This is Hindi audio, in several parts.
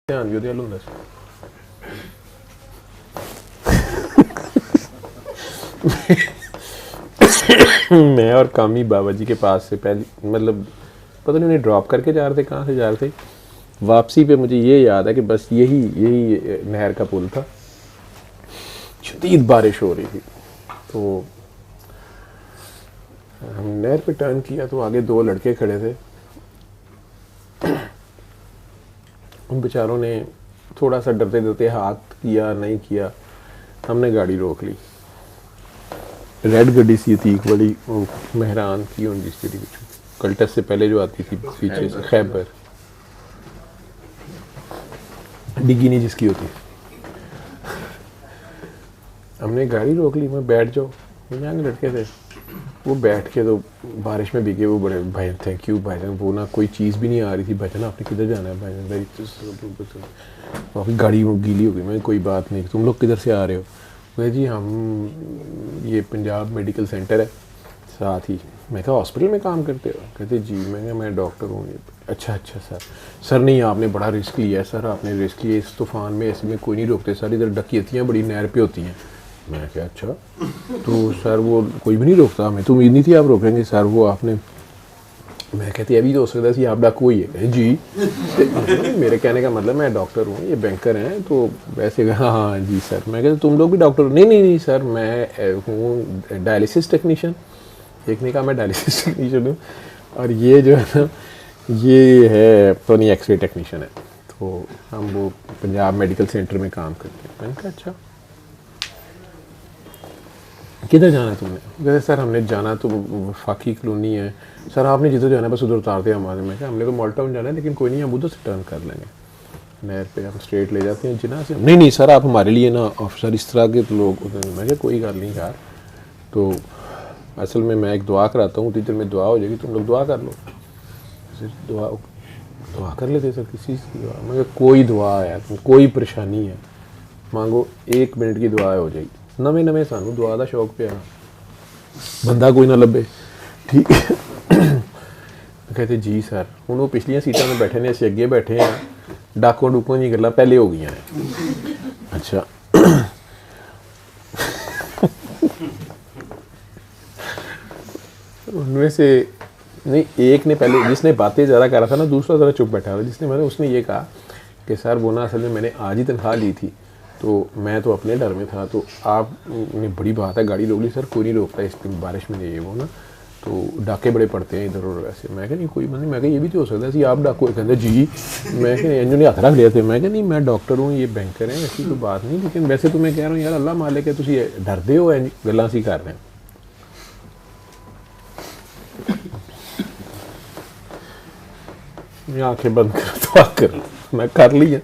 ध्यान भी लूंगा मैं और कामी बाबा जी के पास से पहले मतलब पता नहीं उन्हें ड्रॉप करके जा रहे थे, कहाँ से जा रहे थे। वापसी पे मुझे ये याद है कि बस यही नहर का पुल था। शदीद बारिश हो रही थी तो हम नहर पे टर्न किया तो आगे दो लड़के खड़े थे। उन बेचारों ने थोड़ा सा डरते डरते हाथ किया, नहीं किया। हमने गाड़ी रोक ली। रेड गड्डी सी थी एक बड़ी, मेहरान की होंगी स्टेडी कल्टस से पहले जो आती थी पीछे से, खैबर डिग्गी नहीं जिसकी होती। हमने गाड़ी रोक ली। मैं बैठ जाओ, यंग लड़के थे वो बैठ के तो बारिश में भीगे। वो बड़े भाई थैंक यू भाईजान, वो ना कोई चीज़ भी नहीं आ रही थी। भाईजान आपने किधर जाना है भाईजान, मेरी गाड़ी गीली हो गई। मैं कोई बात नहीं, तुम लोग किधर से आ रहे हो? मैं जी हम ये पंजाब मेडिकल सेंटर है साथ ही। मैं कहा हॉस्पिटल में काम करते हो? कहते जी। मैं कहा मैं डॉक्टर हूँ। अच्छा सर नहीं आपने बड़ा रिस्क लिया है सर, आपने रिस्क लिया। इस तूफ़ान में ऐसे में कोई नहीं रोकते सर, इधर डकैतियाँ बड़ी नहर पे होती हैं। मैं क्या अच्छा तो सर वो कोई भी नहीं रोकता, हमें तो उम्मीद नहीं थी आप रोकेंगे सर। वो आपने, मैं कहती अभी तो हो सकता है आप डाकू ही है जी। मेरे कहने का मतलब मैं डॉक्टर हूँ, ये बैंकर हैं तो वैसे। हाँ जी सर। मैं कहता तुम लोग भी डॉक्टर हो? नहीं सर मैं हूँ डायलिसिस टेक्नीशियन। एक ने कहा मैं डायलिसिस टेक्नीशियन हूँ और ये जो है ना ये है तो नहीं एक्सरे टेक्नीशियन है। तो हम वो पंजाब मेडिकल सेंटर में काम करते हैं। मैंने कहा अच्छा किधर जाना है तुमने? कहते सर हमने जाना तो फाकी कॉलोनी है। सर आपने जिधर जाना है बस उधर उतारते हैं हमारे। मैं क्या हमने तो मॉल टाउन जाना है लेकिन कोई नहीं, हम उधर से टर्न कर लेंगे। नहर पे हम स्ट्रेट ले जाते हैं जिना से। नहीं सर आप हमारे लिए ना ऑफिसर इस तरह के तो लोग। मैं क्या कोई गल नहीं यार, तो असल में मैं एक दुआ कराता हूँ, टीचर में दुआ हो जाएगी, तुम लोग दुआ कर लो। दुआ कर लेते सर, किस चीज़ की दुआ? मैं कोई दुआ है, कोई परेशानी है मांगो, 1 मिनट की दुआ हो जाएगी। नवे सानू दुआ का शौक पे बंदा कोई ना लभे, ठीक है। कहते जी सर हूँ वो पिछलियां सीटां में बैठे ने, असीं अगे बैठे हैं, डाकों डूकों दी गल्लां पहले हो गई हैं। अच्छा उनमें से नहीं, एक ने पहले, जिसने बातें ज़्यादा कर रहा था ना, दूसरा ज़रा चुप बैठा था। उसने ये कहा कि सर वो ना असल में मैंने आज ही तनख्वाह ली थी तो मैं तो अपने डर में था, तो आप ने बड़ी बात है गाड़ी रोक ली। सर कोई नहीं रोकता इस बारिश में, ये वो ना तो डाके बड़े पड़ते हैं इधर और वैसे। मैं क्या नहीं कोई मतलब, मैं क्या ये भी तो हो सकता है कि आप डाकू कहते जी। मैं क्या नहीं, ने हथ रख लिया थे। मैं क्या नहीं मैं डॉक्टर हूँ, ये बैंकर हैं, ऐसी कोई बात नहीं। लेकिन वैसे तो मैं कह रहा हूँ यार अल्लाह मालिक है, तुम डरते हो गल्लां सी कर रहे हैं। आंखें बंद कर तो कर, मैं कर ली है।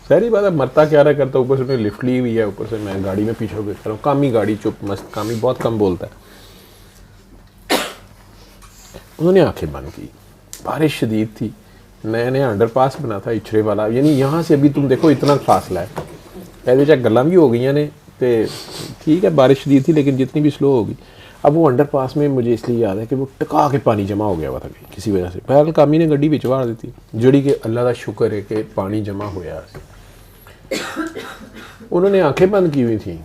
सारी बात है, मरता क्या रहा करता, ऊपर से उसने लिफ्ट ली हुई है, ऊपर से मैं गाड़ी में पीछे होकर कर रहा हूँ। कामी गाड़ी चुप मस्त, कामी बहुत कम बोलता है। उन्होंने आंखें बंद की। बारिश शदीद थी, नया अंडरपास बना था इचरे वाला, यानी यहाँ से अभी तुम देखो इतना फासला है। पहले चाहे गल्लां भी हो गई ने तो ठीक है, बारिश शदीद थी लेकिन जितनी भी स्लो होगी। अब वो अंडरपास में मुझे इसलिए याद है कि वो टका के पानी जमा हो गया हुआ था किसी वजह से। पहले कामी ने गड्डी बिच वाड़ दी, जड़ी कि अल्लाह का शुक्र है कि पानी जमा होया। उन्होंने आंखें बंद की हुई थी।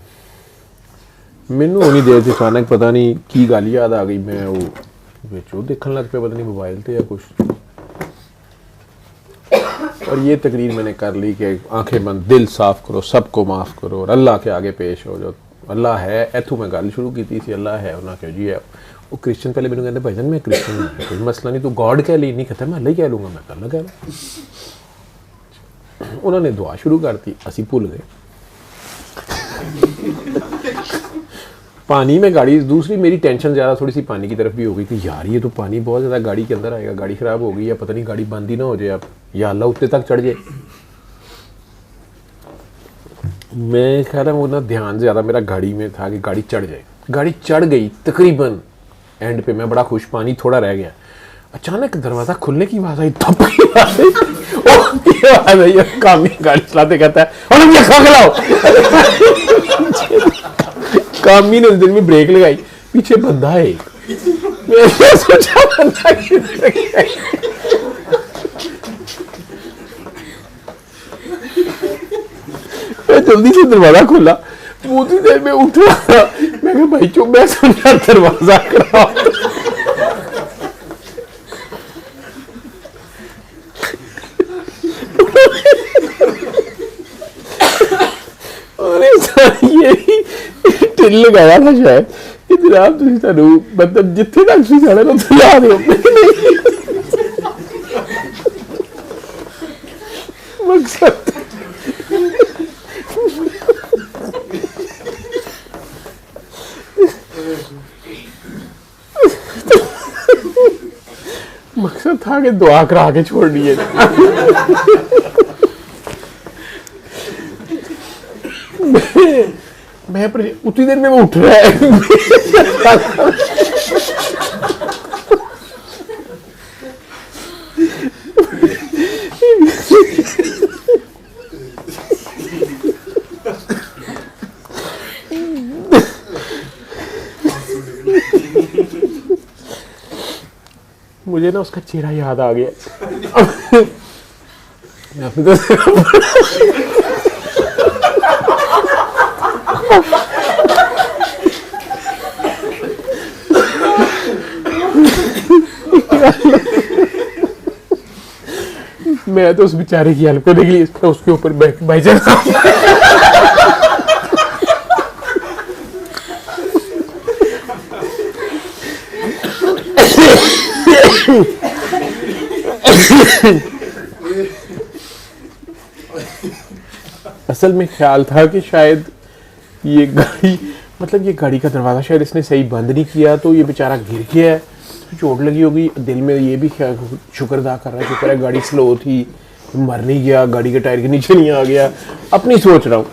मैनू उन्नी देर से अचानक पता नहीं की गल याद आ गई। मैं वो देखने लग पे, पता नहीं मोबाइल थे या कुछ, और ये तकरीर मैंने कर ली कि आंखें बंद, दिल साफ करो, सबको माफ़ करो और अल्लाह के आगे पेश हो जाओ। अल्लाह है, इतों मैं गल शुरू की थी, अल्लाह है। उन्हें कहो जी है। वो क्रिश्चियन पहले मैंने कहते भाईजान मैं क्रिश्चियन हूँ, कोई मसला नहीं, तू गॉड कह ली। नहीं कहता मैं अल्लाह ही कह लूँगा, मैं अल्लाह कह लूँ। उन्होंने दुआ शुरू कर दी, असी भुल गए। पानी में गाड़ी, दूसरी मेरी टेंशन ज़्यादा थोड़ी सी पानी की तरफ भी हो गई कि यार ये तो पानी बहुत ज़्यादा गाड़ी के अंदर आएगा, गाड़ी ख़राब हो गई या पता नहीं गाड़ी बंद ही ना हो जाए, अब या अल्लाह उत्ते तक चढ़ जाए। मैं कह रहा हूँ ना, ध्यान ज़्यादा मेरा गाड़ी में था कि गाड़ी चढ़ जाए। गाड़ी चढ़ गई तकरीबन एंड पे, मैं बड़ा खुश, पानी थोड़ा रह गया। अचानक दरवाज़ा खुलने की आवाज़ आई, थप की आवाज़ आई। कामी गाड़ी चलाते कहता है और ये खा खिलाओ। कामी ने उस दिन में ब्रेक लगाई, पीछे बंदा है एक। मैंने सोचा बंदा जल्दी से दरवाजा खोला, वो उतनी देर में उठ रहा था। मैं कहा भाई चुप, मैं समझा दरवाजा करा। ये टिल लगाया था शायद कि जनाब तुम सानू मतलब जिथे तक सी जाना ना तुम ला दो। मकसद मकसद था कि दुआ करा के छोड़नी है। मैं उतनी देर में वो उठ रहा है। मुझे ना उसका चेहरा याद आ गया। मैं अपनी मैं तो उस बेचारे की हेल्प करने के लिए उसके ऊपर भाईजान असल में ख्याल था कि शायद ये गाड़ी मतलब ये गाड़ी का दरवाज़ा शायद इसने सही बंद नहीं किया, तो ये बेचारा गिर गया है, तो चोट लगी होगी। दिल में ये भी शुक्र अदा कर रहा है, शुक्र है गाड़ी स्लो थी, मर नहीं गया, गाड़ी के टायर के नीचे नहीं आ गया। अपनी सोच रहा हूँ।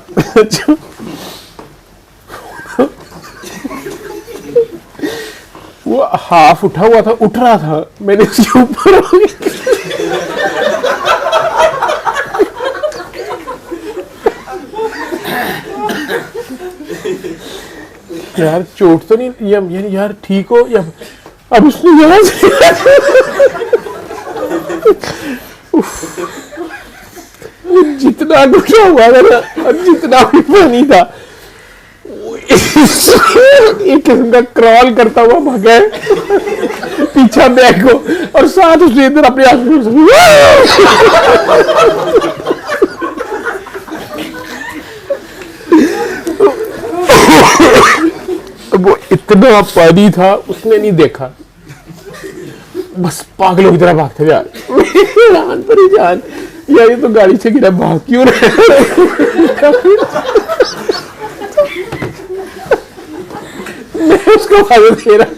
वो हाफ उठा हुआ था, उठ रहा था, मैंने उसके ऊपर यार चोट तो नहीं यार ठीक हो या अब उसने यहाँ से जितना टूटा हुआ था ना और जितना भी पानी था एक किस्म का क्रॉल करता हुआ भागा है पीछा बैग को, और साथ उसने इधर अपने वो इतना पानी था उसने नहीं देखा, बस पागलों की तरह भागते जा जान पर ही जान। यार ये तो गाड़ी से गिरा, भाग क्यों रहे। मैं उसको दे रहा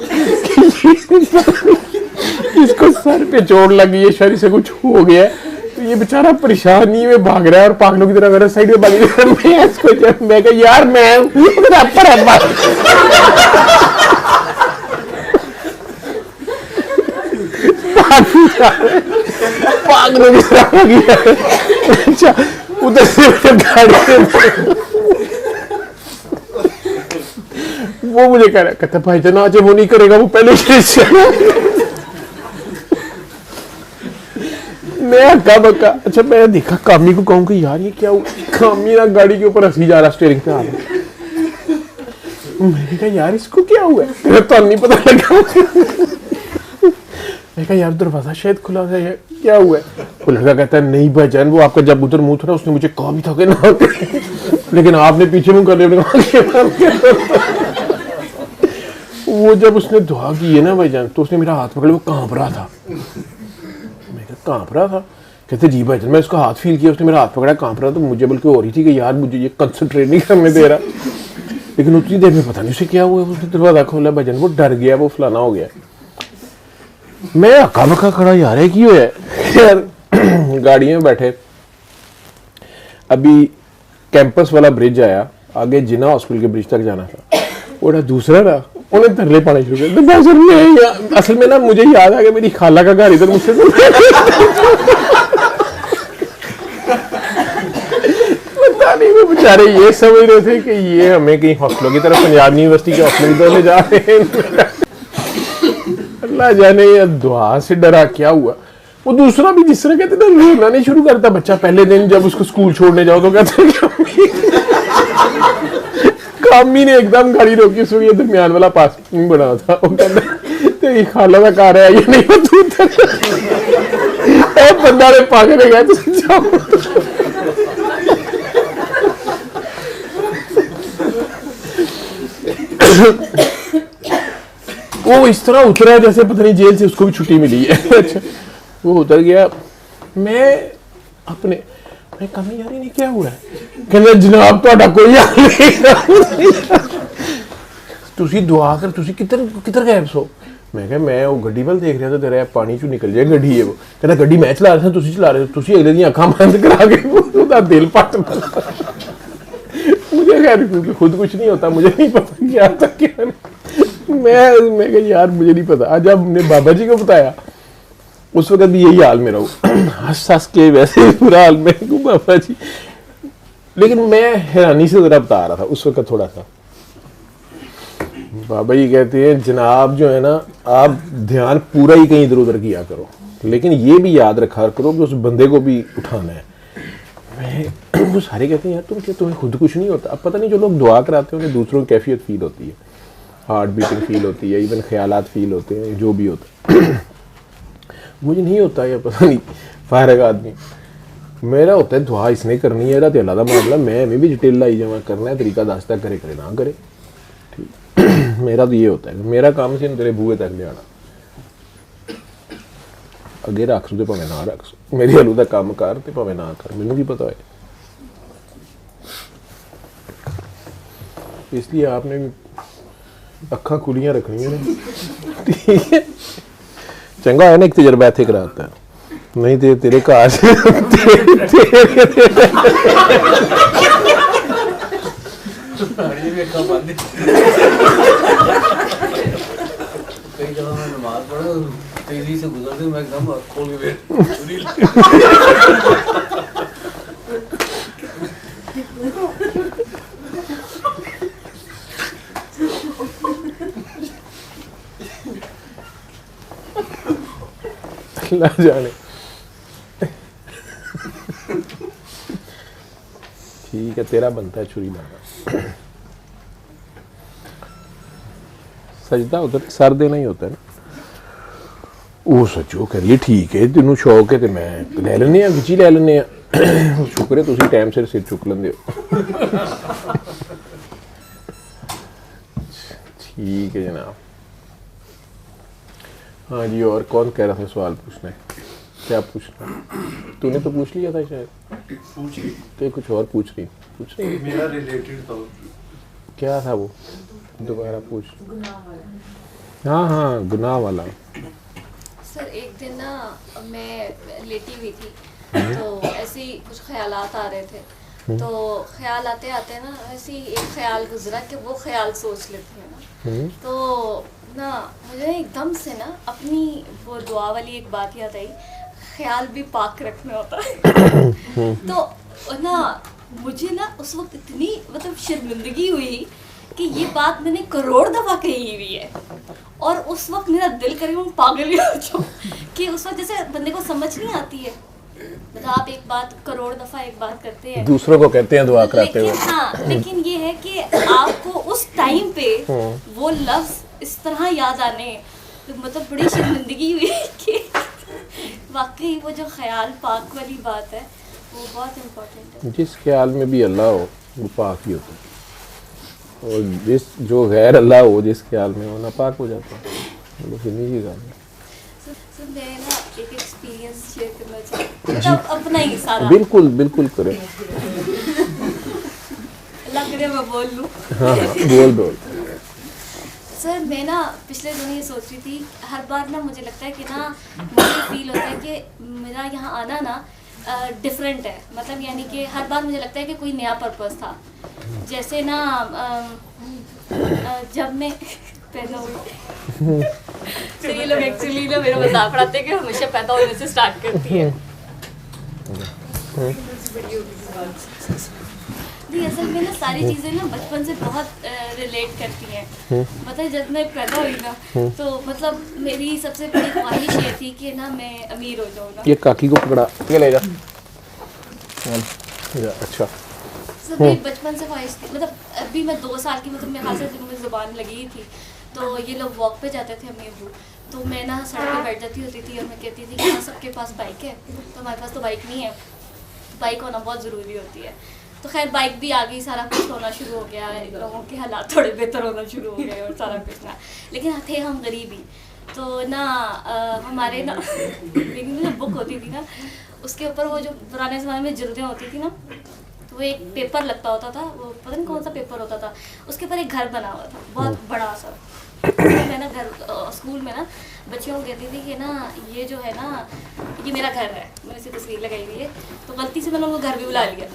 इसको सर पे चोट लगी है, शरीर से कुछ हो गया है, तो ये बेचारा परेशानी में भाग रहा है और पागलों की तरह मेरे साइड में भाग रहा है। मैं इसको मैं कहा यार मैं ऊपर है पागलों की तरह भागी है। अच्छा उधर से गाड़ी वो मुझे कह रहा कहता भाई जान आज वो नहीं करेगा, वो पहले मैं हक्का बक्का। अच्छा मैं देखा कामी को कहूँ कि यार ये क्या हुआ, कामी ना गाड़ी के ऊपर हंसी जा रहा स्टीयरिंग पे आ रहा। मैंने कहा यार इसको क्या हुआ है, तो नहीं पता लगा। मैं कहा यार दरवाजा शायद खुला था, क्या हुआ है। वो लड़का कहता है नहीं भाईजान वो आपका जब उधर मुंह था उसने मुझे कहा भी था कि ना, लेकिन आपने पीछे मुंह कर लिया। वो जब उसने दुआ की है ना भाईजान तो उसने मेरा हाथ पकड़, वो कांप रहा था। मैं कहा कांप रहा था, कहते जी भाईजान मैं उसका हाथ फील किया, उसने मेरा हाथ पकड़ा कांप रहा, तो मुझे बल्कि हो रही थी कि यार मुझे ये कंसंट्रेट नहीं करने दे रहा। लेकिन उतनी देर में पता नहीं उसे क्या हुआ, उसने दरवाजा खोला भाईजान, वो डर गया, वो फलाना हो गया। मैं हक्का बक्का खड़ा यार है क्यों है यार। गाड़ी में बैठे, अभी कैंपस वाला ब्रिज आया, आगे जिना हॉस्पिटल के ब्रिज तक जाना था, वो दूसरा ना उन्हें धरले पाने शुरू कर। तो असल में ना मुझे याद आ गया मेरी खाला का घर इधर मुझसे पता नहीं वो बेचारे ये समझ रहे थे कि ये हमें कहीं हॉस्टलों की तरफ पंजाब यूनिवर्सिटी के हॉस्टल की तरफ ले जा रहे हैं। अल्लाह जाने ये दुआ से डरा क्या हुआ। वो दूसरा भी जिस तरह कहते ना रोना नहीं शुरू करता बच्चा पहले दिन जब उसको स्कूल छोड़ने जाओ तो कहते कामी ने एकदम गाड़ी रोकी, उसमें ये दरमियान वाला पास बना था, वो कहता तेरी खाला का कार है ये नहीं, तू बंदा ने पागल गया तो जाओ। वो इस तरह उतरा है जैसे पता नहीं जेल से उसको भी छुट्टी मिली है। अच्छा वो उतर गया, मैं कमी यार नहीं क्या हुआ है, कहते जनाब ਤੁਹਾਡਾ कोई हाल नहीं, तुसी दुआ कर, तुसी किधर गए सो। मैं कहा मैं वो गड्डी वाल देख रहा था, तेरा पानी चो निकल जाए गड्डी है, वो कहता गड्डी मैं चला रहा था, तुसी चला रहे हो, तुसी अगले दी अखां बंद करा के उसदा दिल पट। मुझे खैर खुद कुछ नहीं होता, मुझे नहीं पता क्या था क्या नहीं। मैं कहा यार मुझे नहीं पता। आज जब हमने बाबा जी को बताया उस वक्त भी यही हाल मेरा हो, हंस हंस के वैसे बुरा हाल में बाबा जी, लेकिन मैं हैरानी से जरा बता रहा था उस वक्त थोड़ा सा। बाबा जी कहते हैं जनाब जो है ना, आप ध्यान पूरा ही कहीं इधर उधर किया करो, लेकिन ये भी याद रखा करो कि उस बंदे को भी उठाना है। वो सारे कहते हैं यार तुम्हें खुद कुछ नहीं होता। अब पता नहीं जो लोग दुआ कराते हैं उन्हें दूसरों की कैफियत फील होती है, हार्ट बीटिंग फील होती है, इवन ख्यालात फील होते हैं, जो भी होता है। मुझे नहीं होता या पता नहीं, फारग आदमी मेरा होता है दुआ इसने करनी है, तो अल्लाह का मामला मैं भी डिटेल लाई जावा, करना है तरीका दसता, करे करे ना करे, ठीक। मेरा तो ये होता है, मेरा काम से तेरे बूहे तक ले आना, अगे रख सो तो भावें ना रख सो, मेरी हलू का काम कर तो भावें ना कर, मैनू की पता है। इसलिए आपने भी अखा खुलियां रखनिया ने, ठीक है। चंगा है ना एक तजर्बा इत्थे कराता, नहीं तो तेरे घर तेजी से गुजरते मैं एकदम खोल के अल्लाह जाने। ठीक है तेरा बनता है छुरी मारना, सजदा उधर सर देना ही होता है ना। वो सचो करिए ठीक है, तेनों शौक है तो मैं ले लेने विच ले लेने, शुक्र है तुसी टाइम सिर चुक लेंदे हो। ठीक है जनाब। हाँ जी, और कौन कह रहा था सवाल पूछना है, क्या पूछना? तूने तो पूछ लिया था शायद, तो कुछ और पूछ रही मेरा रिलेटेड था। क्या था वो, दोबारा पूछ। हाँ गुनाह वाला। सर एक दिन ना मैं लेटी हुई थी, तो ऐसे ही कुछ ख्यालात आ रहे थे, तो ख्याल आते आते ना ऐसे ही एक ख्याल गुजरा कि वो ख्याल सोच लेते हैं ना, तो ना मुझे एकदम से ना अपनी वो दुआ वाली एक बात याद आई, ख्याल भी पाक रखना होता है। तो ना मुझे ना उस वक्त इतनी मतलब शर्मिंदगी हुई कि ये बात मैंने करोड़ दफ़ा कही हुई है, और उस वक्त मेरा दिल करे मैं पागल ही हो जाऊँ कि उस वक्त जैसे बंदे को समझ नहीं आती है, मतलब आप एक बात करोड़ दफ़ा एक बात करते हैं, दूसरों को कहते हैं दुआ कराते हुए। हाँ, लेकिन ये है कि आपको उस टाइम पे वो लफ्ज़ इस तरह याद आने, तो मतलब बड़ी शर्मिंदगी हुई कि वाकई वो जो ख्याल पाक वाली बात है वो बहुत इम्पोर्टेंट है। जिस ख्याल में भी अल्लाह हो वो पाक ही होता है, और जिस जो गैर अल्लाह हो जिस ख्याल में वो नापाक हो जाता है। वो सुनी की गाल है। सर मैं ना एक एक्सपीरियंस शेयर करना चाहती हूँ, मतलब अपना ही सारा। बिल्कुल करें। लग रहा मैं बोल लूँ। हाँ बोल। सर मैं ना पिछले दिनों ये सोच रही थी, हर बार ना मुझे लगता है कि ना मुझे फील होता है कि मेरा यहाँ आना ना डिफरेंट है, मतलब यानी कि हर बार मुझे लगता है कि कोई नया पर्पस था। जैसे ना जब मैं पैदा हुई तो ये लोग एक्चुअली ना मेरा मजाक उड़ाते हैं कि हमेशा पैदा होने से स्टार्ट करती है। नहीं असल में ना सारी चीज़ें ना बचपन से बहुत रिलेट करती हैं। मतलब जब मैं पैदा हुई ना तो मतलब मेरी सबसे बड़ी ख्वाहिश ये थी कि ना मैं अमीर हो जाऊँ ना। ये काकी को पकड़ा के ले जा। अच्छा सर सब मेरी बचपन से ख्वाहिश थी, मतलब अभी मैं 2 साल की, मतलब मेरे हाथ से मुझे ज़ुबान लगी ही थी। तो ये लोग वॉक पे जाते थे अम्मी अब्बू, तो मैं ना सड़क पे बैठ जाती होती थी और मैं कहती थी कि हाँ सबके पास बाइक है, तो हमारे पास तो बाइक नहीं है, बाइक होना बहुत ज़रूरी होती है। तो खैर बाइक भी आ गई, सारा कुछ होना शुरू हो गया, लोगों के हालात थोड़े बेहतर होना शुरू हो गए और सारा कुछ ना, लेकिन थे हम गरीब ही। तो ना हमारे ना मेरी जो बुक होती थी ना, उसके ऊपर वो जो पुराने ज़माने में जिल्दें होती थी ना, तो वो एक पेपर लगता होता था, वो पता नहीं कौन सा पेपर होता था, उसके ऊपर एक घर बना हुआ था बहुत बड़ा सा। तो मैं ना घर स्कूल में ना बच्चियों को कहती थी कि ना ये जो है ना ये मेरा घर है, मैंने इसे तस्वीर लगाई हुई है, तो गलती से मैंने उनको घर भी बुला लिया।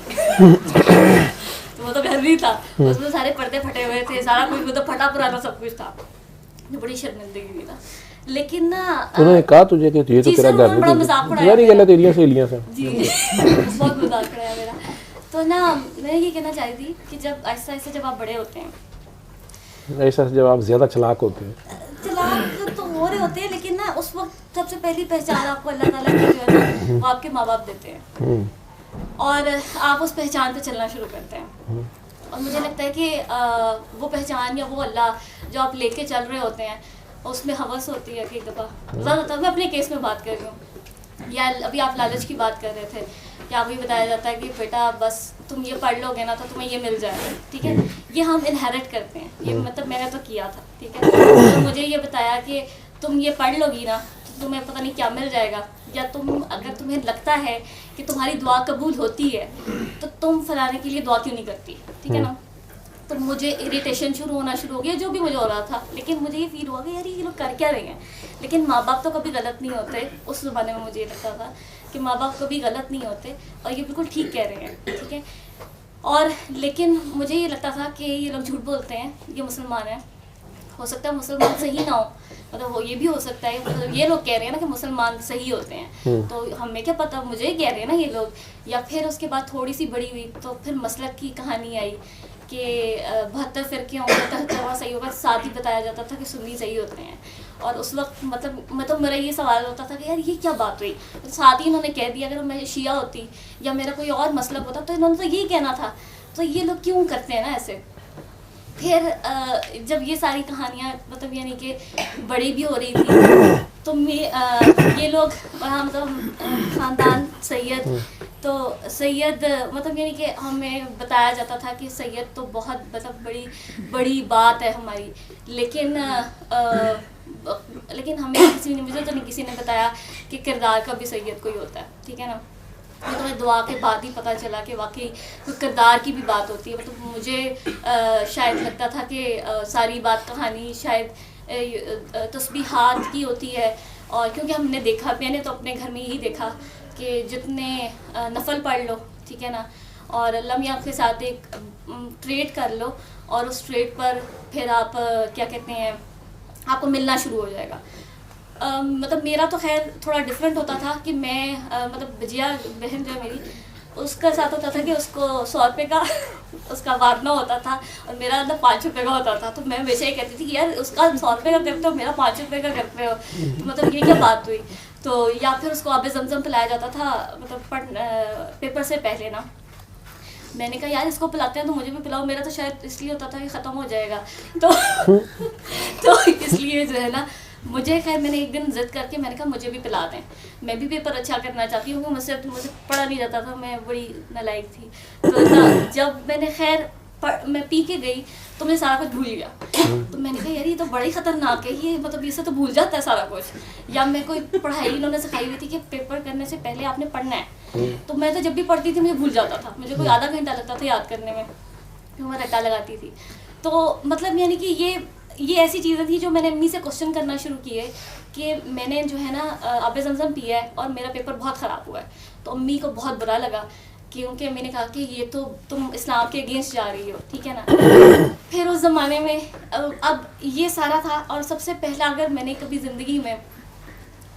तो वो तो घर नहीं था, उसमें सारे पर्दे फटे हुए थे, सारा कुछ मतलब फटा पुराना सब कुछ था, जो बड़ी शर्मिंदगी हुई था। लेकिन ना उन्होंने कहा तुझे कि ये तो तेरा घर बड़ा मजाक नहीं, यार ये गलत एरिया से एलियां से जी बहुत मजाक उड़ाया मेरा। तो ना मैं ये कहना चाह रही थी कि जब आहिस्ता आहिस्ता जब आप बड़े होते हैं, ऐसा जब आप ज्यादा चालाक होते हैं, चालाक तो हो रहे होते हैं, लेकिन ना उस वक्त सबसे पहली पहचान आपको अल्लाह ताला की जो है ना वो आपके माँ बाप देते हैं, और आप उस पहचान पे चलना शुरू करते हैं। और मुझे लगता है कि वो पहचान या वो अल्लाह जो आप लेके चल रहे होते हैं, उसमें हवस होती है कि एक दफ़ा, ज़्यादातर मैं अपने केस में बात कर रही हूँ, या अभी आप लालच की बात कर रहे थे, या अभी बताया जाता है कि बेटा बस तुम ये पढ़ लोगे ना तो तुम्हें ये मिल जाएगा, ठीक है, ये हम इनहेरिट करते हैं, ये मतलब मैंने तो किया था, ठीक है। तो मुझे ये बताया कि तुम ये पढ़ लोगी ना तो तुम्हें पता नहीं क्या मिल जाएगा, या तुम अगर तुम्हें लगता है कि तुम्हारी दुआ कबूल होती है तो तुम फलाने के लिए दुआ क्यों नहीं करती, ठीक है ना। तो मुझे इरिटेशन शुरू होना शुरू हो गया, जो भी मुझे हो रहा था, लेकिन मुझे ये फील हुआ कि यार ये लोग कर क्या रहे हैं। लेकिन माँ बाप तो कभी गलत नहीं होते, उस ज़माने में मुझे ये लगता था कि माँ बाप कभी गलत नहीं होते और ये बिल्कुल ठीक कह रहे हैं, ठीक है। और लेकिन मुझे ये लगता था कि ये लोग झूठ बोलते हैं, ये मुसलमान हैं, हो सकता है मुसलमान सही ना हो, मतलब वो ये भी हो सकता है, मतलब ये लोग कह रहे हैं ना कि मुसलमान सही होते हैं, तो हमें क्या पता, मुझे कह रहे हैं ना ये लोग। या फिर उसके बाद थोड़ी सी बड़ी हुई तो फिर मसलक की कहानी आई कि 72 फिरके होंगे, 73वां सही होगा, साथ ही बताया जाता था कि सुन्नी सही होते हैं। और उस वक्त मतलब मेरा ये सवाल होता था कि यार ये क्या बात हुई, तो साथ ही इन्होंने कह दिया अगर मैं शिया होती या मेरा कोई और मसलक होता तो इन्होंने तो यही कहना था, तो ये लोग क्यों करते हैं ना ऐसे। फिर जब ये सारी कहानियाँ मतलब यानी कि बड़ी भी हो रही थी तो ये लोग मतलब ख़ानदान सैयद, तो सैयद मतलब यानी कि हमें बताया जाता था कि सैयद तो बहुत मतलब बड़ी बात है हमारी, लेकिन हमें मुझे तो नहीं किसी ने बताया कि किरदार का भी सैयद कोई होता है, ठीक है ना। ये तो मैं दुआ के बाद ही पता चला कि वाकई कोई किरदार की भी बात होती है। मतलब मुझे शायद लगता था कि सारी बात कहानी शायद तस्बीहात की होती है, और क्योंकि हमने देखा, मैंने तो अपने घर में यही देखा कि जितने नफल पढ़ लो, ठीक है ना, और अल्लाह मियां के साथ एक ट्रेड कर लो और उस ट्रेड पर फिर आप क्या कहते हैं आपको मिलना शुरू हो जाएगा। मतलब मेरा तो खैर थोड़ा डिफरेंट होता था कि मैं मतलब बजिया बहन जो है मेरी, उसका साथ होता था कि उसको 100 रुपये का उसका वारना होता था और मेरा मतलब 5 रुपये का होता था। तो मैं हमेशा ही कहती थी कि यार उसका 100 रुपये का करते हो, मेरा 5 रुपये का करते हो, तो मतलब ये क्या बात हुई। तो या फिर उसको आबे ज़मज़म पिलाया जाता था, मतलब पेपर से पहले ना। मैंने कहा यार इसको पिलाते हैं तो मुझे भी पिलाओ, मेरा तो शायद इसलिए होता था कि ख़त्म हो जाएगा तो इसलिए जो है ना मुझे खैर मैंने एक दिन ज़िद करके मैंने कहा मुझे भी पिला दें, मैं भी पेपर अच्छा करना चाहती हूँ, मुझसे पढ़ा नहीं जाता था, मैं बड़ी नालायक थी। तो जब मैंने खैर मैं पी के गई तो मैं सारा कुछ भूल गया। तो मैंने कहा यार ये तो बड़ा ही ख़तरनाक है, ये मतलब इससे तो भूल जाता है सारा कुछ। या मैं कोई पढ़ाई इन्होंने सिखाई हुई थी कि पेपर करने से पहले आपने पढ़ना है, तो मैं तो जब भी पढ़ती थी मुझे भूल जाता था, मुझे कोई आधा घंटा लगता था याद करने में, फिर मैं रट्टा लगाती थी। तो मतलब यानी कि ये ऐसी चीज़ें थी जो मैंने अम्मी से क्वेश्चन करना शुरू किए कि मैंने जो है ना आबे ज़मज़म पिया है और मेरा पेपर बहुत ख़राब हुआ है। तो अम्मी को बहुत बुरा लगा क्योंकि मैंने कहा कि ये तो तुम इस्लाम के अगेंस्ट जा रही हो, ठीक है ना। फिर उस ज़माने में अब ये सारा था। और सबसे पहला अगर मैंने कभी ज़िंदगी में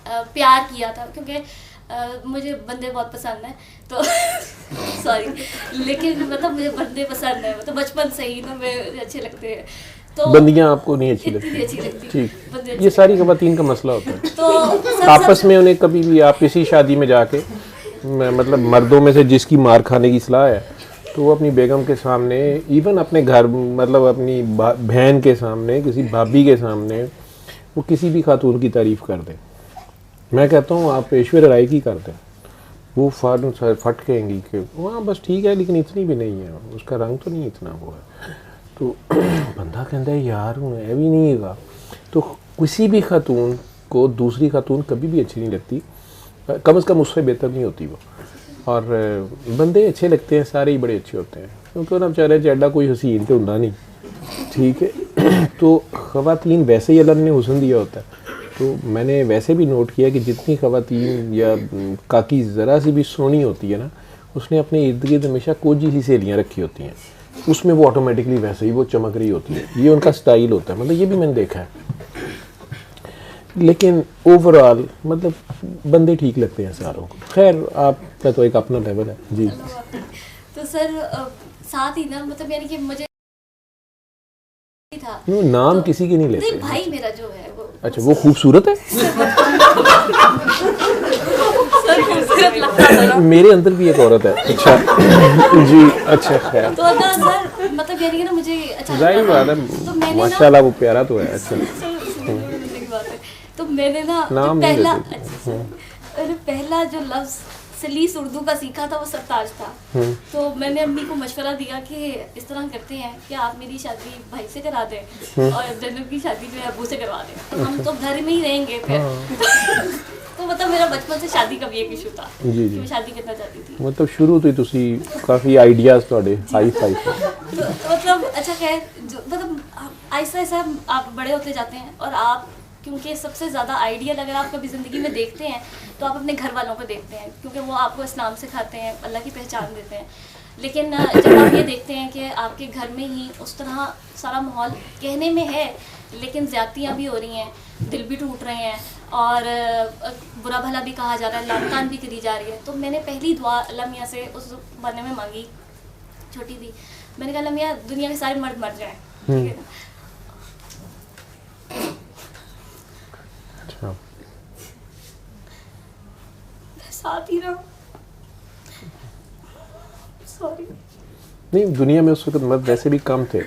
प्यार किया था, क्योंकि मुझे बंदे बहुत पसंद हैं तो सॉरी, लेकिन मतलब मुझे बंदे पसंद हैं, मतलब बचपन से ही तो मुझे अच्छे लगते हैं। तो बंदियां आपको नहीं अच्छी लगती? ठीक, ये सारी ख़वातीन का मसला होता है। तो आपस में उन्हें कभी भी आप किसी शादी में जाके मतलब मर्दों में से जिसकी मार खाने की सलाह है तो वो अपनी बेगम के सामने, इवन अपने घर, मतलब अपनी बहन के सामने, किसी भाभी के सामने वो किसी भी खातून की तारीफ़ कर दे। मैं कहता हूँ आप ऐश्वर्या राय की कर दें, वो फट कहेंगी कि हाँ बस ठीक है लेकिन इतनी भी नहीं है, उसका रंग तो नहीं इतना वो है। तो बंदा कहता है यार मैं भी नहीं है। तो किसी भी खातून को दूसरी खातून कभी भी अच्छी नहीं लगती, कम से कम उससे बेहतर नहीं होती वो। और बंदे अच्छे लगते हैं, सारे ही बड़े अच्छे होते हैं, क्योंकि ना बेचारे जेडा कोई हसीन तो होता नहीं, ठीक है। तो ख़वातीन वैसे ही अल्लाह ने हुस्न दिया होता है। तो मैंने वैसे भी नोट किया कि जितनी ख़वातीन या काकी ज़रा सी भी सोनी होती है ना, उसने अपने इर्द गिर्द हमेशा कोजी सी सहेलियाँ रखी होती हैं, उसमें वो ऑटोमेटिकली वैसे ही वो चमक रही होती है। ये उनका स्टाइल होता है, मतलब ये भी मैंने देखा है। लेकिन ओवरऑल मतलब बंदे ठीक लगते हैं सारों को। खैर आपका तो एक अपना लेवल है जी। तो सर साथ ही ना मतलब यानी कि मुझे था नाम तो, किसी के नहीं लेते। नहीं भाई मेरा जो है वो, अच्छा वो खूबसूरत है। सर खूबसूरत लगता है। मेरे अंदर भी एक औरत है। अच्छा जी अच्छा खैर। तो ना सर मतलब यानी कि ना मुझे अच्छा जाहिर बात है, तो मैंने ना माशाल्लाह वो प्यारा तो है। अच्छा तो मैंने ना नाम जो नहीं पहला लेते। अरे पहला जो लफ्ज़ सलीस उर्दू का सीखा था वो सरताज था। तो मैंने अम्मी को मशवरा दिया कि इस तरह करते हैं कि आप मेरी शादी भाई से करा दें और जन्नत की शादी जो है अबू से करवा दें, तो हम तो घर में ही रहेंगे फिर। तो मतलब मेरा बचपन से शादी का भी एक इशू था जी कि मैं शादी करना चाहती थी। मतलब शुरू तो ही तुसी काफ़ी आइडियाज़ थोड़े हाई फाई। तो मतलब अच्छा खैर मतलब ऐसा ऐसा आप बड़े होते जाते हैं और आप क्योंकि सबसे ज़्यादा आइडियल अगर आप कभी ज़िंदगी में देखते हैं तो आप अपने घर वालों को देखते हैं, क्योंकि वो आपको इस्लाम सिखाते हैं, अल्लाह की पहचान देते हैं। लेकिन जब आप ये देखते हैं कि आपके घर में ही उस तरह सारा माहौल कहने में है लेकिन ज़्यादतियाँ भी हो रही हैं, दिल भी टूट रहे हैं और बुरा भला भी कहा जा रहा है, लानतान भी करी जा रही है। तो मैंने पहली दुआ अल्लाह मियाँ से उस बारे में मांगी, छोटी थी। मैंने कहा अल्लाह मियाँ दुनिया के सारे मर्द मर जाएँ, ठीक है। अच्छा साथ ही रहो। सॉरी नहीं, दुनिया में उस वक्त मर्द वैसे भी कम थे।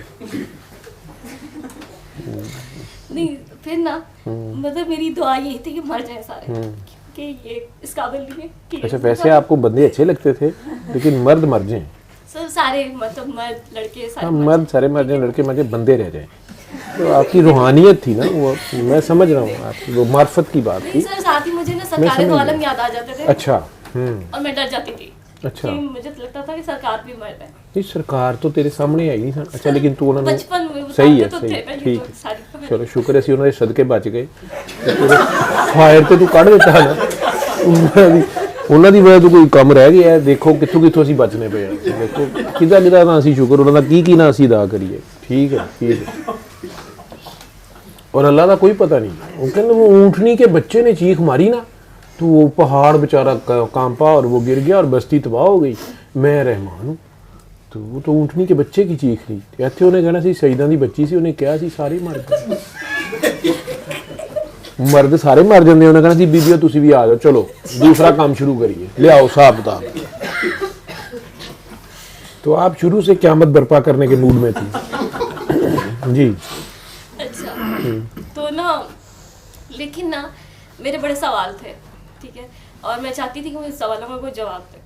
नहीं फिर ना मतलब मेरी दुआ यही थी कि मर जाए सारे, कि ये इस काबिल नहीं है कि अच्छा वैसे आपको बंदे अच्छे लगते थे लेकिन मर्द मर जाएं। सर सारे मतलब मर्द लड़के सारे हाँ मर्द सारे मर जाएं, लड़के मर जाएं, बंदे रह जाएं। तो आपकी रूहानियत थी ना वो, मैं समझ रहा हूँ आपकी वो मार्फत की बात नहीं थी। सर साथ ही मुझे ना सरकार दो आलम याद आ जाते थे। अच्छा और मैं डर जाती थी। अच्छा कि मुझे तो लगता था कि सरकार भी मर जाए। नहीं सरकार तो तेरे सामने आई नहीं। अच्छा लेकिन तू उन्होंने बचपन में सही है तो सही थे ना, ये ठीक तो है। सारी चलो शुक्र है उन्होंने सदके बच गए। फायर तो तू कढ़ देता है ना, ਉਹਨਾਂ ਦੀ ਵਜ੍ਹਾ ਤੋਂ ਕੋਈ ਕੰਮ ਰਹਿ ਗਿਆ। ਦੇਖੋ ਕਿੱਥੋਂ ਕਿੱਥੋਂ ਅਸੀਂ ਬਚਨੇ ਪਏ ਆ। ਦੇਖੋ ਕਿਹਦਾ ਕਿਹਦਾ ਨਾ ਅਸੀਂ ਸ਼ੁਕਰ ਉਹਨਾਂ ਦਾ ਕੀ ਨਾ ਅਸੀਂ ਅਦਾ ਕਰੀਏ। ਠੀਕ है। और अल्लाह का कोई पता नहीं। वो कहते वो ऊँटनी के बच्चे ने चीख मारी ना तो वो पहाड़ बेचारा कांपा और वो गिर गया और बस्ती तबाह हो गई। मैं रहमान हूँ। तो वो तो ऊँटनी के बच्चे की चीख ली। इत्थे उन्हें कहना सी शहीदां दी बच्ची सी, उन्हें कहा सी सारे मर गए। मर्द सारे मर जाते, उन्हें कहना सी बीबियो तुसी भी आ जाओ, चलो दूसरा काम शुरू करिए, ले आओ हिसाब किताब। तो आप शुरू से क़यामत बर्पा करने के मूड में थी जी। अच्छा तो ना लेकिन ना मेरे बड़े सवाल थे, ठीक है, और मैं चाहती थी कि मुझे सवालों का कोई जवाब दे।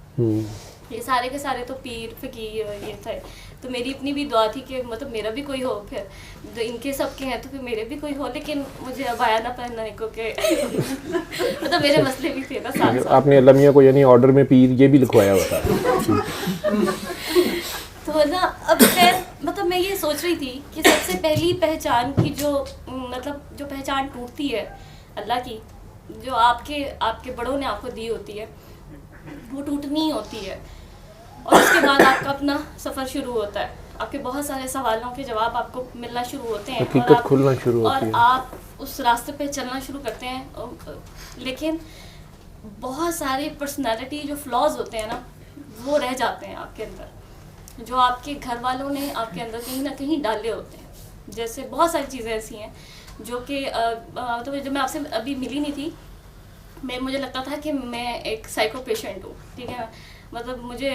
ये सारे के सारे तो पीर फकीर ये थे, तो मेरी अपनी भी दुआ थी कि मतलब मेरा भी कोई हो, फिर तो इनके सबके हैं तो फिर मेरे भी कोई हो, लेकिन मुझे अब आया ना पहनने को के मतलब मेरे मसले भी थे ना साथ साथ। आपने अल्लाह मियां को यानी ऑर्डर में पीर ये भी लिखवाया हुआ था। तो ना अब खैर मतलब मैं ये सोच रही थी कि सबसे पहली पहचान की जो मतलब जो पहचान टूटती है अल्लाह की, जो आपके बड़ों ने आपको दी होती है, वो टूटनी होती है। और उसके बाद आपका अपना सफ़र शुरू होता है, आपके बहुत सारे सवालों के जवाब आपको मिलना शुरू होते हैं, हकीकत खुलना शुरू होती है और आप उस रास्ते पे चलना शुरू करते हैं। लेकिन बहुत सारे पर्सनालिटी जो फ्लॉज होते हैं ना, वो रह जाते हैं आपके अंदर, जो आपके घर वालों ने आपके अंदर कहीं ना कहीं डाले होते हैं। जैसे बहुत सारी चीज़ें ऐसी हैं जो कि तो जब मैं आपसे अभी मिली नहीं थी, मुझे लगता था कि मैं एक साइको पेशेंट हूँ, ठीक है। मतलब मुझे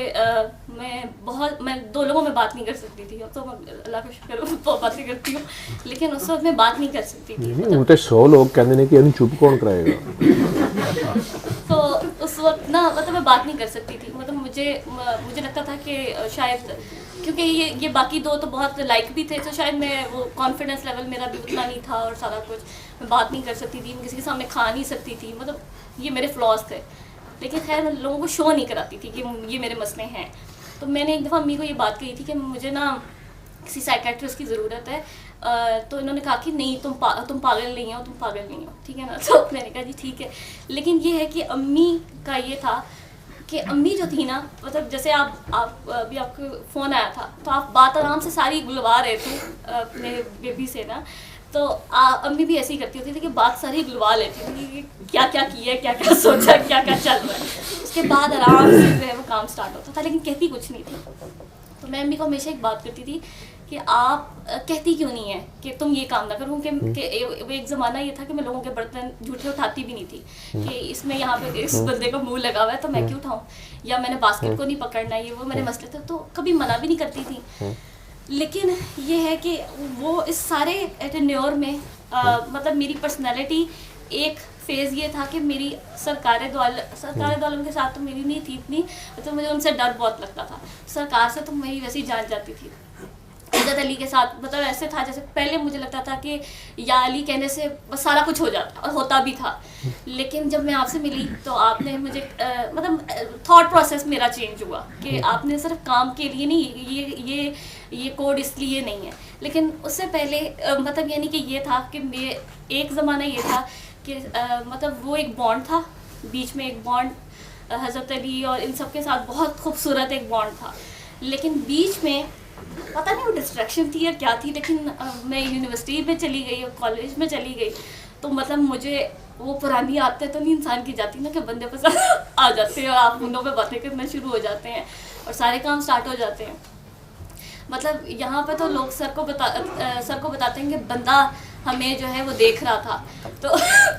मैं 2 लोगों में बात नहीं कर सकती थी। अब तो मैं अल्लाह का शुक्र तो बातें करती हूँ, लेकिन उस वक्त मैं बात नहीं कर सकती थी। नहीं उनते 100 लोग कहते हैं कि ਇਹਨੂੰ चुप कौन कराएगा। तो उस वक्त ना मतलब मैं बात नहीं कर सकती थी। मतलब मुझे लगता था कि शायद क्योंकि ये बाकी 2 तो बहुत लाइक भी थे, तो शायद मैं वो कॉन्फिडेंस लेवल मेरा भी उतना नहीं था और सारा कुछ, मैं बात नहीं कर सकती थी, मैं किसी के सामने खा नहीं सकती थी। मतलब ये मेरे फ्लॉज थे, लेकिन खैर मैं लोगों को शो नहीं कराती थी कि ये मेरे मसले हैं। तो मैंने एक दफ़ा अम्मी को ये बात कही थी कि मुझे ना किसी साइकेट्रिस्ट की ज़रूरत है। तो इन्होंने कहा कि नहीं तुम पागल नहीं हो, तुम पागल नहीं हो, ठीक है ना। तो मैंने कहा जी ठीक है। लेकिन ये है कि अम्मी का ये था कि अम्मी जो थी ना, मतलब जैसे आप अभी आपको फ़ोन आया था तो आप बात आराम से सारी बुलवा रहे थे अपने बेबी से ना, तो अम्मी भी ऐसे ही करती होती थी कि बात सारी बुलवा लेती थी कि क्या क्या किया, क्या क्या सोचा, क्या क्या चल रहा है। उसके बाद आराम से जो है वो काम स्टार्ट होता था, लेकिन कहती कुछ नहीं थी। तो मैं अम्मी को हमेशा एक बात करती थी कि आप कहती क्यों नहीं है कि तुम ये काम ना करो, कि एक ज़माना ये था कि मैं लोगों के बर्तन झूठे उठाती भी नहीं थी कि इसमें यहाँ पे इस बंदे का मुंह लगा हुआ है तो मैं क्यों उठाऊँ, या मैंने बास्केट को नहीं पकड़ना, ये वो मेरे मसले थे, तो कभी मना भी नहीं करती थी। लेकिन ये है कि वो इस सारे टेन्योर में मतलब मेरी पर्सनैलिटी एक फेज़ ये था कि मेरी सरकार दौलम के साथ तो मेरी नहीं थी इतनी, मतलब मुझे उनसे डर बहुत लगता था। सरकार से तो मेरी वैसे ही जान जाती थी। हज़रत अली के साथ मतलब ऐसे था जैसे पहले मुझे लगता था कि या अली कहने से बस सारा कुछ हो जाता, और होता भी था। लेकिन जब मैं आपसे मिली तो आपने मुझे मतलब थॉट प्रोसेस मेरा चेंज हुआ कि आपने सिर्फ काम के लिए नहीं, ये कोड इसलिए नहीं है। लेकिन उससे पहले मतलब यानी कि ये था कि एक ज़माना ये था कि मतलब वो एक बॉन्ड था, बीच में एक बॉन्ड हज़रत अली और इन सब के साथ बहुत खूबसूरत एक बॉन्ड था। लेकिन बीच में पता नहीं वो डिस्ट्रैक्शन थी या क्या थी, लेकिन मैं यूनिवर्सिटी में चली गई और कॉलेज में चली गई, तो मतलब मुझे वो पुरानी आदतें तो नहीं इंसान की जाती ना कि बंदे पसंद आ जाते हैं और आप उनों पे बातें करना शुरू हो जाते हैं और सारे काम स्टार्ट हो जाते हैं। मतलब यहाँ पे तो लोग सर को बताते हैं कि बंदा हमें जो है वो देख रहा था, तो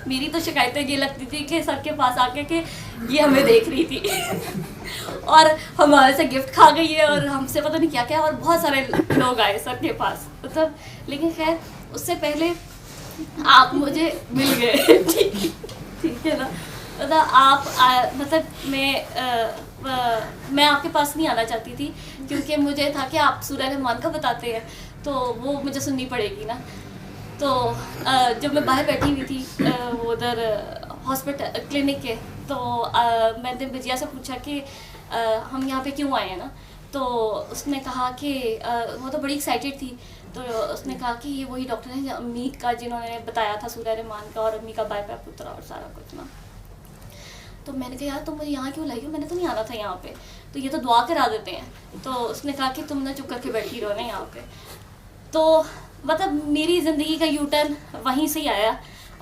मेरी तो शिकायतें ये लगती थी कि सर के पास आके कि ये हमें देख रही थी और हमारे से गिफ्ट खा गई है और हमसे पता नहीं क्या क्या, और बहुत सारे लोग आए सर के पास मतलब। लेकिन खैर उससे पहले आप मुझे मिल गए ठीक है ना। मतलब आप मतलब मैं आपके पास नहीं आना चाहती थी क्योंकि मुझे था कि आप सूरह रहमान का बताते हैं तो वो मुझे सुननी पड़ेगी ना। तो जब मैं बाहर बैठी हुई थी उधर हॉस्पिटल क्लिनिक के, तो मैंने भजिया से पूछा कि हम यहाँ पे क्यों आए हैं ना। तो उसने कहा कि वो तो बड़ी एक्साइटेड थी, तो उसने कहा कि ये वही डॉक्टर हैं अम्मी का जिन्होंने बताया था सूरह रहमान का और अम्मी का बाय बाय पुत्रा और सारा कुछ ना। तो मैंने कहा यार तुम मुझे यहाँ क्यों लाई हो, मैंने तो नहीं आना था यहाँ पे, तो ये तो दुआ करा देते हैं। तो उसने कहा कि तुम ना चुप करके बैठी रहो ना यहाँ पे। तो मतलब मेरी ज़िंदगी का यू टर्न वहीं से ही आया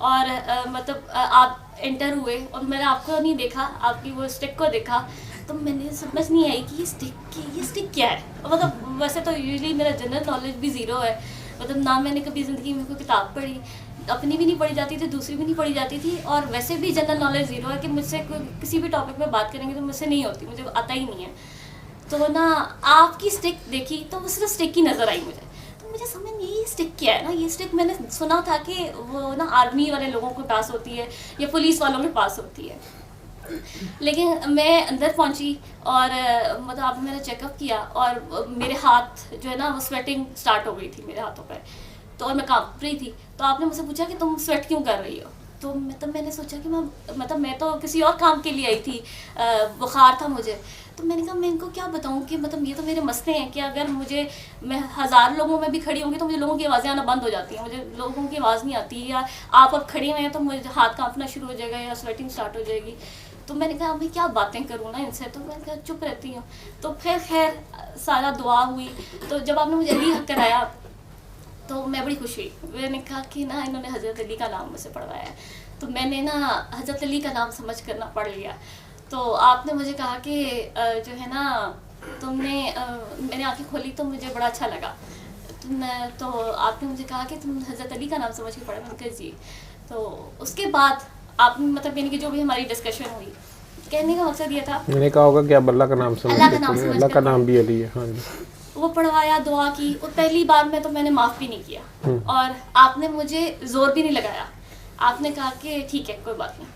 और मतलब आप एंटर हुए और मैंने आपको नहीं देखा, आपकी वो स्टिक को देखा, तो मैंने समझ नहीं आई कि ये स्टिक क्या है। मतलब वैसे तो यूजुअली मेरा जनरल नॉलेज भी ज़ीरो है, मतलब ना मैंने कभी ज़िंदगी में कोई किताब पढ़ी, अपनी भी नहीं पढ़ी जाती थी, दूसरी भी नहीं पढ़ी जाती थी, और वैसे भी जनरल नॉलेज ज़ीरो है कि मुझसे किसी भी टॉपिक में बात करेंगे तो मुझसे नहीं होती, मुझे आता ही नहीं है। तो ना आपकी स्टिक देखी तो वो सिर्फ स्टिक की नज़र आई मुझे, तो मुझे समझ नहीं ये स्टिक क्या है ना। ये स्टिक मैंने सुना था कि वो ना आर्मी वाले लोगों के पास होती है या पुलिस वालों के पास होती है, लेकिन मैं अंदर पहुंची और मतलब आपने मेरा चेकअप किया और मेरे हाथ जो है ना वो स्वेटिंग स्टार्ट हो गई थी मेरे हाथों पर, तो और मैं काँप रही थी। तो आपने मुझसे पूछा कि तुम स्वेट क्यों कर रही हो, तो मैंने सोचा कि मैं तो किसी और काम के लिए आई थी, बुखार था मुझे। तो मैंने कहा मैं इनको क्या बताऊं कि मतलब ये तो मेरे मसले हैं कि अगर मैं 1000 लोगों में भी खड़ी होंगी तो मुझे लोगों की आवाज़ें आना बंद हो जाती हैं, मुझे लोगों की आवाज़ नहीं आती, या आप अब खड़े हुए हैं तो मुझे हाथ कांपना शुरू हो जाएगा या स्वेटिंग स्टार्ट हो जाएगी। तो मैंने कहा मैं क्या बातें करूँ ना इनसे, तो मैंने कहा चुप रहती हूँ। तो फिर खैर सारा दुआ हुई, तो जब आपने मुझे अली हक कराया तो मैं बड़ी खुश हुई। मैंने कहा कि ना इन्होंने हज़रत अली का नाम मुझसे पढ़वाया है, तो मैंने ना हज़रत अली का नाम समझ कर ना पढ़ लिया। तो आपने मुझे कहा कि जो है ना तुमने मैंने आंखें खोली तो मुझे बड़ा अच्छा लगा। तो आपने मुझे कहा कि तुम हज़रत अली का नाम समझ के पढ़ा, मैंने कहा जी। तो उसके बाद आप मतलब यानी कि जो भी हमारी डिस्कशन हुई कहने का मकसद ये था, मैंने कहा होगा कि आप अल्लाह का नाम समझ अल्लाह का के नाम पढ़े, समझ अल्लाह कर का नाम भी अली है। हाँ जी। वो पढ़वाया, दुआ की, और पहली बार में तो मैंने माफ़ भी नहीं किया और आपने मुझे जोर भी नहीं लगाया। आपने कहा कि ठीक है कोई बात नहीं,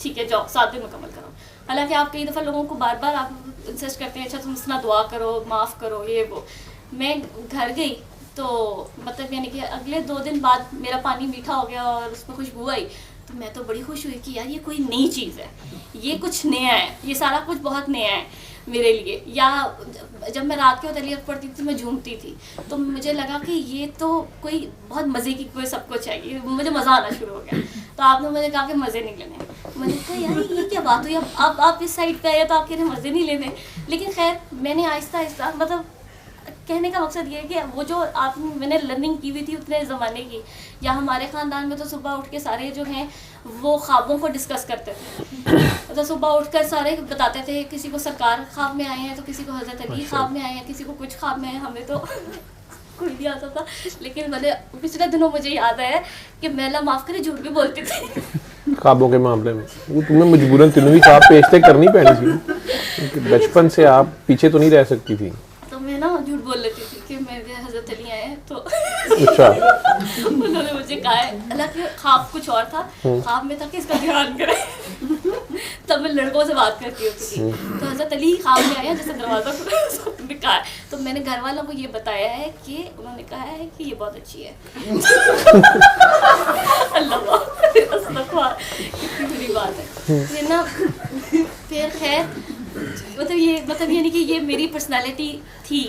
ठीक है जाओ 7 दिन मुकम्मल करो। हालांकि आप कई दफ़ा लोगों को बार बार आप इंसिस्ट करते हैं अच्छा तुम इतना दुआ करो, माफ़ करो, ये वो। मैं घर गई तो मतलब यानी कि अगले 2 दिन बाद मेरा पानी मीठा हो गया और उसमें खुशबू आई, तो मैं तो बड़ी खुश हुई कि यार ये कोई नई चीज़ है, ये कुछ नया है, ये सारा कुछ बहुत नया है मेरे लिए। या जब मैं रात के तलीयत पढ़ती थी मैं झूमती थी, तो मुझे लगा कि ये तो कोई बहुत मज़े की कोई सब कुछ है, ये मुझे मज़ा आना शुरू हो गया। तो आपने मुझे कहा कि मज़े नहीं लेने। मैंने कहा यार ये क्या बात हुई, अब आप इस साइड पे आए तो आपके मज़े नहीं लेने। लेकिन खैर मैंने आहिस्ता आहिस्ता, मतलब कहने का मकसद ये है कि वो जो मैंने लर्निंग की हुई थी उतने ज़माने की, या हमारे ख़ानदान में तो सुबह उठ के सारे जो हैं वो ख्वाबों को डिस्कस करते थे। तो सुबह उठकर सारे बताते थे, किसी को सरकार ख्वाब में आए हैं, तो किसी को हज़रत अली ख्वाब में आए हैं, किसी को कुछ ख्वाब में है। हमें तो कोई नहीं आता था, लेकिन मैंने पिछले दिनों मुझे याद आया कि मैं अल्लाह माफ़ करे झूठ भी बोलती थी ख्वाबों के मामले में। वो तुम्हें मजबूरन तिनवी ख्वाब पेशते करनी पड़ी थी, बचपन से आप पीछे तो नहीं रह सकती थी। तो मैं ना झूठ बोल लेती थी कि मेरे हज़रत अली आए हैं, तो अच्छा। उन्होंने मुझे कहा है, हालांकि ख्वाब कुछ और था, ख्वाब में था कि इसका ध्यान करें। तब मैं लड़कों से बात करती होती थी, तो हज़रत अली ख्वाब में आए हैं, जैसे दरवाज़ा खुला कहा है। तो मैंने घर वालों को ये बताया है कि उन्होंने कहा है कि ये बहुत अच्छी है। अल्लाह कितनी बड़ी बात है ये ना। फिर खैर मतलब ये नहीं कि ये मेरी पर्सनालिटी थी,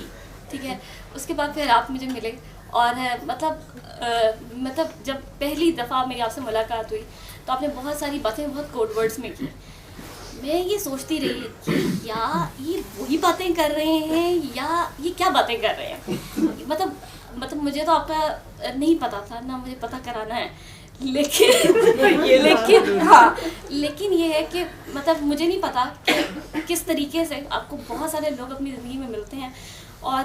ठीक है। उसके बाद फिर आप मुझे मिले और मतलब जब पहली दफ़ा मेरी आपसे मुलाकात हुई तो आपने बहुत सारी बातें बहुत कोड वर्ड्स में की। मैं ये सोचती रही कि या ये वही बातें कर रहे हैं या ये क्या बातें कर रहे हैं। मतलब मुझे तो आपका नहीं पता था ना, मुझे पता कराना है, लेकिन ये है कि मतलब मुझे नहीं पता कि किस तरीके से आपको बहुत सारे लोग अपनी ज़िंदगी में मिलते हैं और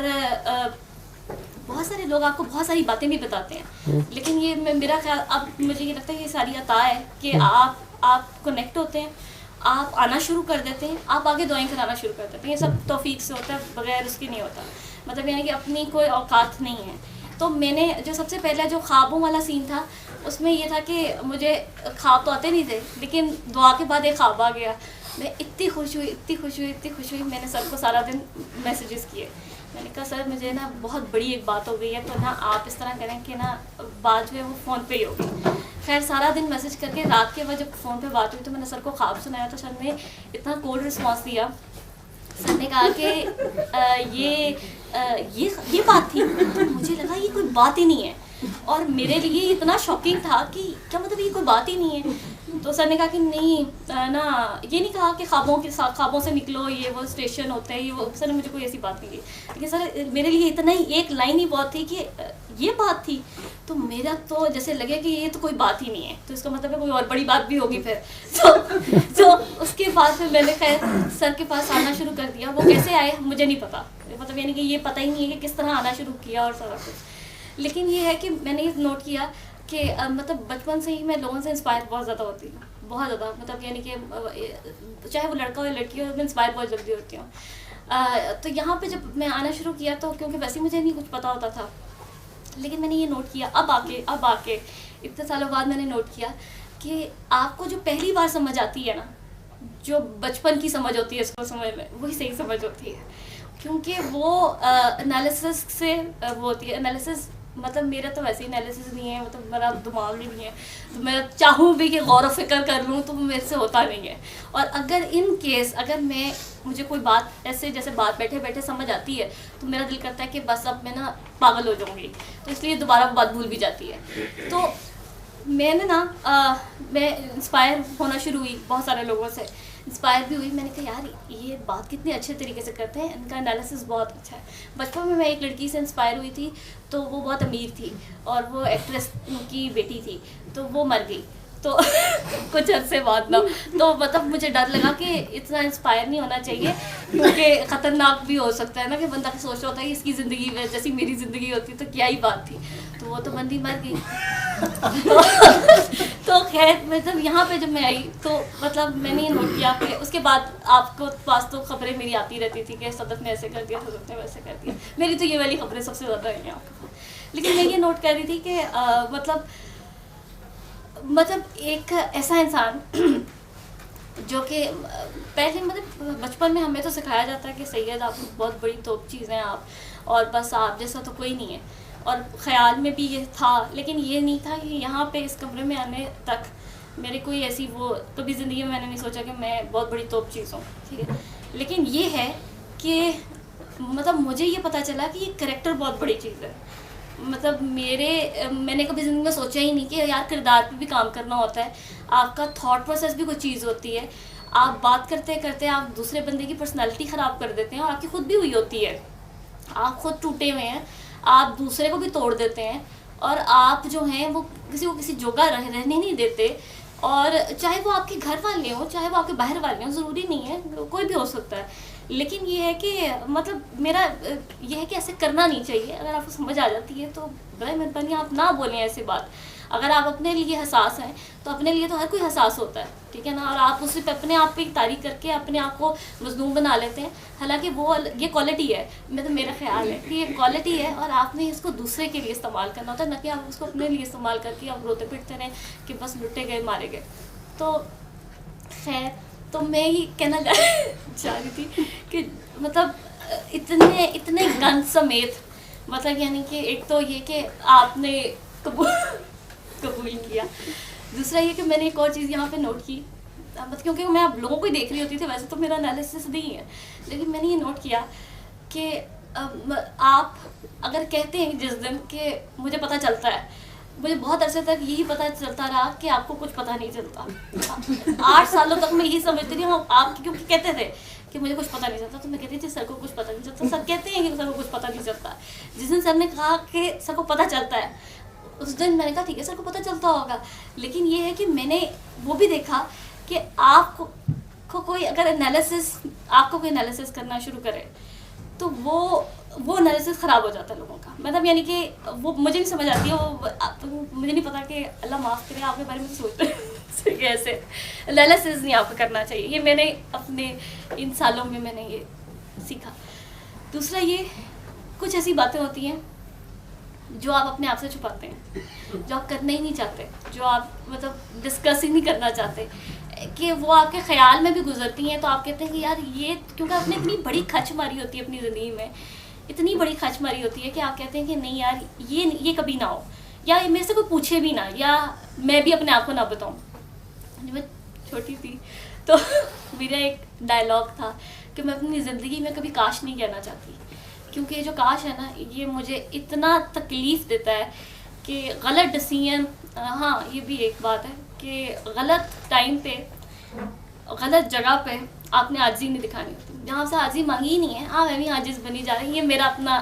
बहुत सारे लोग आपको बहुत सारी बातें भी बताते हैं। लेकिन ये मेरा ख्याल, अब मुझे ये लगता है ये सारी अता है कि आप कनेक्ट होते हैं, आप आना शुरू कर देते हैं, आप आगे दुआएं कराना शुरू कर देते हैं। ये सब तौफीक से होता है, बगैर उसके नहीं होता। मतलब यानी कि अपनी कोई औकात नहीं है। तो मैंने जो सबसे पहला जो ख्वाबों वाला सीन था उसमें ये था कि मुझे ख्वाब तो आते नहीं थे, लेकिन दुआ के बाद एक ख्वाब आ गया। मैं इतनी खुश हुई, मैंने सर को सारा दिन मैसेजेस किए। मैंने कहा सर मुझे ना बहुत बड़ी एक बात हो गई है, तो ना आप इस तरह करें कि ना बात जो है वो फ़ोन पे ही होगी। खैर सारा दिन मैसेज करके रात के बाद जब फ़ोन पे बात हुई तो मैंने सर को ख्वाब सुनाया, तो सर ने इतना कोल्ड रिस्पॉन्स दिया। सर ने कहा कि ये बात थी। तो मुझे लगा ये कोई बात ही नहीं है, और मेरे लिए इतना शॉकिंग था कि क्या मतलब ये कोई बात ही नहीं है। तो सर ने कहा कि नहीं ना, ये नहीं कहा कि ख्वाबों से निकलो, ये वो स्टेशन होते हैं, ये वो। सर ने मुझे कोई ऐसी बात नहीं की, लेकिन सर मेरे लिए इतना ही एक लाइन ही बहुत थी कि ये बात थी। तो मेरा तो जैसे लगे कि ये तो कोई बात ही नहीं है, तो इसका मतलब है कोई और बड़ी बात भी होगी फिर। तो उसके बाद फिर मैंने खैर सर के पास आना शुरू कर दिया। वो कैसे आए मुझे नहीं पता, मतलब यानी कि ये पता ही नहीं है कि किस तरह आना शुरू किया और सारा कुछ। लेकिन ये है कि मैंने ये नोट किया कि मतलब बचपन से ही मैं लोगों से इंस्पायर बहुत ज़्यादा होती हूँ, बहुत ज़्यादा। मतलब यानी कि चाहे वो लड़का हो या लड़की हो, मैं इंस्पायर बहुत जल्दी होती हूँ। तो यहाँ पे जब मैं आना शुरू किया तो क्योंकि वैसे मुझे नहीं कुछ पता होता था, लेकिन मैंने ये नोट किया अब आके इतने सालों बाद मैंने नोट किया कि आपको जो पहली बार समझ आती है ना, जो बचपन की समझ होती है इसको समझ में, वही सही समझ होती है। क्योंकि वो एनालिसिस से वो होती है। एनालिसिस मतलब मेरा तो वैसे ही एनालिसिस नहीं है, मतलब मेरा दिमाग ही नहीं है, तो मैं चाहूँ भी कि गौर फिक्र कर लूँ तो मेरे से होता नहीं है। और अगर मुझे कोई बात ऐसे जैसे बात बैठे बैठे समझ आती है तो मेरा दिल करता है कि बस अब मैं ना पागल हो जाऊँगी, तो इसलिए दोबारा वो बात भूल भी जाती है। तो मैंने ना मैं इंस्पायर होना शुरू हुई, बहुत सारे लोगों से इंस्पायर भी हुई। मैंने कहा यार ये बात कितने अच्छे तरीके से करते हैं, इनका एनालिसिस बहुत अच्छा है। बचपन में मैं एक लड़की से इंस्पायर हुई थी, तो वो बहुत अमीर थी और वो एक्ट्रेस की बेटी थी, तो वो मर गई। तो कुछ अरसे बाद ना, तो मतलब मुझे डर लगा कि इतना इंस्पायर नहीं होना चाहिए, क्योंकि ख़तरनाक भी हो सकता है ना, कि बंदा सोच रहा होता है कि इसकी ज़िंदगी में जैसी मेरी ज़िंदगी होती तो क्या ही बात थी। तो वो तो बंदी मर गई। तो खैर मतलब यहाँ पे जब मैं आई तो मतलब मैंने ये नोट किया कि उसके बाद आपको पास तो खबरें मेरी आती रहती थी कि सदफ ने ऐसे कर दिया, सदफ ने वैसे कर दिया। मेरी तो ये वाली खबरें सबसे ज़्यादा आई हैं आपको। लेकिन मैं ये नोट कर रही थी कि मतलब एक ऐसा इंसान जो कि पहले मतलब बचपन में हमें तो सिखाया जाता है कि सैयद आप बहुत बड़ी तोप चीज़ हैं आप, और बस आप जैसा तो कोई नहीं है, और ख़्याल में भी ये था, लेकिन ये नहीं था कि यहाँ पे इस कमरे में आने तक मेरे कोई ऐसी वो कभी ज़िंदगी में मैंने नहीं सोचा कि मैं बहुत बड़ी तोप चीज़ हूँ, ठीक है। लेकिन ये है कि मतलब मुझे ये पता चला कि ये करैक्टर बहुत बड़ी चीज़ है। मतलब मैंने कभी ज़िंदगी में सोचा ही नहीं कि यार किरदार पे भी काम करना होता है, आपका थॉट प्रोसेस भी कोई चीज़ होती है, आप बात करते करते आप दूसरे बंदे की पर्सनैलिटी ख़राब कर देते हैं, और आपकी खुद भी हुई होती है, आप खुद टूटे हुए हैं, आप दूसरे को भी तोड़ देते हैं, और आप जो हैं वो किसी को किसी जगह रहने नहीं देते, और चाहे वो आपके घर वाले हों चाहे वो आपके बाहर वाले हों, ज़रूरी नहीं है, कोई भी हो सकता है। लेकिन ये है कि मतलब मेरा ये है कि ऐसे करना नहीं चाहिए। अगर आपको समझ आ जाती है तो बड़े मेहरबानी आप ना बोलें ऐसी बात। अगर आप अपने लिए हसास हैं तो अपने लिए तो हर कोई हसास होता है, ठीक है ना, और आप उसी पे अपने आप पे तारीफ करके अपने आप को मजलूम बना लेते हैं। हालांकि वो ये क्वालिटी है, मेरा ख्याल है कि ये क्वालिटी है, और आपने इसको दूसरे के लिए इस्तेमाल करना होता है, ना कि आप उसको अपने लिए इस्तेमाल करके आप रोते पिटते रहें कि बस लुटे गए मारे गए। तो खैर, तो मैं ही कहना चाह रही थी कि मतलब इतने गन समेत, मतलब यानी कि एक तो ये कि आपने कबूल किया, दूसरा ये कि मैंने एक और चीज़ यहाँ पे नोट की, मतलब क्योंकि मैं आप लोगों को ही देख रही होती थी, वैसे तो मेरा एनालिसिस नहीं है, लेकिन मैंने ये नोट किया कि आप अगर कहते हैं जिस दिन कि मुझे पता चलता है, मुझे बहुत अरसे तक यही पता चलता रहा कि आपको कुछ पता नहीं चलता। 8 सालों तक मैं यही समझती रही हूँ। आप क्योंकि कहते थे कि मुझे कुछ पता नहीं चलता, तो मैं कहती थी सर को कुछ पता नहीं चलता। सर कहते हैं कि सर को कुछ पता नहीं चलता। जिस दिन सर ने कहा कि सर को पता चलता है, उस दिन मैंने कहा ठीक है सर को पता चलता होगा। लेकिन ये है कि मैंने वो भी देखा कि आपको कोई अगर आपको कोई एनालिसिस करना शुरू करे तो वो एनालिसिस ख़राब हो जाता है लोगों का। मतलब यानी कि वो मुझे नहीं समझ आती है, वो मुझे नहीं पता कि अल्लाह माफ़ करे आपके बारे में सोचते हैं कैसे एनालिसिस नहीं आपको करना चाहिए। ये मैंने अपने इन सालों में मैंने ये सीखा। दूसरा ये कुछ ऐसी बातें होती हैं जो आप अपने आप से छुपाते हैं, जो आप करना ही नहीं चाहते, जो आप मतलब डिस्कस ही नहीं करना चाहते, कि वो आपके ख्याल में भी गुजरती हैं। तो आप कहते हैं कि यार ये, क्योंकि आपने इतनी बड़ी खच मारी होती है अपनी ज़िंदगी में, इतनी बड़ी खच मारी होती है कि आप कहते हैं कि नहीं यार ये कभी ना हो, या मेरे से कोई पूछे भी ना, या मैं भी अपने आप को ना बताऊँ। जब मैं छोटी थी तो मेरा एक डायलॉग था कि मैं अपनी ज़िंदगी में कभी काश नहीं कहना चाहती, क्योंकि जो काश है ना ये मुझे इतना तकलीफ़ देता है कि गलत डिसीजन। हाँ, ये भी एक बात है कि गलत टाइम पे गलत जगह पे आपने आजिज़ी नहीं दिखानी होती। जहाँ से आजिज़ी मांगी ही नहीं है, हाँ मैं भी आजिज़ बनी जा रही। ये मेरा अपना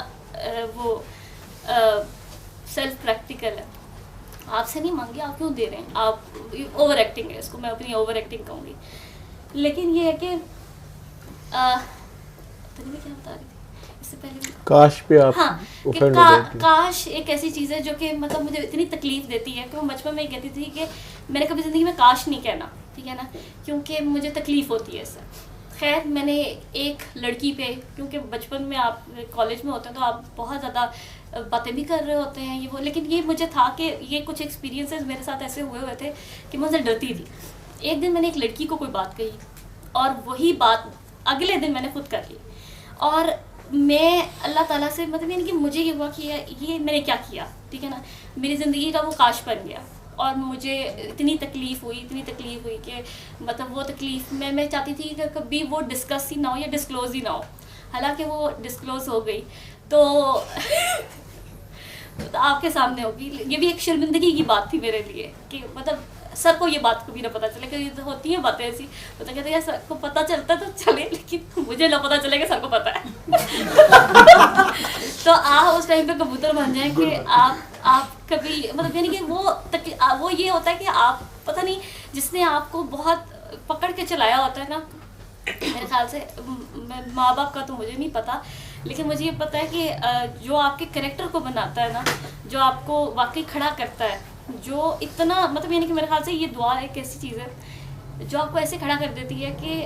सेल्फ प्रैक्टिकल है। आपसे नहीं मांगी, आप क्यों दे रहे हैं? आप ओवर एक्टिंग है, इसको मैं अपनी ओवर एक्टिंग कहूँगी। लेकिन ये है कि तो मैं क्या बता रही थी इससे पहले, काश पे आप हाँ, काश एक ऐसी चीज़ है जो कि मतलब मुझे इतनी तकलीफ़ देती है कि मैं बचपन में कहती थी कि मैंने कभी ज़िंदगी में काश नहीं कहना, ठीक है ना, क्योंकि मुझे तकलीफ़ होती है इससे। खैर, मैंने एक लड़की पे, क्योंकि बचपन में आप कॉलेज में होते हैं तो आप बहुत ज़्यादा बातें भी कर रहे होते हैं ये वो, लेकिन ये मुझे था कि ये कुछ एक्सपीरियंसेस मेरे साथ ऐसे हुए थे कि मैं उनसे डरती थी। एक दिन मैंने एक लड़की को कोई बात कही और वही बात अगले दिन मैंने खुद कर ली, और मैं अल्लाह ताला से मतलब यानी कि मुझे ये हुआ कि ये मैंने क्या किया, ठीक है ना, मेरी ज़िंदगी का वो काश बन गया। और मुझे इतनी तकलीफ़ हुई कि मतलब वो तकलीफ़ मैं चाहती थी कि कभी वो डिस्कस ही ना हो या डिस्क्लोज़ ही ना हो। हालांकि वो डिस्क्लोज़ हो गई तो आपके सामने होगी। ये भी एक शर्मिंदगी की बात थी मेरे लिए कि मतलब सर को ये बात कभी ना पता चले, कि होती हैं बातें ऐसी, तो कहते हैं सर को पता चलता तो चले, लेकिन मुझे ना पता चले कि सर को पता है। तो आप उस टाइम पे कबूतर बन जाएं कि आप कभी मतलब यानी कि वो ये होता है कि आप पता नहीं जिसने आपको बहुत पकड़ के चलाया होता है ना, मेरे ख्याल से माँ बाप का तो मुझे नहीं पता, लेकिन मुझे ये पता है कि जो आपके कैरेक्टर को बनाता है ना, जो आपको वाकई खड़ा करता है, जो इतना मतलब यानी कि मेरे ख्याल से ये दुआ एक ऐसी चीज़ है जो आपको ऐसे खड़ा कर देती है कि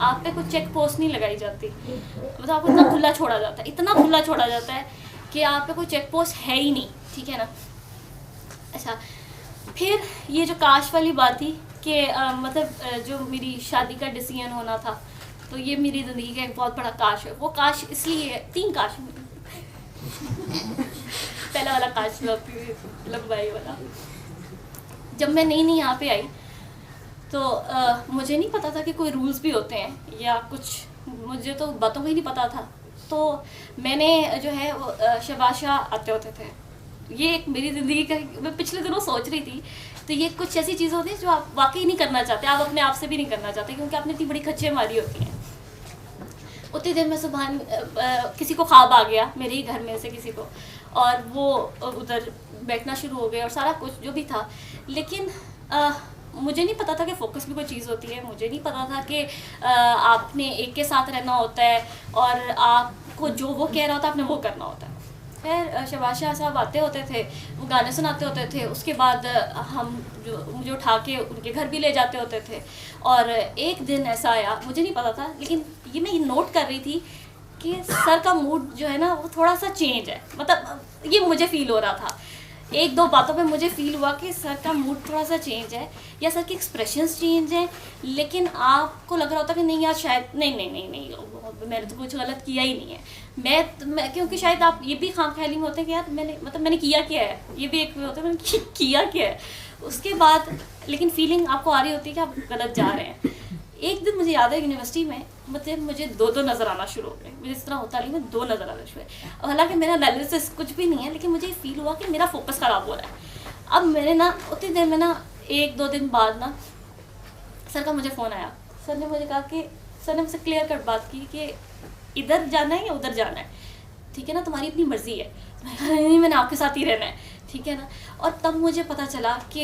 आप पे कोई चेक पोस्ट नहीं लगाई जाती, मतलब आपको इतना खुला छोड़ा जाता है, इतना खुला छोड़ा जाता है कि आप पे कोई चेक पोस्ट है ही नहीं, ठीक है ना। अच्छा, फिर ये जो काश वाली बात थी कि मतलब जो मेरी शादी का डिसीजन होना था, तो ये मेरी ज़िंदगी का एक बहुत बड़ा काश है। वो काश इसलिए है, 3 काश पहला वाला काश लंबाई वाला, जब मैं नई यहाँ पे आई तो मुझे नहीं पता था कि कोई रूल्स भी होते हैं या कुछ, मुझे तो बातों का ही नहीं पता था। तो मैंने जो है वो शबाशा आते होते थे, ये एक मेरी ज़िंदगी का, मैं पिछले दिनों सोच रही थी, तो ये कुछ ऐसी चीज़ होती है जो आप वाकई नहीं करना चाहते, आप अपने आप से भी नहीं करना चाहते, क्योंकि आपने इतनी बड़ी खच्चे मारी होती हैं। उतनी देर में सुबह किसी को ख्वाब आ गया, मेरे ही घर में से किसी को, और वो उधर बैठना शुरू हो गए और सारा कुछ जो भी था, लेकिन मुझे नहीं पता था कि फोकस भी कोई चीज़ होती है, मुझे नहीं पता था कि आपने एक के साथ रहना होता है और आपको जो वो कह रहा होता है आपने वो करना होता है। खैर शबाशा साहब आते होते थे, वो गाने सुनाते होते थे, उसके बाद हम जो मुझे उठा के उनके घर भी ले जाते होते थे। और एक दिन ऐसा आया, मुझे नहीं पता था, लेकिन ये मैं नोट कर रही थी कि सर का मूड जो है ना वो थोड़ा सा चेंज है, मतलब ये मुझे फ़ील हो रहा था। 1-2 बातों पे मुझे फ़ील हुआ कि सर का मूड थोड़ा सा चेंज है या सर के एक्सप्रेशंस चेंज हैं, लेकिन आपको लग रहा होता कि नहीं यार शायद नहीं मैंने तो कुछ गलत किया ही नहीं है। मैं क्योंकि शायद आप ये भी खामख्याली में होते हैं कि यार मैंने किया क्या है, ये भी एक होता है मैंने किया क्या है। उसके बाद लेकिन फीलिंग आपको आ रही होती है कि आप गलत जा रहे हैं। एक दिन मुझे याद है यूनिवर्सिटी में मतलब मुझे 2 नज़र आना शुरू हो गए, मुझे इस तरह होता नहीं, मैं 2 नज़र आना शुरू हुए। हालांकि मेरा एनालिसिस कुछ भी नहीं है, लेकिन मुझे फील हुआ कि मेरा फोकस ख़राब हो रहा है। अब मैंने ना उतनी देर में ना 1-2 दिन बाद ना सर का मुझे फ़ोन आया। सर ने मुझे कहा कि सर ने मुझसे क्लियर कट बात की कि इधर जाना है या उधर जाना है, ठीक है ना, तुम्हारी अपनी मर्ज़ी है। नहीं मैंने आपके साथ ही रहना है, ठीक है ना। और तब मुझे पता चला कि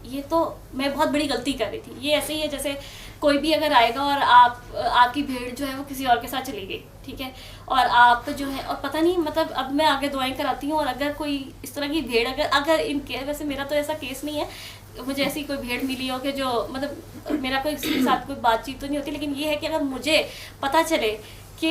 ये तो मैं बहुत बड़ी गलती कर रही थी। ये ऐसे ही है जैसे कोई भी अगर आएगा और आपकी भेड़ जो है वो किसी और के साथ चली गई, ठीक है, और आप जो है और पता नहीं मतलब अब मैं आगे दुआएं कराती हूँ, और अगर कोई इस तरह की भेड़ अगर इनके, वैसे मेरा तो ऐसा केस नहीं है, मुझे ऐसी कोई भेड़ मिली हो कि जो मतलब मेरा कोई किसी के साथ कोई बातचीत तो नहीं होती, लेकिन ये है कि अगर मुझे पता चले कि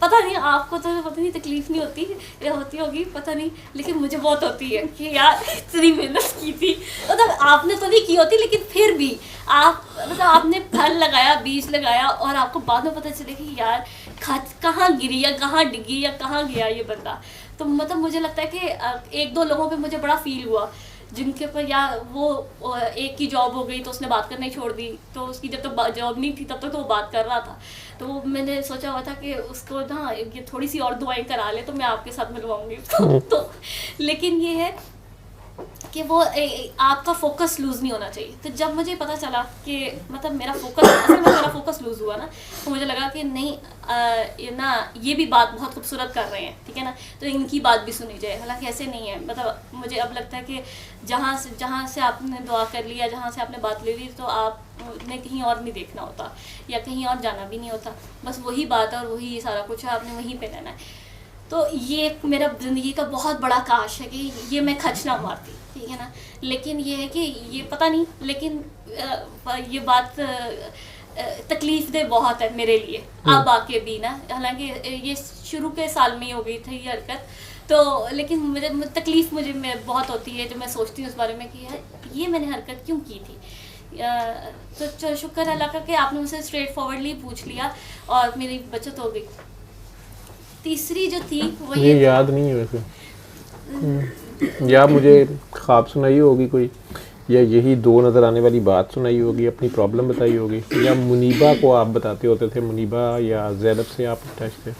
पता नहीं आपको तो पता नहीं तकलीफ़ नहीं होती या होती होगी पता नहीं, लेकिन मुझे बहुत होती है कि यार इतनी मेहनत की थी, मतलब आपने तो नहीं की होती लेकिन फिर भी आप मतलब आपने फल लगाया, बीज लगाया, और आपको बाद में पता चले कि यार कहाँ गिरी या कहाँ डिगी या कहाँ गया ये बंदा। तो मतलब मुझे लगता है कि 1-2 लोगों पे मुझे बड़ा फील हुआ जिनके ऊपर या वो एक की जॉब हो गई तो उसने बात करना ही छोड़ दी, तो उसकी जब तक जॉब नहीं थी तब तक तो वो बात कर रहा था। तो मैंने सोचा हुआ था कि उसको ना ये थोड़ी सी और दुआएं करा ले तो मैं आपके साथ मिलवाऊंगी उसको। तो लेकिन ये है कि वो आपका फोकस लूज़ नहीं होना चाहिए। तो जब मुझे पता चला कि मतलब मेरा फोकस लूज़ हुआ ना, तो मुझे लगा कि नहीं ना ये भी बात बहुत खूबसूरत कर रहे हैं, ठीक है ना, तो इनकी बात भी सुनी जाए। हालांकि ऐसे नहीं है, मतलब मुझे अब लगता है कि जहाँ से आपने दुआ कर लिया, जहाँ से आपने बात ले ली, तो आपने कहीं और नहीं देखना होता या कहीं और जाना भी नहीं होता, बस वही बात है और वही सारा कुछ है, आपने वहीं पर रहना है। तो ये मेरा ज़िंदगी का बहुत बड़ा काश है कि ये मैं खच ना मारती, ठीक है ना। लेकिन ये है कि ये पता नहीं, लेकिन ये बात तकलीफ़ दे बहुत है मेरे लिए अब आके भी ना। हालांकि ये शुरू के साल में ही हो गई थी ये हरकत, तो लेकिन मुझे तकलीफ़ मुझे बहुत होती है जब मैं सोचती हूँ उस बारे में कि यार ये मैंने हरकत क्यों की थी। तो शुक्र अल्लाह का कि आपने मुझसे स्ट्रेट फॉरवर्डली पूछ लिया और मेरी बचत हो गई। तीसरी जो थी वो ये याद नहीं है वैसे, या मुझे ख्वाब सुनाई होगी कोई, या यही 2 नज़र आने वाली बात सुनाई होगी, अपनी प्रॉब्लम बताई होगी, या मुनीबा को आप बताते होते थे, मुनीबा या ज़ैनब से आप टच थे,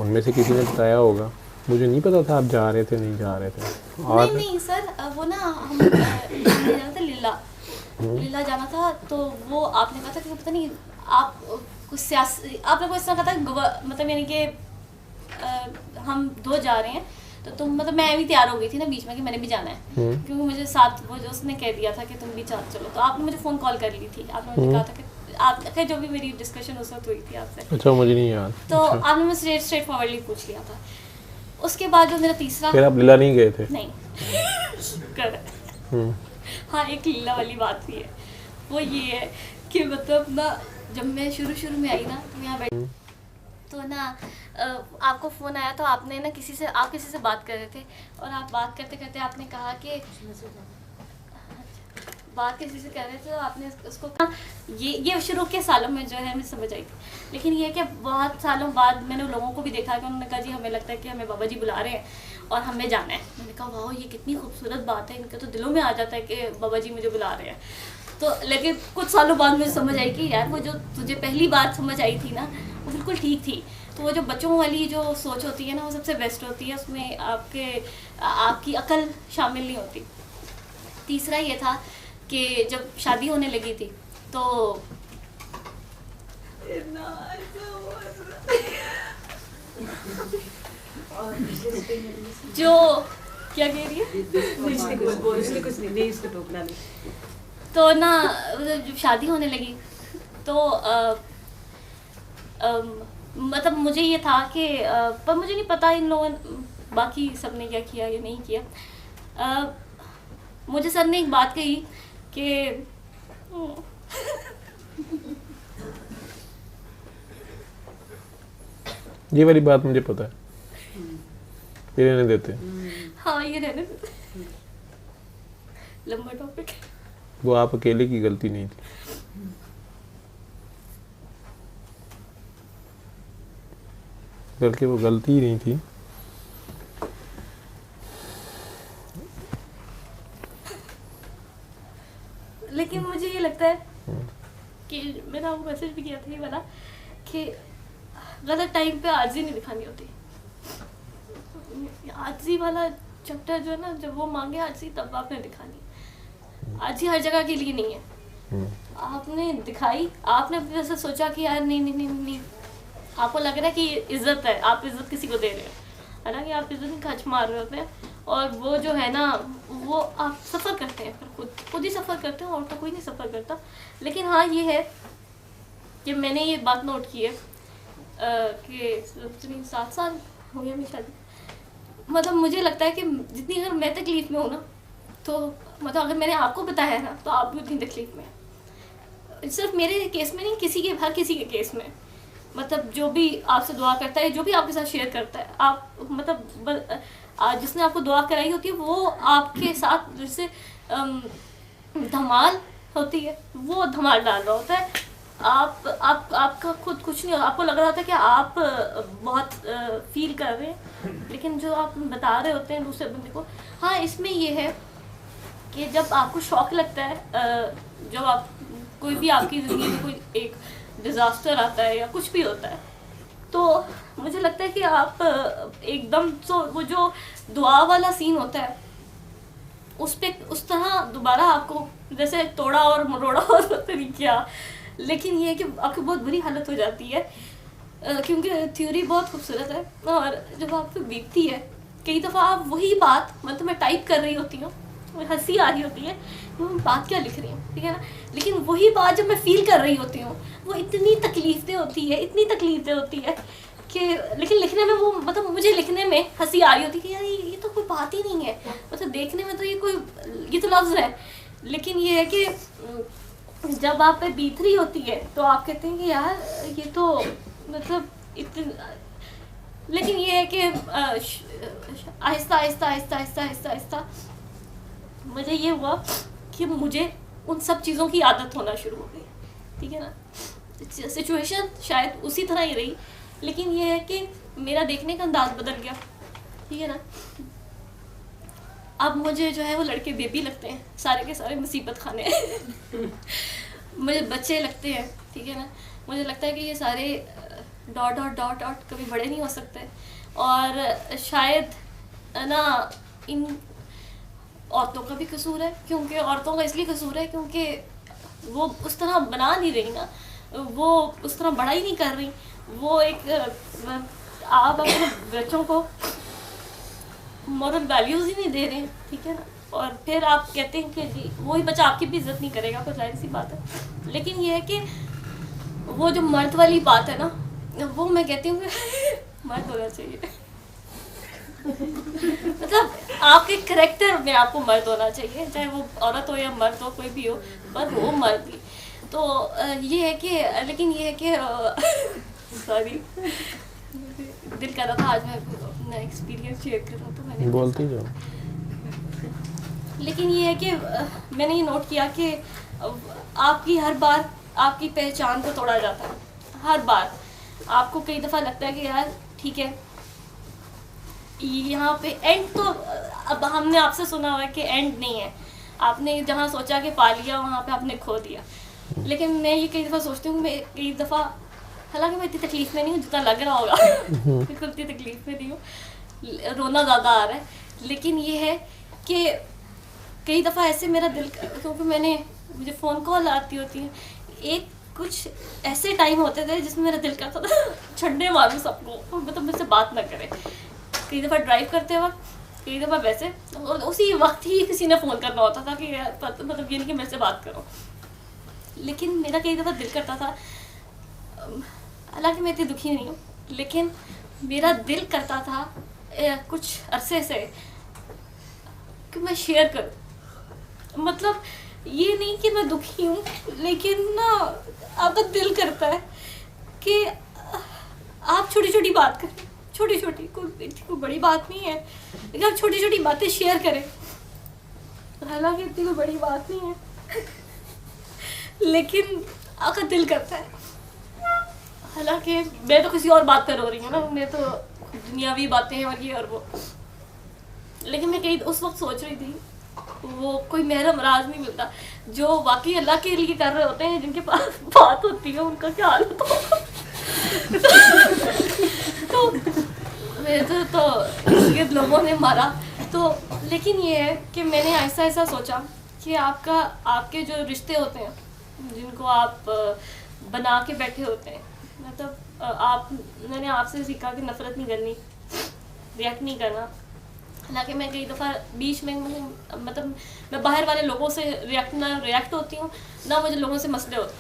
उनमें से किसी ने बताया होगा। मुझे नहीं पता था आप जा रहे थे नहीं जा रहे थे। और नहीं सर, वो ना हम जाना था लीला जाना था, तो वो आपने कहा था कि पता नहीं आप कुछ सियासी आपने कुछ इस तरह कहा था, मतलब यानी कि हम दो जा रहे हैं तो तुम मतलब मैं भी तैयार हो गई थी ना बीच में कि मैंने भी जाना है, क्योंकि मुझे साथ वो जो उसने कह दिया था कि तुम भी साथ चलो, तो आपने मुझे फ़ोन कॉल कर ली थी, आपने मुझे कहा था कि आप जो भी मेरी डिस्कशन उस वक्त हुई थी आपसे, अच्छा मुझे नहीं याद। तो आपने मुझे स्ट्रेट फॉरवर्डली पूछ लिया था। उसके बाद जो मेरा तीसरा, फिर आप लीला नहीं गए थे? नहीं कर हाँ, एक लीला वाली बात भी है, वो ये है कि मतलब ना जब मैं शुरू में आई ना तो यहाँ बैठ तो ना आपको फ़ोन आया तो आपने ना किसी से बात कर रहे थे, और आप बात करते करते आपने कहा कि बात किसी से कर रहे थे तो आपने उसको ये शुरू के सालों में जो है हमें समझ आई थी, लेकिन ये कि बहुत सालों बाद मैंने उन लोगों को भी देखा कि उन्होंने कहा जी हमें लगता है कि हमें बाबा जी बुला रहे हैं और हमें जाना है। मैंने कहा वाह ये कितनी खूबसूरत बात है, इनके तो दिलों में आ जाता है कि बाबा जी मुझे बुला रहे हैं। तो लेकिन कुछ सालों बाद मुझे समझ आई कि यार वो जो तुझे पहली बात समझ आई थी ना वो बिल्कुल ठीक थी। तो वो जो बच्चों वाली जो सोच होती है ना वो सबसे बेस्ट होती है, उसमें आपकी अकल शामिल नहीं होती। तीसरा ये था कि जब शादी होने लगी थी तो जो क्या कह रही है तो ना जब शादी होने लगी तो मतलब मुझे ये था कि पर मुझे नहीं पता इन लोगों बाकी सब ने क्या किया या नहीं किया। मुझे सर ने एक बात कही कि ये वाली बात मुझे पता है, ये रहने देते हैं। हाँ ये रहने देते, लंबा टॉपिक है। वो आप अकेले की गलती नहीं थी, बल्कि वो गलती ही नहीं थी। लेकिन मुझे ये लगता है कि मैंने आपको मैसेज भी किया था ये वाला कि गलत टाइम पे आर्जी नहीं दिखानी होती। आर्जी वाला चैप्टर जो है ना, जब वो मांगे आर्जी तब आपने दिखानी। आर्जी हर जगह के लिए नहीं है, आपने दिखाई, आपने अपनी तरफ से सोचा कि यार नहीं नहीं नहीं नहीं, आपको लग रहा है कि इज्जत है, आप इज्जत किसी को दे रहे हैं, हालांकि आप इज्जत नहीं खर्च मार रहे होते हैं। और वो जो है ना वो आप सफ़र करते हैं, फिर खुद ही सफ़र करते हैं और तो कोई नहीं सफ़र करता। लेकिन हाँ ये है कि मैंने ये बात नोट की है कि 7 साल हो गया मेरी शादी, मतलब मुझे लगता है कि जितनी अगर मैं तकलीफ़ में हूँ ना तो मतलब अगर मैंने आपको बताया ना तो आप भी उतनी तकलीफ़ में। सिर्फ मेरे केस में नहीं, हर किसी के केस में, मतलब जो भी आपसे दुआ करता है, जो भी आपके साथ शेयर करता है, आप मतलब जिसने आपको दुआ कराई होती है वो आपके साथ जैसे धमाल होती है वो धमाल डाल रहा होता है। आपका खुद कुछ नहीं, आपको लग रहा होता है कि आप बहुत फील कर रहे हैं, लेकिन जो आप बता रहे होते हैं दूसरे बंदे को। हाँ इसमें ये है कि जब आपको शौक लगता है, जब आप कोई भी आपकी ज़िंदगी में कोई एक डिज़ास्टर आता है या कुछ भी होता है तो मुझे लगता है कि आप एकदम तो वो जो दुआ वाला सीन होता है उस तरह दोबारा आपको जैसे तोड़ा और मरोड़ा और पता नहीं क्या, लेकिन ये है कि आपकी बहुत बुरी हालत हो जाती है क्योंकि थ्योरी बहुत खूबसूरत है और जब आप पे बीतती है कई दफ़ा आप वही बात, मतलब मैं टाइप कर रही होती हूँ, हंसी आ रही होती है वो बात क्या लिख रही हूँ, ठीक है ना, लेकिन वही बात जब मैं फील कर रही होती हूँ वो इतनी तकलीफ़ें होती है कि लेकिन लिखने में वो मतलब मुझे लिखने में हंसी आ रही होती है कि यार ये तो कोई बात ही नहीं है, मतलब देखने में तो ये तो लफ्ज़ है, लेकिन ये है कि जब आप पे बीत रही होती है तो आप कहते हैं कि यार ये तो मतलब इतनी, लेकिन ये है कि आहिस्ता मुझे ये हुआ कि मुझे उन सब चीज़ों की आदत होना शुरू हो गई, ठीक है ना। सिचुएशन शायद उसी तरह ही रही, लेकिन ये है कि मेरा देखने का अंदाज बदल गया, ठीक है ना। अब मुझे जो है वो लड़के बेबी लगते हैं, सारे के सारे मुसीबत खाने मुझे बच्चे लगते हैं, ठीक है ना। मुझे लगता है कि ये सारे डॉट डॉट डॉट डॉट कभी बड़े नहीं हो सकते, और शायद ना इन औरतों का भी कसूर है, क्योंकि औरतों का इसलिए कसूर है क्योंकि वो उस तरह बना नहीं रही ना, वो उस तरह बड़ा ही नहीं कर रही, वो एक आप अपने बच्चों को मॉरल वैल्यूज़ ही नहीं दे रहे हैं, ठीक है ना, और फिर आप कहते हैं कि जी वही बच्चा आपकी भी इज्जत नहीं करेगा, तो जाहिर सी बात है। लेकिन ये है कि वो जो मर्द वाली बात है ना, वो मैं कहती हूँ कि मर्द होना चाहिए। मतलब आपके करैक्टर में आपको मर्द होना चाहिए, चाहे वो औरत हो या मर्द हो, कोई भी हो, पर वो मर्द ही। तो ये है कि, लेकिन ये है कि सॉरी, दिल कर रहा था आज मैं अपना एक्सपीरियंस शेयर कर रहा, तो मैंने बोलती जाओ। लेकिन ये है कि मैंने ये नोट किया कि आपकी हर बार आपकी पहचान को तोड़ा जाता है। हर बार आपको कई दफ़ा लगता है कि यार ठीक है, यहाँ पे एंड तो अब हमने आपसे सुना हुआ है कि एंड नहीं है, आपने जहाँ सोचा कि पा लिया वहाँ पे आपने खो दिया। लेकिन मैं ये कई दफ़ा सोचती हूँ, मैं कई दफ़ा, हालांकि मैं इतनी तकलीफ़ में नहीं हूँ जितना लग रहा होगा, बिल्कुल इतनी तकलीफ़ में नहीं हूँ, रोना ज़्यादा आ रहा है। लेकिन ये है कि कई दफ़ा ऐसे मेरा दिल, क्योंकि मुझे फ़ोन कॉल आती होती है, एक कुछ ऐसे टाइम होते थे जिसमें मेरा दिल करता था छंडे मारूं सबको, मतलब मुझसे बात ना करें। कई दफ़ा ड्राइव करते वक्त, कई दफ़ा वैसे, और उसी वक्त ही किसी ने फ़ोन करना होता था कि मतलब ये नहीं कि मेरे से बात करो। लेकिन मेरा कई दफ़ा दिल करता था, हालांकि मैं इतनी दुखी नहीं हूँ, लेकिन मेरा दिल करता था कुछ अरसे से कि मैं शेयर करूँ। मतलब ये नहीं कि मैं दुखी हूँ, लेकिन ना आपका दिल करता है कि आप छोटी छोटी बात करें, छोटी छोटी, कोई बड़ी बात नहीं है, लेकिन आप छोटी छोटी बातें शेयर करें। हालांकि इतनी कोई बड़ी बात नहीं है, लेकिन आपका दिल करता है। हालांकि मैं तो किसी और बात पर हो रही हूँ ना, मैं तो दुनियावी बातें हैं और ये और वो, लेकिन मैं कहीं उस वक्त सोच रही थी, वो कोई महरम राज नहीं मिलता जो वाकई अल्लाह के लिए कर रहे होते हैं, जिनके पास बात होती है उनका क्या हाल होता होगा। तो मेरे तो ये लोगों ने मारा। तो लेकिन ये है कि मैंने ऐसा ऐसा सोचा कि आपके जो रिश्ते होते हैं, जिनको आप बना के बैठे होते हैं, मतलब मैंने आपसे सीखा कि नफ़रत नहीं करनी, रिएक्ट नहीं करना। हालांकि मैं कई दफ़ा बीच में मतलब मैं बाहर वाले लोगों से रिएक्ट होती हूँ, ना मुझे लोगों से मसले होते।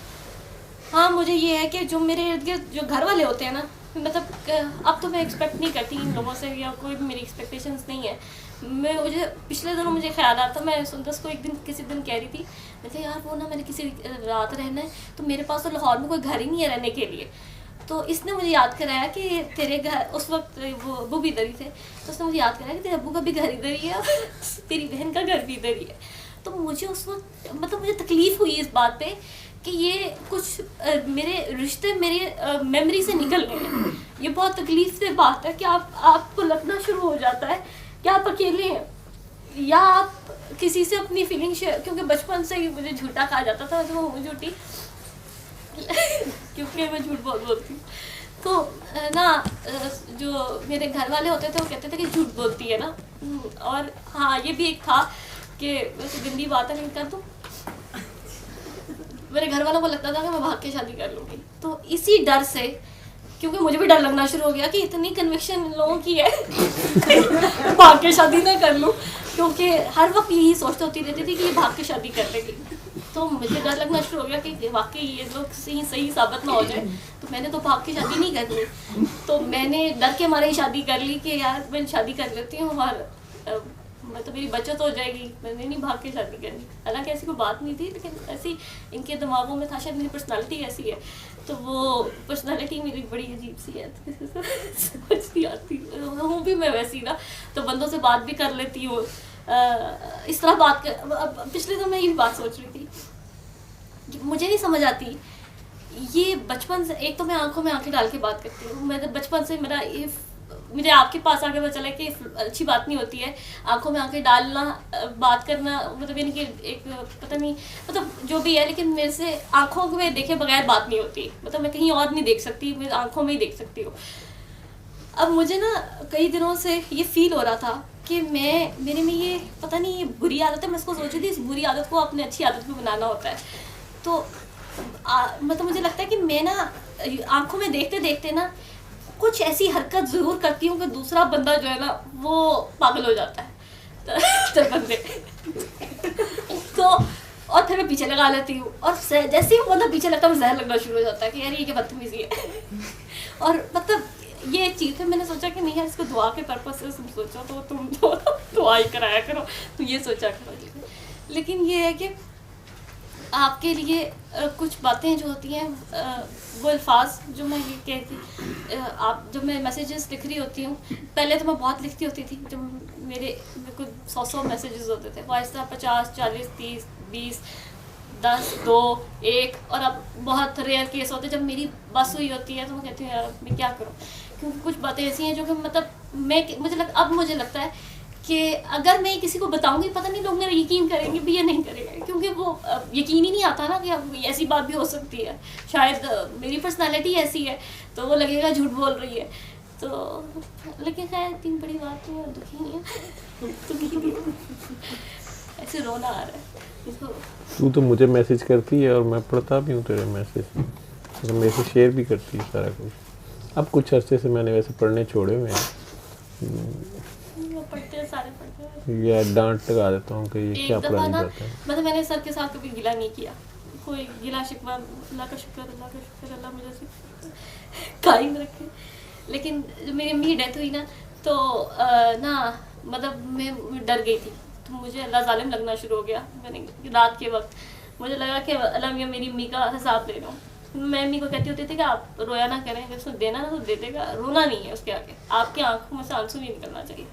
हाँ, मुझे ये है कि जो मेरे इर्द गिर्द जो घर वाले होते हैं ना, मतलब अब तो मैं एक्सपेक्ट नहीं करती इन लोगों से, या कोई भी मेरी एक्सपेक्टेशंस नहीं है। मुझे पिछले दिनों मुझे ख्याल आता, मैं सुंदस को किसी दिन कह रही थी, मैं कहा यार वो ना मैंने किसी रात रहना है, तो मेरे पास तो लाहौर में कोई घर ही नहीं है रहने के लिए। तो इसने मुझे याद कराया कि तेरे घर, उस वक्त वो अबू भी इधर ही थे, तो उसने मुझे याद कराया कि तेरे अबू का भी घर इधर ही है, तेरी बहन का घर भी इधर ही है। तो मुझे उस वक्त मतलब मुझे तकलीफ़ हुई इस बात पे कि ये कुछ मेरे रिश्ते मेरे मेमोरी से निकल गए हैं। ये बहुत तकलीफ़ से बात है कि आपको लगना शुरू हो जाता है कि आप अकेले हैं, या आप किसी से अपनी फीलिंग शेयर, क्योंकि बचपन से ही मुझे झूठा कहा जाता था, तो वो झूठी क्योंकि मैं झूठ बहुत बोलती हूँ। तो ना जो मेरे घर वाले होते थे वो कहते थे कि झूठ बोलती है ना। और हाँ, ये भी एक था कि वैसे गंदी बात है, नहीं कर दूँ, मेरे घर वालों को लगता था कि मैं भाग के शादी कर लूँगी। तो इसी डर से, क्योंकि मुझे भी डर लगना शुरू हो गया कि इतनी कन्विक्शन लोगों की है भाग के शादी ना कर लूँ, क्योंकि हर वक्त यही सोचती होती रहती थी कि ये भाग के शादी कर लेगी। तो मुझे डर लगना शुरू हो गया कि वाकई ये लोग सही साबित ना हो जाए, तो मैंने तो भाग के शादी नहीं करनी। तो मैंने डर के मारे ही शादी कर ली कि यार मैं शादी कर लेती हूँ और मैं तो मेरी बचत हो जाएगी, मैंने नहीं भाग के शादी करनी। हालांकि ऐसी कोई बात नहीं थी, लेकिन ऐसी इनके दिमागों में था, शायद मेरी पर्सनालिटी ऐसी है। तो वो पर्सनालिटी मेरी बड़ी अजीब सी है, समझ नहीं आती, हूँ भी मैं वैसी ना, तो बंदों से बात भी कर लेती हूँ इस तरह बात कर। पिछले दिन मैं ये भी बात सोच रही थी कि मुझे नहीं समझ आती ये बचपन से, एक तो मैं आंखों में आंखें डाल के बात करती हूँ, मैं बचपन से मुझे आपके पास आके पता चला कि अच्छी बात नहीं होती है आंखों में आंखें डालना, बात करना, मतलब यानी कि एक पता नहीं, मतलब जो भी है, लेकिन मेरे से आंखों में देखे बगैर बात नहीं होती, मतलब मैं कहीं और नहीं देख सकती, मैं आंखों में ही देख सकती हूँ। अब मुझे ना कई दिनों से ये फील हो रहा था कि मेरे में ये पता नहीं ये बुरी आदत है। मैं इसको सोच रही थी इस बुरी आदत को अपने अच्छी आदत में बनाना होता है। तो मतलब मुझे लगता है कि मैं ना आंखों में देखते देखते ना कुछ ऐसी हरकत ज़रूर करती हूँ कि दूसरा बंदा जो है ना वो पागल हो जाता है तो बंदे तो और फिर मैं पीछे लगा लेती हूँ और जैसे ही वो बंदा पीछे लगता है मुझे जहर लगना शुरू हो जाता है कि यार ये क्या बदतमीजी है और मतलब ये चीज़ है मैंने सोचा कि नहीं यार इसको दुआ के पर्पज से तुम सोचो तो तुम तो दुआ ही कराया करो तो ये सोचा करो लेकिन ये है कि आपके लिए कुछ बातें जो होती हैं वो अल्फाज जो मैं ये कहती आप जब मैं मैसेजेस लिख रही होती हूँ पहले तो मैं बहुत लिखती होती थी जब मेरे को 100 मैसेजेस होते थे वो आहिस्ता 50 40 30 20 10 2 1 और अब बहुत रेयर केस होते जब मेरी बस हुई होती है तो मैं कहती हूँ यार मैं क्या करूँ क्योंकि कुछ बातें ऐसी हैं जो कि मतलब अब मुझे लगता है कि अगर मैं किसी को बताऊंगी पता नहीं लोग मेरा यकीन करेंगे भी या नहीं करेंगे क्योंकि वो यकीन ही नहीं आता ना कि अब ऐसी बात भी हो सकती है शायद मेरी पर्सनालिटी ऐसी है तो वो लगेगा झूठ बोल रही है तो लेकिन खैर इतनी बड़ी बात है दुखी नहीं है ऐसे रोना आ रहा है तू तो मुझे मैसेज करती है और मैं पढ़ता भी हूँ तेरे मैसेज तो मेरे से शेयर भी करती है सारा कुछ अब कुछ अर्से से मैंने वैसे पढ़ने छोड़े हुए हैं पढ़ते हैं सारे पढ़ते हैं या डांट लगा देता हूँ कि ये क्या पढ़ा नहीं जाता है मतलब मैंने सर के साथ कभी गिला नहीं किया कोई गिला शिकवा अल्लाह का शुक्र अल्लाह मुझे से कायम रखे लेकिन जब मेरी अम्मी की डेथ हुई ना तो ना मतलब मैं डर गई थी तो मुझे अल्लाह जालिम लगना शुरू हो गया मैंने रात के वक्त मुझे लगा कि अल्लाह मियाँ मेरी अम्मी का हिसाब ले रहा हूँ मैं अम्मी को कहती होती थी कि आप रोया ना करें अगर उसने देना ना तो दे देगा रोना नहीं है उसके आगे आपकी आंखों में से आंसू नहीं निकलना चाहिए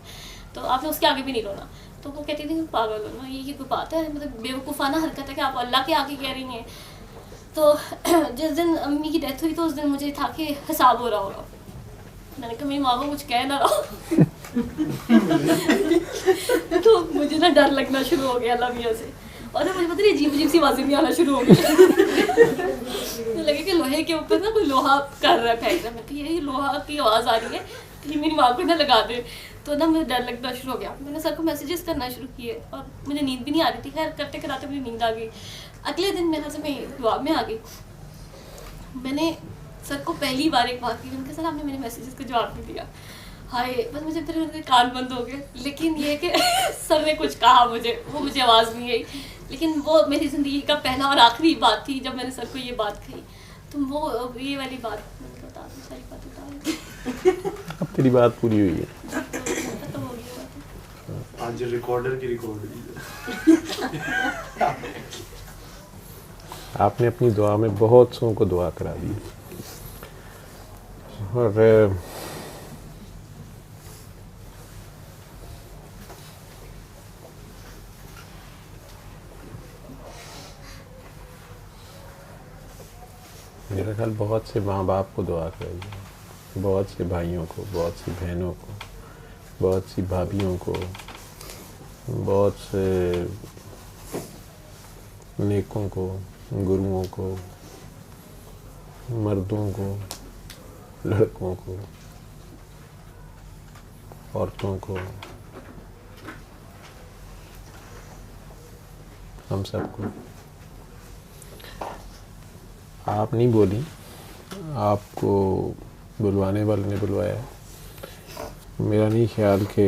तो आपने उसके आगे भी नहीं रोना तो वो कहती थी पागल हो ना ये कोई बात है मतलब बेवकूफ़ाना हरकत है कि आप अल्लाह के आगे कह रही हैं तो जिस दिन अम्मी की डेथ हुई तो उस दिन मुझे था कि हिसाब हो रहा होगा मैंने कहा मेरी माँ को कुछ कह ना रहा तो मुझे ना डर लगना शुरू हो गया अल्लाह मियाँ से और ना मुझे पता नहीं अजीब सी आवाज़ें भी आना शुरू हो गई तो लगे कि लोहे के ऊपर ना कोई लोहा कर रहा है फेंक रहा है मैं ये लोहा की आवाज़ आ रही है कि मेरी माँ को ना लगा दे तो ना मुझे डर लगना शुरू हो गया मैंने सर को मैसेजेस करना शुरू किए और मुझे नींद भी नहीं आ रही थी खैर करते कराते मुझे नींद आ गई अगले दिन मेरे से मैं दुआ में आ गई मैंने सर को पहली बार एक बात की मैंने कहा सर आपने मेरे मैसेजेस का जवाब नहीं दिया हाय बस मुझे फिर उनके कान बंद हो गए लेकिन ये कि सर ने कुछ कहा वो मुझे आवाज़ नहीं आई लेकिन वो मेरी ज़िंदगी का पहला और आखिरी बात थी जब मैंने सर को ये बात कही तो वो ये वाली बात मैंने बता दी सारी बात बता अब तेरी बात पूरी हुई है खत्म हो गई बात आज रिकॉर्डर की रिकॉर्ड आपने अपनी दुआ में बहुत सौ को दुआ करा दी और मेरा ख्याल बहुत से माँ बाप को दुआ कराई बहुत से भाइयों को बहुत सी बहनों को बहुत सी भाभियों को बहुत से नेकों को गुरुओं को मर्दों को लड़कों को औरतों को हम सबको आप नहीं बोली आपको बुलवाने वाले ने बुलवाया मेरा नहीं ख्याल कि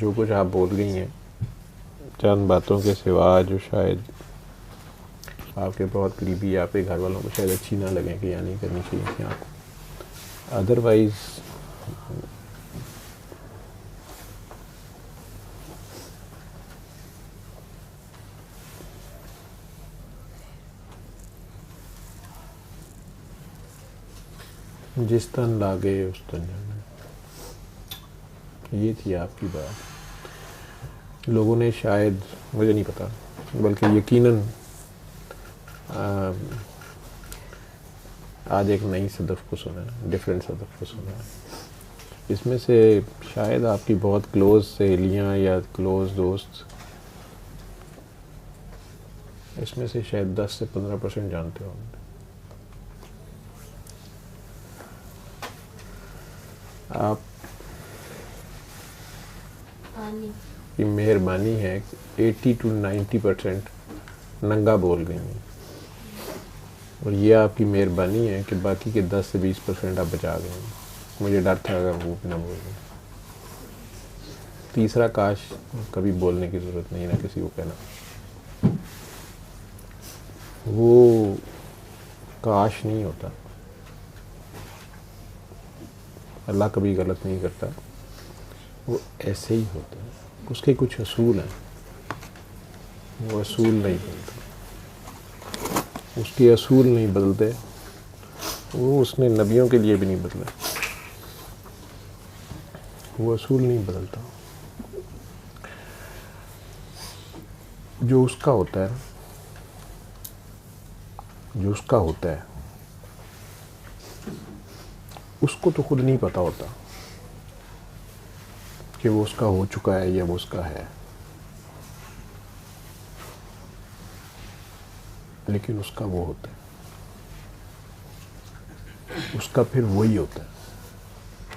जो कुछ आप बोल गई हैं चंद बातों के सिवा जो शायद आपके बहुत करीबी आपके घर वालों को शायद अच्छी ना लगे कि या नहीं करनी चाहिए थी आपको अदरवाइज़ जिस तन लागे उस तन जाना ये थी आपकी बात लोगों ने शायद मुझे नहीं पता बल्कि यकीनन आज एक नई सदफ को सुना है डिफरेंट सदफ को सुना है इसमें से शायद आपकी बहुत क्लोज़ सहेलियाँ या क्लोज़ दोस्त इसमें से शायद 10 से 15% जानते होंगे आप की मेहरबानी है 80 to 90% नंगा बोल गई हैं और ये आपकी मेहरबानी है कि बाकी के 10 से 20% आप बचा गए। मुझे डर था अगर वो ना बोल दें। तीसरा काश कभी बोलने की ज़रूरत नहीं ना किसी को कहना, वो काश नहीं होता। अल्लाह कभी गलत नहीं करता, वो ऐसे ही होता है। उसके कुछ असूल हैं, वो असूल नहीं बदलते, उसके असूल नहीं बदलते। वो उसने नबियों के लिए भी नहीं बदला, वो असूल नहीं बदलता। जो उसका होता है, जो उसका होता है उसको तो खुद नहीं पता होता कि वो उसका हो चुका है या वो उसका है, लेकिन उसका वो होता है, उसका फिर वही होता है।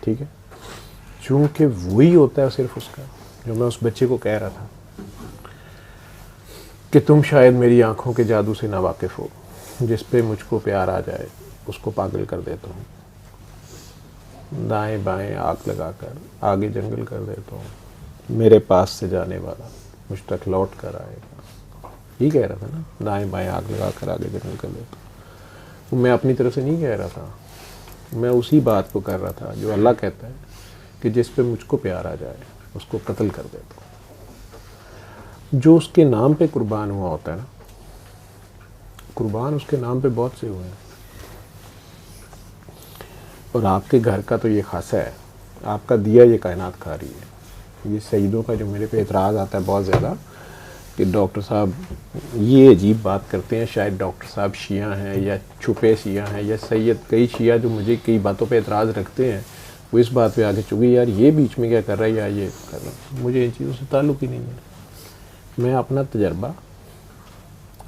ठीक है, चूंकि वही होता है सिर्फ उसका। जो मैं उस बच्चे को कह रहा था कि तुम शायद मेरी आंखों के जादू से ना वाकिफ़ हो, जिस पे मुझको प्यार आ जाए उसको पागल कर देता हूँ, दाएं बाएं आग लगाकर आगे जंगल कर देता हूँ, मेरे पास से जाने वाला मुझ तक लौट कर आएगा। ये कह रहा था ना, दाएं बाएं आग लगाकर आगे जंगल कर देता हूँ। मैं अपनी तरफ से नहीं कह रहा था, मैं उसी बात को कर रहा था जो अल्लाह कहता है कि जिस पे मुझको प्यार आ जाए उसको कत्ल कर देता हूँ। जो उसके नाम पे कुर्बान हुआ होता है ना, कुर्बान उसके नाम पे बहुत से हुए हैं। और आपके घर का तो ये खासा है, आपका दिया ये कायनात खा रही है। ये सईदों का जो मेरे पे एतराज़ आता है बहुत ज़्यादा कि डॉक्टर साहब ये अजीब बात करते हैं, शायद डॉक्टर साहब शिया हैं या छुपे शिया हैं या सैयद। कई शिया जो मुझे कई बातों पे एतराज़ रखते हैं वो इस बात पे आगे चुकी यार ये बीच में क्या कर रहा है या ये कर रहा है। मुझे इन चीज़ों से ताल्लुक़ ही नहीं है। मैं अपना तजर्बा,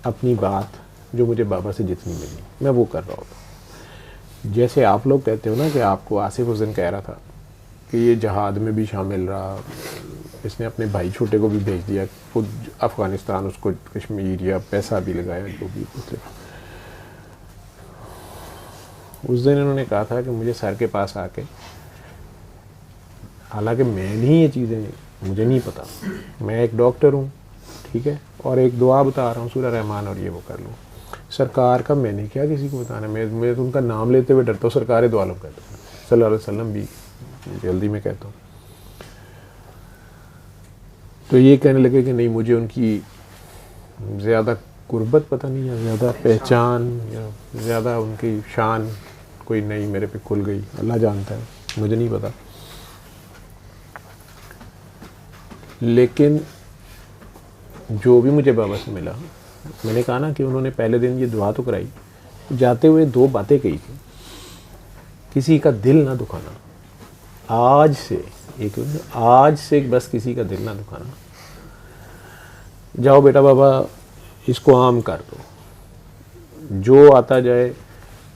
अपनी बात जो मुझे बाबा से जितनी मिली मैं वो कर रहा होता। जैसे आप लोग कहते हो ना कि आपको आसिफ हुसैन कह रहा था कि ये जहाद में भी शामिल रहा, इसने अपने भाई छोटे को भी भेज दिया, खुद अफ़गानिस्तान उसको कश्मीर या पैसा भी लगाया जो भी कुछ। उस दिन इन्होंने कहा था कि मुझे सर के पास आके, हालांकि मैं नहीं ये चीज़ें मुझे नहीं पता, मैं एक डॉक्टर हूँ ठीक है, और एक दुआ बता रहा हूँ सूरह रहमान और ये वो कर लूँ। सरकार का मैंने क्या किसी को बताना, मैं तो उनका नाम लेते हुए डरता हूँ। सरकार दो आलम कहता हूँ सल्लल्लाहु अलैहि वसल्लम भी जल्दी में कहता हूँ। तो ये कहने लगे कि नहीं मुझे उनकी ज़्यादा कुर्बत पता नहीं या ज़्यादा पहचान या ज़्यादा उनकी शान कोई नहीं मेरे पे खुल गई, अल्लाह जानता है, मुझे नहीं पता। लेकिन जो भी मुझे बाबा से मिला, मैंने कहा ना कि उन्होंने पहले दिन ये दुआ तो कराई, जाते हुए 2 बातें कही थी। किसी का दिल ना दुखाना, आज से बस किसी का दिल ना दुखाना। जाओ बेटा बाबा इसको आम कर दो, जो आता जाए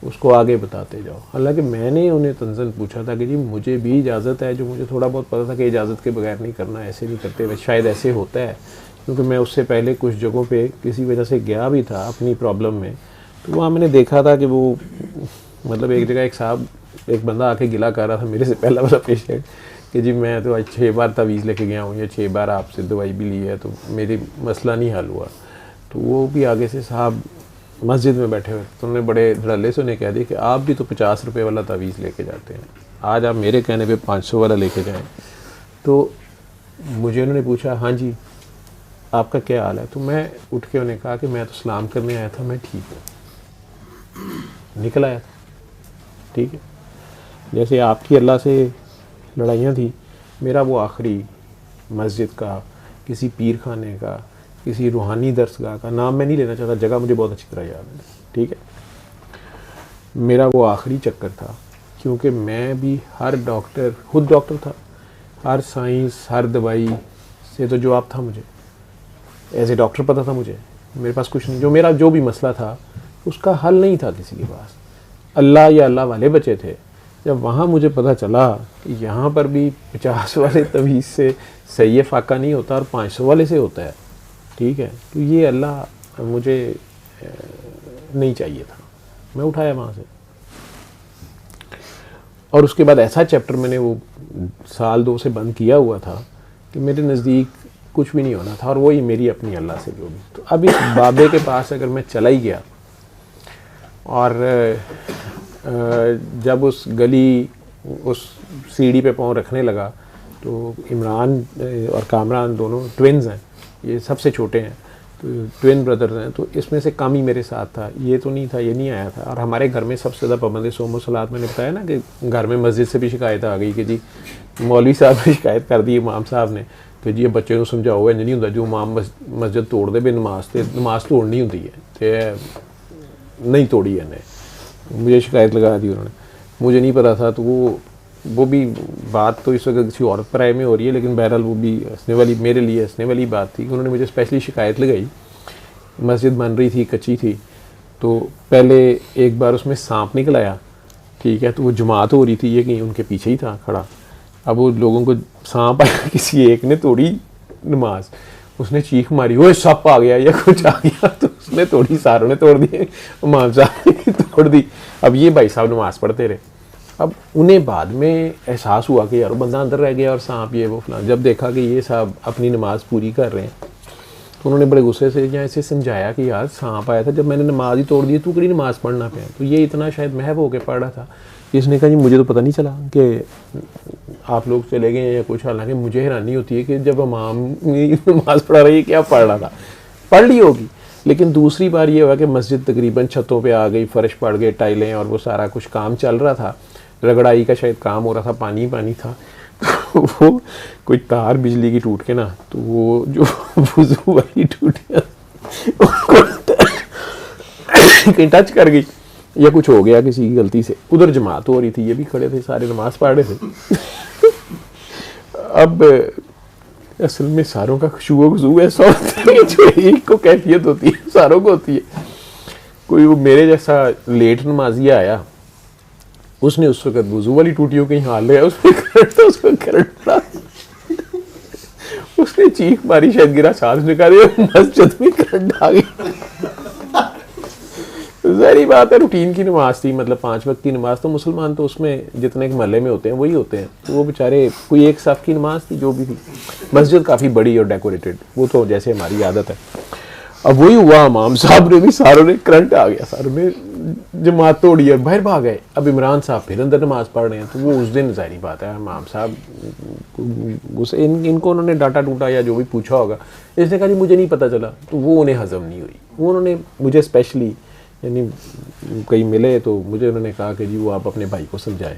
उसको आगे बताते जाओ। हालांकि मैंने उन्हें तंज़न पूछा था कि जी मुझे भी इजाज़त है, जो मुझे थोड़ा बहुत पता था कि इजाज़त के बगैर नहीं करना, ऐसे नहीं करते, शायद ऐसे होता है। क्योंकि मैं उससे पहले कुछ जगहों पे किसी वजह से गया भी था अपनी प्रॉब्लम में, तो वहाँ मैंने देखा था कि वो मतलब एक जगह एक बंदा आके गिला कर रहा था मेरे से पहला वाला पेशेंट कि जी मैं तो आज 6 बार तवीज़ लेके गया हूँ या 6 बार आपसे दवाई भी ली है तो मेरी मसला नहीं हल हुआ। तो वो भी आगे से साहब मस्जिद में बैठे हुए, तो उन्होंने बड़े धड़ल्ले से उन्हें कह दिया कि आप भी तो 50 रुपये वाला तवीज़ लेके जाते हैं, आज आप मेरे कहने पे 500 वाला लेके जाएं। तो मुझे उन्होंने पूछा हाँ जी आपका क्या हाल है, तो मैं उठ के उन्हें कहा कि मैं तो सलाम करने आया था, मैं ठीक हूँ, निकल आया था। ठीक है, जैसे आपकी अल्लाह से लड़ाइयाँ थी, मेरा वो आखिरी मस्जिद का, किसी पीर खाने का, किसी रूहानी दरसगाह का, नाम मैं नहीं लेना चाहता, जगह मुझे बहुत अच्छी तरह याद है। ठीक है, मेरा वो आखिरी चक्कर था, क्योंकि मैं भी हर डॉक्टर, खुद डॉक्टर था, हर साइंस हर दवाई से तो जवाब था मुझे, एज ए डॉक्टर पता था मुझे, मेरे पास कुछ नहीं, जो मेरा जो भी मसला था उसका हल नहीं था किसी के पास। अल्लाह या अल्लाह वाले बचे थे। जब वहाँ मुझे पता चला कि यहाँ पर भी 50 वाले तवीज़ से सही फाका नहीं होता और 500 वाले से होता है, ठीक है, तो ये अल्लाह मुझे नहीं चाहिए था। मैं उठाया वहाँ से। और उसके बाद ऐसा चैप्टर मैंने वो साल 2 से बंद किया हुआ था कि मेरे नज़दीक कुछ भी नहीं होना था, और वही मेरी अपनी अल्लाह से जो भी। तो अब इस बाबे के पास अगर मैं चला ही गया, और जब उस गली उस सीढ़ी पे पाँव रखने लगा, तो इमरान और कामरान दोनों ट्विन्स हैं, ये सबसे छोटे हैं, तो ट्विन ब्रदर्स हैं। तो इसमें से कामी मेरे साथ था, ये तो नहीं था, ये नहीं आया था। और हमारे घर में सबसे ज़्यादा पाबंदी सोमो सलात, मैंने बताया ना कि घर में मस्जिद से भी शिकायत आ गई कि जी मौलवी साहब ने शिकायत कर दी इमाम साहब ने कि जी ये बच्चे को समझाओ, इंज नहीं होता जो इमाम मस्जिद तोड़ दे भी नमाज तोड़नी होती है, तो नहीं तोड़ी है इन्हें, मुझे शिकायत लगा दी उन्होंने। मुझे नहीं पता था, तो वो भी बात तो इस वक्त किसी और पराये में हो रही है, लेकिन बहरहाल वो भी हंसने वाली, मेरे लिए हंसने वाली बात थी। उन्होंने मुझे स्पेशली शिकायत लगाई, मस्जिद बन रही थी, कच्ची थी, तो पहले एक बार उसमें सांप निकल आया, ठीक है, तो वो जमात हो रही थी, ये कहीं उनके पीछे ही था खड़ा। अब वो लोगों को सांप आया, किसी एक ने तोड़ी नमाज, उसने चीख मारी, वो सप आ गया या कुछ आ गया, तो उसने तोड़ी, सारों ने तोड़ दी, इमाम साहब ने तोड़ दी। अब ये भाई साहब नमाज पढ़ते रहे। अब उन्हें बाद में एहसास हुआ कि यार बंदा अंदर रह गया और सांप ये वो फलां। जब देखा कि ये साहब अपनी नमाज पूरी कर रहे हैं, तो उन्होंने बड़े गुस्से से या ऐसे समझाया कि यार सांप आया था, जब मैंने नमाज ही तोड़ दी, तू कड़ी नमाज पढ़ना पे। तो ये इतना शायद महव होकर पढ़ रहा था। इसने कहा जी मुझे तो पता नहीं चला कि आप लोग चले गए या कुछ। हालांकि मुझे हैरानी होती है कि जब इमाम नमाज पढ़ा रही है, क्या पढ़ रहा था, पढ़ ली होगी। लेकिन दूसरी बार ये हुआ कि मस्जिद तकरीबन छतों पे आ गई, फर्श पड़ गए, टाइलें, और वो सारा कुछ काम चल रहा था, रगड़ाई का शायद काम हो रहा था, पानी पानी था। तो वो कोई तार बिजली की टूट के ना, तो वो जो वुज़ू वाली टूटिया कहीं टच कर गई या कुछ हो गया किसी की गलती से। उधर जमात हो रही थी, ये भी खड़े थे, सारे नमाज पढ़ रहे थे। अब असल में सारों का खुशबू खुशबू ऐसा होता है जो एक को कैफियत होती है, सारों को होती है। कोई वो मेरे जैसा लेट नमाजिया आया, उसने उस वक्त वुज़ू वाली टूटियों कहीं हाल लिया, उसमें करंट पड़ा, उसने चीख मारी, शायद गिरा साथ, उसने कहा मस्जिद में करंट आ गया। ज़ाहिर बात है, रूटीन की नमाज थी, मतलब 5 वक्त की नमाज। तो मुसलमान तो उसमें जितने एक महल्ले में होते हैं वही होते हैं, तो वो बेचारे कोई एक साफ की नमाज थी जो भी थी। मस्जिद काफ़ी बड़ी और डेकोरेटेड, वो तो जैसे हमारी आदत है। अब वही हुआ, इमाम साहब ने भी, सारों ने करंट आ गया, सारों ने जमात तोड़ी और बाहर भाग गए। अब इमरान साहब फिर अंदर नमाज पढ़ रहे हैं, तो वो उस दिन ज़ाहिर बात है इमाम साहब इनको उन्होंने डाटा टूटा या जो भी पूछा होगा, इसने कहा जी मुझे नहीं पता चला, तो वो उन्हें हजम नहीं हुई। वो उन्होंने मुझे स्पेशली यानी कहीं मिले तो मुझे उन्होंने कहा कि जी वो आप अपने भाई को समझाएं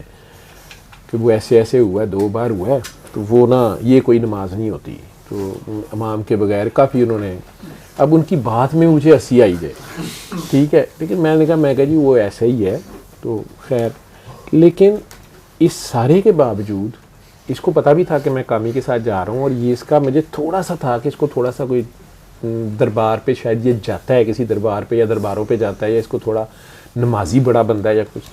कि वो ऐसे ऐसे हुआ है, 2 बार हुआ है, तो वो ना ये कोई नमाज नहीं होती, तो इमाम के बगैर काफ़ी उन्होंने। अब उनकी बात में मुझे हंसी आई जाए, ठीक है, लेकिन मैंने कहा जी वो ऐसा ही है, तो खैर। लेकिन इस सारे के बावजूद इसको पता भी था कि मैं कामी के साथ जा रहा हूँ, और ये इसका मुझे थोड़ा सा था कि इसको थोड़ा सा कोई दरबार पे शायद ये जाता है, किसी दरबार पे या दरबारों पे जाता है, या इसको थोड़ा नमाजी बड़ा बंदा है या कुछ।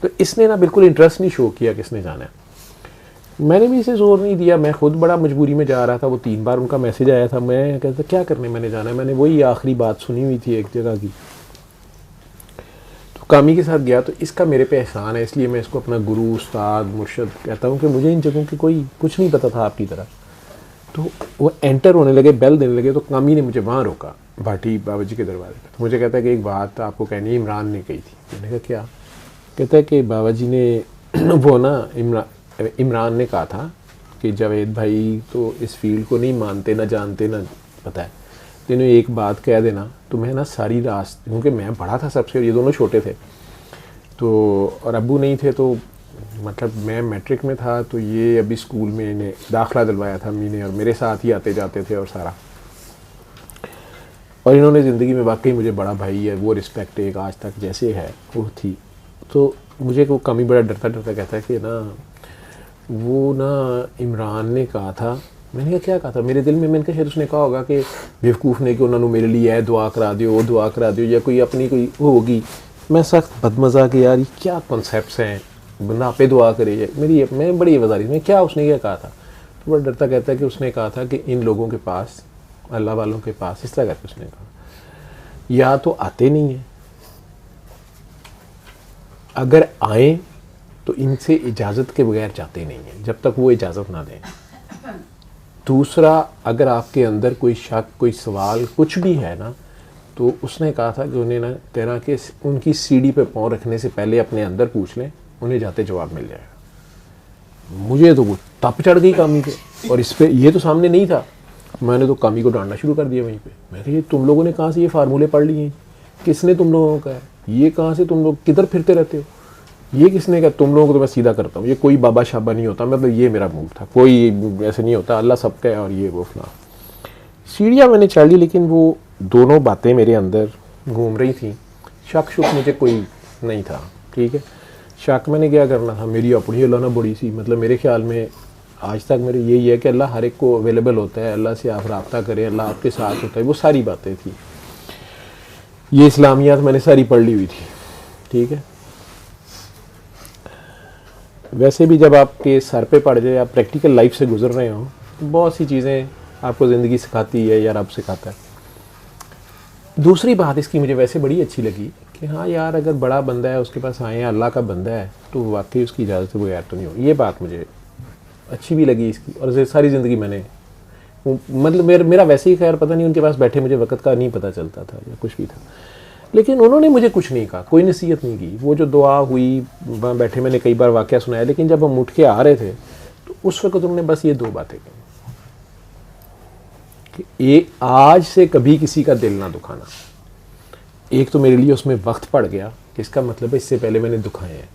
तो इसने ना बिल्कुल इंटरेस्ट नहीं शो किया किसने जाना है। मैंने भी इसे जोर नहीं दिया, मैं खुद बड़ा मजबूरी में जा रहा था। वो 3 बार उनका मैसेज आया था, मैं कहता क्या करने मैंने जाना है, मैंने वही आखिरी बात सुनी हुई थी एक जगह की, तो कामी के साथ गया। तो इसका मेरे पे एहसान है, इसलिए मैं इसको अपना गुरु, उस्ताद, मुर्शद कहता हूँ कि मुझे इन जगहों की कोई कुछ नहीं पता था आपकी तरह। तो वो एंटर होने लगे, बेल देने लगे, तो कामी ने मुझे वहाँ रोका, भाटी बाबा जी के दरवाजे पर। तो मुझे कहता है कि एक बात आपको कहनी है, इमरान ने कही थी। मैंने कहा क्या? कहता है कि बाबा जी ने वो ना इमरान ने कहा था कि जावेद भाई तो इस फील्ड को नहीं मानते, ना जानते, ना पता है, तो इन्हें एक बात कह देना तो मैं ना सारी रात, क्योंकि मैं बड़ा था सबसे, ये दोनों छोटे थे, तो और अब्बू नहीं थे, तो मतलब मैं मैट्रिक में था, तो ये अभी स्कूल में इन्हें दाखिला दिलवाया था अम्मी ने, और मेरे साथ ही आते जाते थे और सारा। और इन्होंने ज़िंदगी में वाकई मुझे बड़ा भाई है, वो रिस्पेक्ट एक आज तक जैसे है वो थी। तो मुझे वो कमी बड़ा डरता डरता कहता है कि ना वो ना इमरान ने कहा था। मैंने कहा क्या कहा था? मेरे दिल में मैंने कहा शायद उसने कहा होगा कि बेवकूफ़ ने कि उन्होंने मेरे लिए है दुआ करा दियो, वो दुआ करा दियो, या कोई अपनी कोई होगी। मैं सख्त बदमज़ा कि यार ये क्या कॉन्सेप्ट्स हैं, बंदा पे दुआ करे, मैं बड़ी वजारी में क्या उसने क्या कहा था। तो बड़ा डरता कहता है कि उसने कहा था कि इन लोगों के पास, अल्लाह वालों के पास, इस तरह करके उसने कहा, या तो आते नहीं हैं अगर आए तो इनसे इजाज़त के बगैर जाते नहीं हैं जब तक वो इजाज़त ना दें। दूसरा, अगर आपके अंदर कोई शक, कोई सवाल कुछ भी है ना, तो उसने कहा था कि उन्हें ना कहना कि उनकी सीढ़ी पे पाँव रखने से पहले अपने अंदर पूछ लें, उन्हें जाते जवाब मिल जाएगा। मुझे तो वो तप चढ़ गई कामी पे, और इस पे ये तो सामने नहीं था। मैंने तो कामी को डांटना शुरू कर दिया वहीं पे। मैं कहा ये तुम लोगों ने कहाँ से ये फार्मूले पढ़ लिए हैं, किसने तुम लोगों का है, ये कहाँ से तुम लोग किधर फिरते रहते हो, ये किसने कहा, तुम लोगों को तो मैं सीधा करता हूँ, ये कोई बाबा शाबा नहीं होता। मतलब ये मेरा मूड था, कोई ऐसे नहीं होता, अल्लाह सबका है और ये वो फला। सीढ़ियाँ मैंने चढ़ ली, लेकिन वो दोनों बातें मेरे अंदर घूम रही थी। शक शुक मुझे कोई नहीं था, ठीक है। शक मैंने क्या करना था, मेरी अपनी अल्लाह ना बड़ी सी, मतलब मेरे ख्याल में आज तक मेरे यही है कि अल्लाह हर एक को अवेलेबल होता है, अल्लाह से आप रब्ता करें, अल्लाह आपके साथ होता है, वो सारी बातें थी। ये इस्लामियात मैंने सारी पढ़ ली हुई थी, ठीक है। वैसे भी जब आपके सर पे पड़ जाए, आप प्रैक्टिकल लाइफ से गुजर रहे हो, तो बहुत सी चीज़ें आपको ज़िंदगी सिखाती है या रब सिखाता है। दूसरी बात इसकी मुझे वैसे बड़ी अच्छी लगी कि हाँ यार, अगर बड़ा बंदा है उसके पास आए, अल्लाह का बंदा है, तो वाकई उसकी इजाज़त के बगैर तो नहीं हो। ये बात मुझे अच्छी भी लगी इसकी, और सारी ज़िंदगी मैंने मतलब मेरा वैसे ही खैर पता नहीं, उनके पास बैठे मुझे वक़्त का नहीं पता चलता था या कुछ भी था, लेकिन उन्होंने मुझे कुछ नहीं कहा, कोई नसीहत नहीं की। वो जो दुआ हुई वहाँ बैठे, मैंने कई बार वाक़या सुनाया, लेकिन जब हम उठ के आ रहे थे तो उस वक्त उन्होंने बस ये 2 बातें कही कि ये आज से कभी किसी का दिल ना दुखाना। एक तो मेरे लिए उसमें वक्त पड़ गया, इसका मतलब है इससे पहले मैंने दुखाए हैं,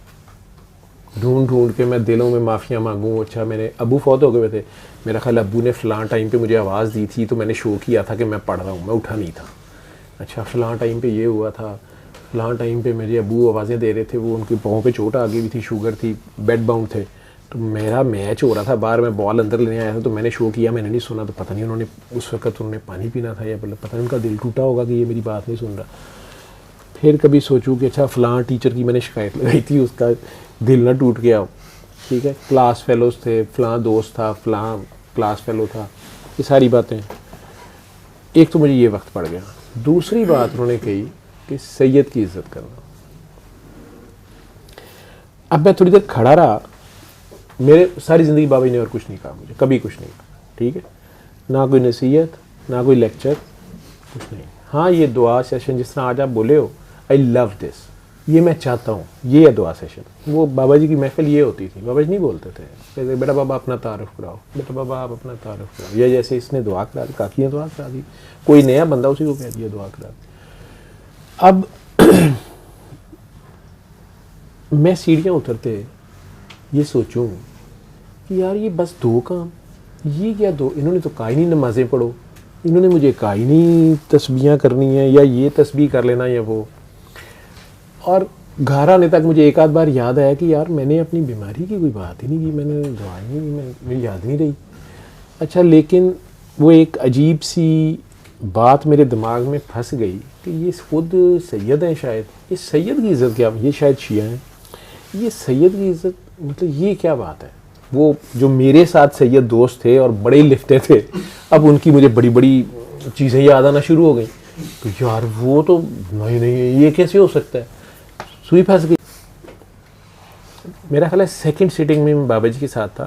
ढूंढ ढूंढ के मैं दिलों में माफ़िया मांगूँ। अच्छा, मेरे अबू फौत हो गए थे, मेरा ख्याल अबू ने फ़लाँ टाइम पे मुझे आवाज़ दी थी, तो मैंने शो किया था कि मैं पढ़ रहा हूँ, मैं उठा नहीं था। अच्छा, फ़लाँ टाइम पे ये हुआ था, फ़लाँ टाइम पे मेरे अबू आवाज़ें दे रहे थे, वो उनके पाँव पे चोट आ गई हुई थी, शुगर थी, बेड बाउंड थे, तो मेरा मैच हो रहा था बाहर, मैं बॉल अंदर लेने आया था, तो मैंने शो किया, मैंने नहीं सुना, तो पता नहीं उन्होंने उस वक्त उन्होंने पानी पीना था या मतलब पता नहीं उनका दिल टूटा होगा कि ये मेरी बात नहीं सुन रहा। फिर कभी सोचूं कि अच्छा, फ़लाँ टीचर की मैंने शिकायत लगाई थी, उसका दिल ना टूट गया हो, ठीक है। क्लास फेलोज़ थे, फ़लाँ दोस्त था, फ़लाँ क्लास फेलो था, ये सारी बातें। एक तो मुझे ये वक्त पड़ गया। दूसरी बात उन्होंने कही कि सैयद की इज़्ज़त करना। अब मैं थोड़ी देर खड़ा रहा, मेरे सारी ज़िंदगी बाबा जी ने और कुछ नहीं कहा मुझे, कभी कुछ नहीं कहा, ठीक है, ना कोई नसीहत, ना कोई लेक्चर, कुछ नहीं। हाँ, ये दुआ सेशन जिस तरह आज आप बोले हो, आई लव दिस, ये मैं चाहता हूँ, ये है दुआ सेशन। वो बाबा जी की महफिल ये होती थी, बाबा जी नहीं बोलते थे कहते बेटा बाबा अपना तारुफ कराओ, बेटा बाबा आप अपना तारुफ कराओ, या जैसे इसने दुआ करा दी, काकी ने दुआ करा दी, कोई नया बंदा उसी को कह दिया दुआ करा दी। अब मैं सीढ़ियाँ उतरते ये सोचूं कि यार ये बस 2 काम, ये क्या 2, इन्होंने तो कहा ही नहीं नमाज़ें पढ़ो, इन्होंने मुझे कहा ही नहीं तस्बीहां करनी है या ये तस्बीह कर लेना या वो। और घर आने तक मुझे एक आध बार याद आया कि यार मैंने अपनी बीमारी की कोई बात ही नहीं की, मैंने दवाई नहीं, मेरी याद नहीं रही। अच्छा, लेकिन वो एक अजीब सी बात मेरे दिमाग में फंस गई कि ये खुद सैयद हैं, शायद ये सैयद की इज़्ज़त क्या, ये शायद शिया हैं, ये सैयद की इज़्ज़त मतलब ये क्या बात है। वो जो मेरे साथ सैयद दोस्त थे और बड़े लिफ्टे थे, अब उनकी मुझे बड़ी बड़ी चीज़ें याद आना शुरू हो गई। तो यार वो तो नहीं, ये कैसे हो सकता है, सुई फंस गई। मेरा ख्याल है सेकंड सीटिंग में मैं बाबा जी के साथ था,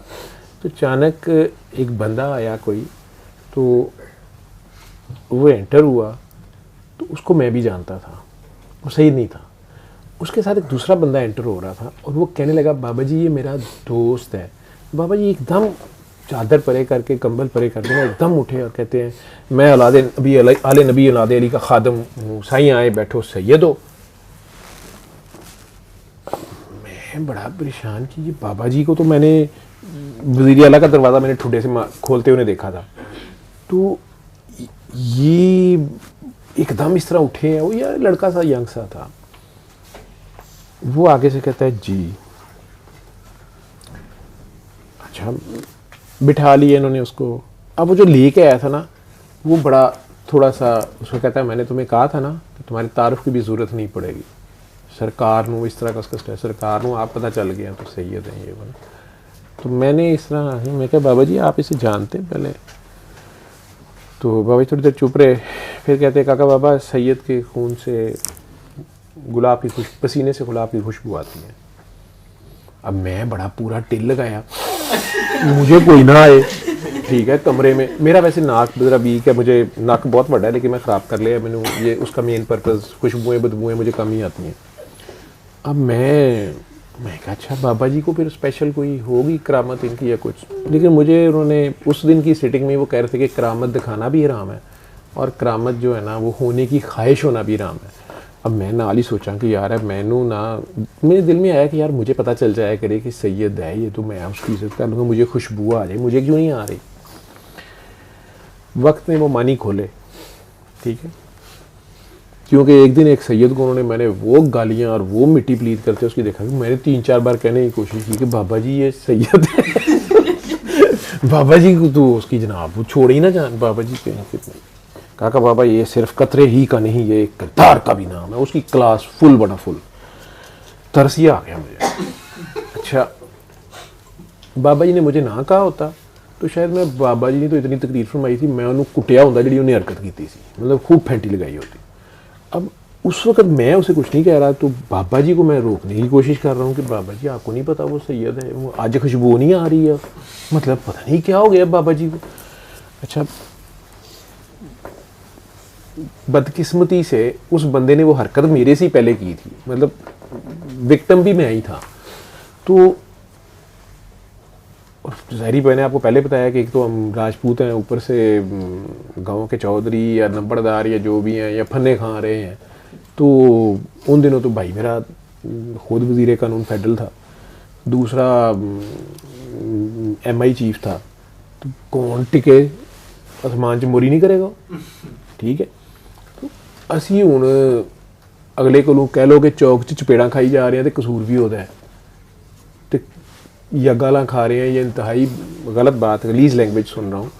तो अचानक एक बंदा आया कोई, तो वो एंटर हुआ, तो उसको मैं भी जानता था, वो सैयद नहीं था। उसके साथ एक दूसरा बंदा एंटर हो रहा था और वो कहने लगा बाबा जी ये मेरा दोस्त है। बाबा जी एकदम चादर परे करके, कंबल परे करके ना एकदम उठे और कहते हैं मैं औलादे नबी आले नबी औलादे अली का खादम हूँ, साईं आए बैठो सैयद हो। मैं बड़ा परेशान कि ये बाबा जी को तो मैंने वज़ीर आला का दरवाज़ा मैंने ठुड्डे से खोलते हुए देखा था, तो ये एकदम इस तरह उठे हैं। वो यार लड़का सा यंग सा था, वो आगे से कहता है जी। अच्छा, बिठा लिए इन्होंने उसको। अब वो जो लेके आया था ना, वो बड़ा थोड़ा सा उसको कहता है मैंने तुम्हें कहा था ना कि तुम्हारी तारुफ की भी ज़रूरत नहीं पड़ेगी, सरकार नू इस तरह का उसका सरकार नू आप पता चल गया तो सैयद है ये बना। तो मैंने इस तरह मैं कहा बाबा जी आप इसे जानते हैं पहले? तो बाबा जी थोड़ी देर चुप रहे, फिर कहते काका बाबा सैयद के खून से गुलाब की पसीने से गुलाब की खुशबू आती है। अब मैं बड़ा पूरा टिल लगाया, मुझे कोई ना आए, ठीक है। कमरे में मेरा वैसे नाक ज़रा वीक है, मुझे नाक बहुत बड़ा है लेकिन मैं ख़राब कर लिया मैंने, ये उसका मेन पर्पज़ खुशबुएँ बदबुएँ मुझे कम ही आती हैं। अब मैं कहा अच्छा बाबा जी को फिर स्पेशल कोई होगी करामत इनकी या कुछ, लेकिन मुझे उन्होंने उस दिन की सिटिंग में वो कह रहे थे कि करामत दिखाना भी हराम है और करामत जो है ना वो होने की ख्वाहिश होना भी हराम है। अब मैं नाल ही सोचा कि यार है मैनू ना, मेरे दिल में आया कि यार मुझे पता चल जाया करे कि सैयद है ये, तो मैं उसकी इज्जत कर लूँगा, मुझे खुशबू आ जाए, मुझे क्यों नहीं आ रही। वक्त ने वो मानी खोले, ठीक है, क्योंकि एक दिन एक सैयद को उन्होंने, मैंने वो गालियाँ और वो मिट्टी प्लीत करते उसकी देखा कि मैंने 3-4 बार कहने की कोशिश की कि बाबा जी ये सैयद है बाबा जी को तो उसकी जनाब वो छोड़ ही ना जान, बाबा जी कहें कितने। कहा बाबा ये सिर्फ कतरे ही का नहीं, ये एक किरदार का भी नाम है। उसकी क्लास फुल बड़ा फुल, तरसी आ गया मुझे। अच्छा बाबा जी ने मुझे ना कहा होता तो शायद मैं, बाबा जी ने तो इतनी तकरीर फरमाई थी, मैं उन्होंने कुटिया होता जी उन्हें हरकत की थी, मतलब खूब फैंटी लगाई होती। अब उस वक्त मैं उसे कुछ नहीं कह रहा, तो बाबा जी को मैं रोकने की कोशिश कर रहा हूँ कि बाबा जी आपको नहीं पता वो सैयद है, वो आज खुशबू नहीं आ रही है, मतलब पता नहीं क्या हो गया बाबा जी को। अच्छा बदकिस्मती से उस बंदे ने वो हरकत मेरे से ही पहले की थी, मतलब विक्टिम भी मैं ही था। तो ज़ाहिरी मैंने आपको पहले बताया कि एक तो हम राजपूत हैं, ऊपर से गांव के चौधरी या नंबरदार या जो भी हैं या फन्ने खा रहे हैं, तो उन दिनों तो भाई मेरा खुद वज़ीर कानून फेडरल था, दूसरा MI चीफ था, तो कौन टिके आसमान च मोरी नहीं करेगा, ठीक है। तो असी हुण अगले को कह लो कि चौक च चपेड़ा खाई जा रहे हैं तो कसूर भी होता है, या गाला खा रहे हैं, ये इंतहाई गलत बात है, लीज लैंग्वेज सुन रहा हूँ,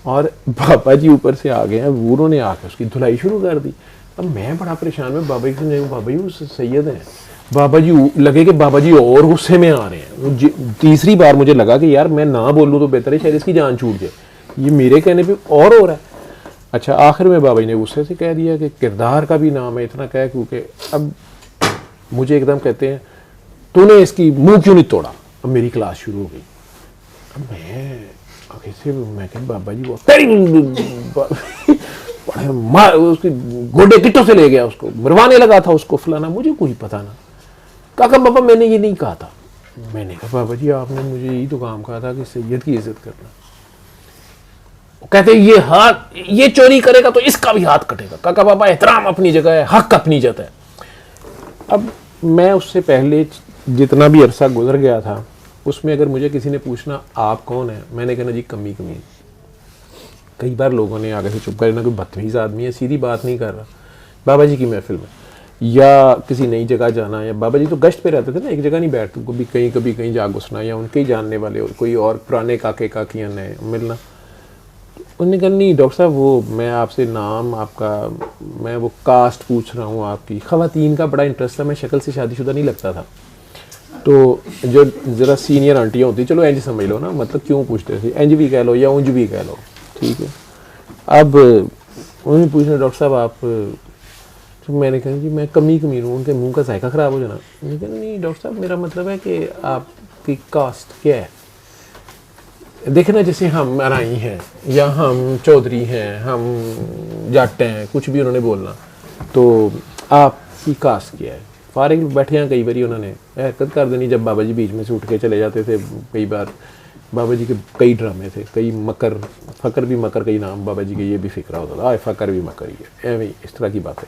और बाबा जी ऊपर से आ गए हैं, वो उन्होंने आकर उसकी धुलाई शुरू कर दी। अब मैं बड़ा परेशान में बाबा जी से नहीं, बाबा जी वो सैयद हैं, बाबा जी लगे कि बाबा जी और गुस्से में आ रहे हैं। तीसरी बार मुझे लगा कि यार मैं ना बोलूँ तो बेहतर है, शायद इसकी जान छूट जाए, ये मेरे कहने पर और हो रहा है। अच्छा आखिर में बाबा जी ने गुस्से से कह दिया कि किरदार का भी नाम है, इतना कह, क्योंकि अब मुझे एकदम कहते हैं तूने इसकी मुँह क्यों नहीं तोड़ा। अब मेरी क्लास शुरू हो गई, अब मैं आगे से मैं कह बाबा जी वो मार, उसके गोडे किट्टों से ले गया, उसको मरवाने लगा था उसको, फलाना, मुझे कोई पता ना। कहा बाबा मैंने ये नहीं कहा था। मैंने कहा बाबा जी आपने मुझे यही तो काम कहा था कि सैयद की इज्जत करना। कहते ये हाथ ये चोरी करेगा तो इसका भी हाथ कटेगा। काका बाबा एहतराम अपनी जगह है, हक अपनी जगह है। अब मैं उससे पहले जितना भी अरसा गुजर गया था उसमें अगर मुझे किसी ने पूछना आप कौन है, मैंने कहना जी कमी कमी। कई बार लोगों ने आगे से चुप कर ना, कोई बदतमीज़ आदमी है सीधी बात नहीं कर रहा, बाबा जी की महफिल में या किसी नई जगह जाना, या बाबा जी तो गश्त पे रहते थे ना, एक जगह नहीं बैठते, कभी कहीं जा घुसना, या उनके ही जानने वाले कोई और पुराने काके काकियाँ ने मिलना। उन्होंने कहा नहीं डॉक्टर साहब वो मैं आपसे नाम आपका, मैं वो कास्ट पूछ रहा हूँ आपकी। ख़वातीन का बड़ा इंटरेस्ट था, मैं शक्ल से शादीशुदा नहीं लगता था, तो जो ज़रा सीनियर आंटियाँ होती, चलो इंज समझ लो ना, मतलब क्यों पूछते थे, इंज भी कह लो या उंज भी कह लो, ठीक है। अब उन्होंने पूछना डॉक्टर साहब आप, तो मैंने कहा जी मैं कमी हूँ, उनके मुंह का जायका ख़राब हो जाना। मैंने कहा नहीं डॉक्टर साहब मेरा मतलब है कि आपकी कास्ट क्या है। देखना जैसे हम अराई हैं या हम चौधरी हैं, हम जाट हैं, कुछ भी उन्होंने बोलना, तो आपकी कास्ट क्या है। फारिग बैठे हैं, कई बार उन्होंने हरकत कर देनी जब बाबा जी बीच में से उठ के चले जाते थे। कई बार बाबा जी के कई ड्रामे थे, कई मकर, फ़कर भी मकर, कई नाम बाबा जी के ये भी फिक्रा होता था, फ़कर भी मकर ही है, एवं इस तरह की बात है।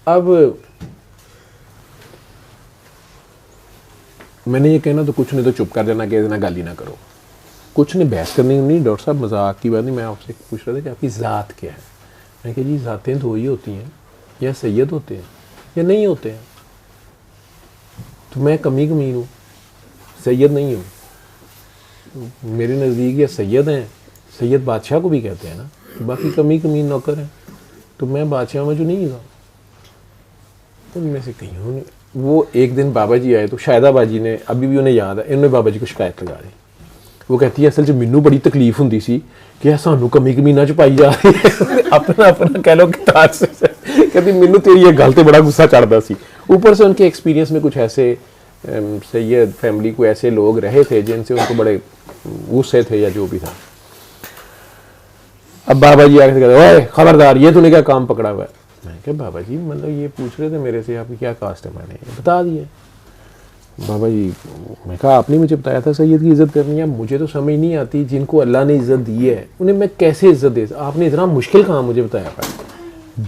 अब मैंने ये कहना तो कुछ नहीं, तो चुप कर देना कि इतना गाली ना करो, कुछ नहीं बहस करनी नहीं। डॉक्टर साहब मजाक की बात नहीं, मैं आपसे पूछ रहा था कि आपकी ज़ात क्या है। मैं कहा जी ज़ातें दो ही होती हैं, या सैयद होते हैं या नहीं होते हैं, तो मैं कमी हूँ, सैयद नहीं हूँ। मेरे नज़दीक या सैयद हैं, सैयद बादशाह को भी कहते हैं ना, तो बाकी कमी नौकर हैं, तो मैं बादशाह में जो नहीं था उनमें से कहीं हूँ नहीं। वो एक दिन बाबा जी आए तो शायदा बाजी ने, अभी भी उन्हें याद है, इन्होंने बाबा जी को शिकायत लगा दी वो कहती है असल 'ਚ ਮੈਨੂੰ बड़ी तकलीफ ਹੁੰਦੀ ਸੀ कि ਸਾਨੂੰ कमी कमीना 'ਚ पाई जा रही है अपना अपना कह लो किताब से कहती ਮੈਨੂੰ तेरी ये गल ते बड़ा गुस्सा चढ़ता सी। ऊपर से उनके एक्सपीरियंस में कुछ ऐसे सैयद फैमिली को ऐसे लोग रहे थे जिनसे उनको बड़े गुस्से थे या जो भी था। अब बाबा जी आके कहते ओए खबरदार ये तूने क्या काम पकड़ा हुआ है। मैं क्या बाबा जी मतलब ये पूछ रहे थे मेरे से आपकी क्या कास्ट है, मैंने बता दिया। बाबा जी मैं कहा आपने मुझे बताया था सैयद की इज़्ज़त करनी है, मुझे तो समझ नहीं आती जिनको अल्लाह ने इज़्ज़त दी है उन्हें मैं कैसे इज़्ज़त दे। आपने इतना मुश्किल काम मुझे बताया था,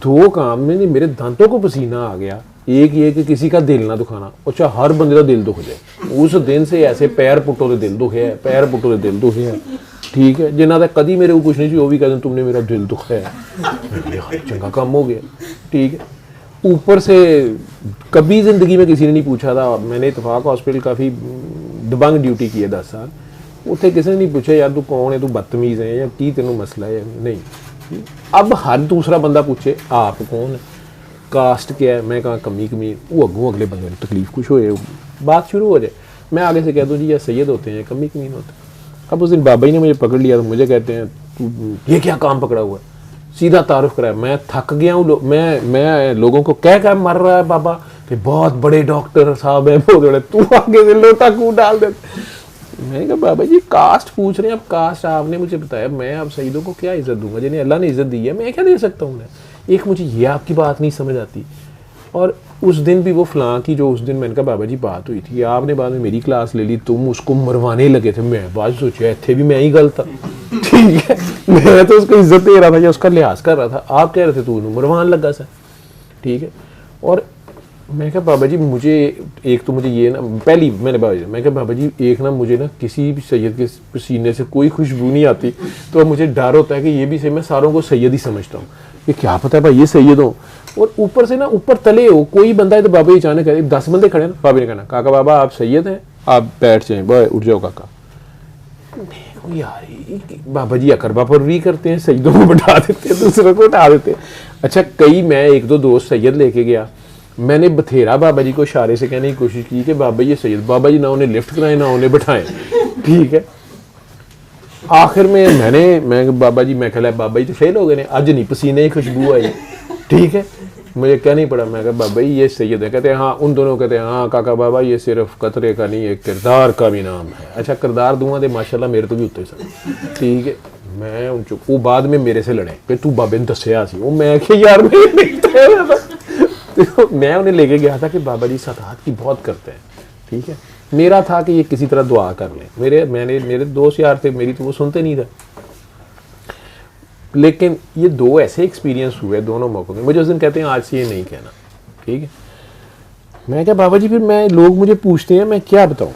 2 काम में मेरे दांतों को पसीना आ गया। एक ये कि किसी का दिल ना दुखाना, अच्छा हर बंदे का दिल दुख जाए। उस दिन से ऐसे पैर पुट्टो के दिल दुखे है, पैर पुट्टो के दिल दुखे है, ठीक है। जिन्हों तक कभी मेरे को कुछ नहीं, वो भी कहते तुमने मेरा दिल दुखा है, चंगा काम हो गया, ठीक है। ऊपर से कभी ज़िंदगी में किसी ने नहीं पूछा था। मैंने इतफाक हॉस्पिटल काफ़ी दबंग ड्यूटी की है 10 साल, उत्थे किसी ने नहीं पूछा यार तू कौन है, तू बदतमीज़ है या की तेनों मसला है, नहीं। अब हर दूसरा बंदा पूछे आप कौन है, कास्ट क्या है, मैं कहा कमी कमी, वो अगों अगले बंदे ने तकलीफ कुछ होए, बात शुरू हो जाए, मैं आगे से कह दूँ जी या सैयद होते हैं कमी कमीन होते हैं। अब उस दिन बाबा जी ने मुझे पकड़ लिया तो मुझे कहते हैं तू ये क्या काम पकड़ा हुआ है, सीधा तारुफ कराया। मैं थक गया हूँ, मैं लोगों को कह मर रहा है बाबा कि बहुत बड़े डॉक्टर साहब हैं, बहुत बड़े, तू आगे से लोटा कूट डाल दे। मैंने कहा बाबा जी कास्ट पूछ रहे हैं, अब कास्ट आपने मुझे बताया, मैं अब सईदों को क्या इज़्ज़त दूंगा, जिन्हें अल्लाह ने इज़्ज़त दी है मैं क्या दे सकता हूँ। एक मुझे ये आपकी बात नहीं समझ आती। और उस दिन भी वो फलां की जो उस दिन मैंने कहा बाबा जी बात हुई थी, आपने बाद में मेरी क्लास ले ली, तुम उसको मरवाने लगे थे। मैं बाद सोचा इतने भी मैं ही गलत था, ठीक है, मैं तो उसको इज्जत दे रहा था या उसका लिहाज कर रहा था, आप कह रहे थे तू मरवान लगा सा, ठीक है। और मैं कहा बाबा जी मुझे एक तो मुझे ये ना, पहली मैंने बाबा जी मैं कहा बाबा जी एक ना मुझे ना किसी भी सैयद के पसीने से कोई खुशबू नहीं आती, तो मुझे डर होता है कि ये भी सही, मैं सारों को सैयद ही समझता हूँ कि क्या पता है भाई ये सैयद हो। और ऊपर से ना ऊपर तले हो कोई बंदा है तो बाबा जी अचानक कहे 10 बंदे खड़े ना, बाबा ने कहना काका बाबा आप सैयद हैं, आप बैठ जाएं, बाय उठ जाओ काका। यार बाबा जी अकरबा पर भी करते हैं, सैयदों को बैठा देते हैं, दूसरों को उठा देते हैं। अच्छा कई मैं 1-2 दोस्त सैयद लेके गया, मैंने बथेरा बाबा जी को इशारे से कहने की कोशिश की कि बाबा ये सैयद, बाबा जी ना उन्हें लिफ्ट कराएं ना उन्हें बैठाएं, ठीक है। आखिर में मैं बाबा जी मैं कहला बाबा जी तो फेल हो गए ने, अज नहीं पसीने की खुशबू आई, ठीक है। मुझे कहना ही पड़ा, मैं कहा बाबा जी ये सैयद है, कहते हैं हाँ, उन दोनों कहते हैं हाँ काका बाबा ये सिर्फ कतरे का नहीं एक किरदार का भी नाम है। अच्छा किरदार दूंगा तो माशाल्लाह मेरे तो भी उत्ते सन, ठीक है। मैं उन चुप, वो बाद में मेरे से लड़े कि तू बाबे ने दसिया सी, वो मैं कि यार मैं उन्हें लेके गया था कि बाबा जी सताहत की बहुत करते हैं, ठीक है। मेरा था कि ये किसी तरह दुआ कर लें, मेरे दोस्त यार थे, मेरी तो वो सुनते नहीं थे। लेकिन ये 2 ऐसे एक्सपीरियंस हुए दोनों मौकों में, मुझे उस दिन कहते हैं आज से ये नहीं कहना, ठीक है। मैं क्या बाबा जी फिर मैं लोग मुझे पूछते हैं मैं क्या बताऊं।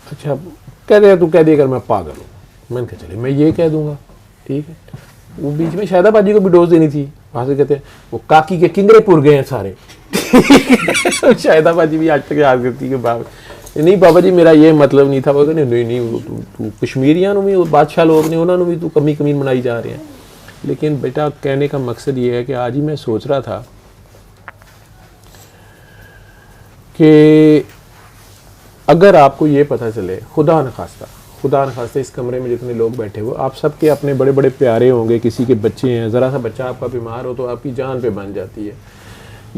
अच्छा कहते हैं तू कह दे अगर मैं पागल हूँ, मैंने कहा चले मैं ये कह दूंगा, ठीक है। वो बीच में शायदाबाद जी को भी डोज देनी थी, वहाँ से कहते हैं वो काकी के किंगरे पुर गए हैं सारे शायदाबाद जी भी आज तक याद करती कि बाबा नहीं बाबा जी मेरा ये मतलब नहीं था। वो कहते नहीं तू कश्मीरियां भी बादशाह लोग ने उन्होंने भी तू कमी कमीन बनाई जा रहे हैं। लेकिन बेटा कहने का मकसद ये है कि आज ही मैं सोच रहा था कि अगर आपको ये पता चले खुदा न खास्ता इस कमरे में जितने लोग बैठे हो आप सबके अपने बड़े बड़े प्यारे होंगे, किसी के बच्चे हैं, ज़रा सा बच्चा आपका बीमार हो तो आपकी जान पे बन जाती है,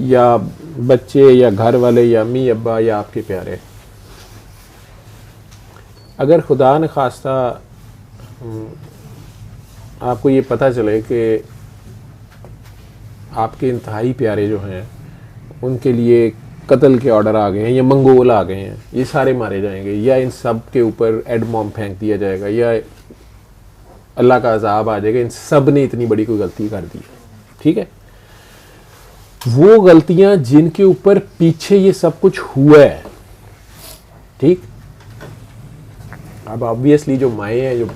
या बच्चे या घर वाले या अम्मी अब्बा या आपके प्यारे। अगर खुदा न खास्ता आपको ये पता चले कि आपके इंतहाई प्यारे जो हैं उनके लिए कत्ल के ऑर्डर आ गए हैं या मंगोल आ गए हैं, ये सारे मारे जाएंगे या इन सब के ऊपर एडमॉम फेंक दिया जाएगा या अल्लाह का अजाब आ जाएगा, इन सब ने इतनी बड़ी कोई गलती कर दी, ठीक है। वो गलतियां जिनके ऊपर पीछे ये सब कुछ हुआ है, ठीक। अब ऑब्वियसली जो माएँ हैं, जो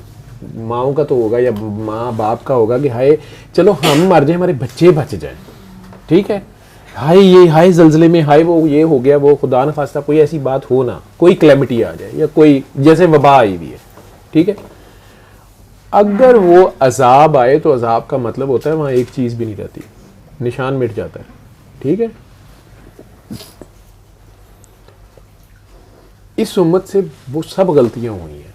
माओं का तो होगा या माँ बाप का होगा कि हाय चलो हम मर जाए हमारे बच्चे बच जाएं, ठीक है। हाय जल्जले में हाय वो ये हो गया, वो खुदा न खास्ता कोई ऐसी बात हो ना, कोई क्लेमिटी आ जाए या कोई जैसे वबा आई हुई है, ठीक है। अगर वो अजाब आए तो अजाब का मतलब होता है वहाँ एक चीज़ भी नहीं रहती, निशान मिट जाता है, ठीक है। इस उम्मत से वो सब गलतियां हुई हैं।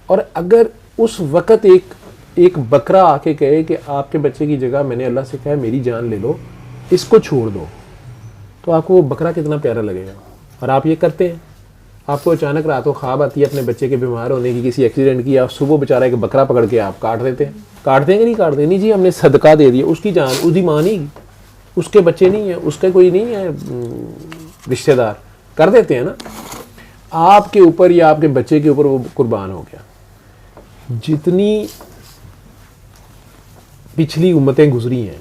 और अगर उस वक़्त एक बकरा आके कहे कि आपके बच्चे की जगह मैंने अल्लाह से कहा है मेरी जान ले लो, इसको छोड़ दो, तो आपको वो बकरा कितना प्यारा लगेगा। और आप ये करते हैं, आपको अचानक रात को ख्वाब आती है अपने बच्चे के बीमार होने की, किसी एक्सीडेंट की, आप सुबह बेचारा एक बकरा पकड़ के आप काट देते हैं। काट देंगे नहीं काट देंगे, नहीं जी हमने सदका दे दिया, उसकी जान उसकी माँ नहीं, उसके बच्चे नहीं है, उसका कोई नहीं है रिश्तेदार, कर देते हैं ना। आपके ऊपर या आपके बच्चे के ऊपर वो कुर्बान हो गया। जितनी पिछली उम्मतें गुजरी हैं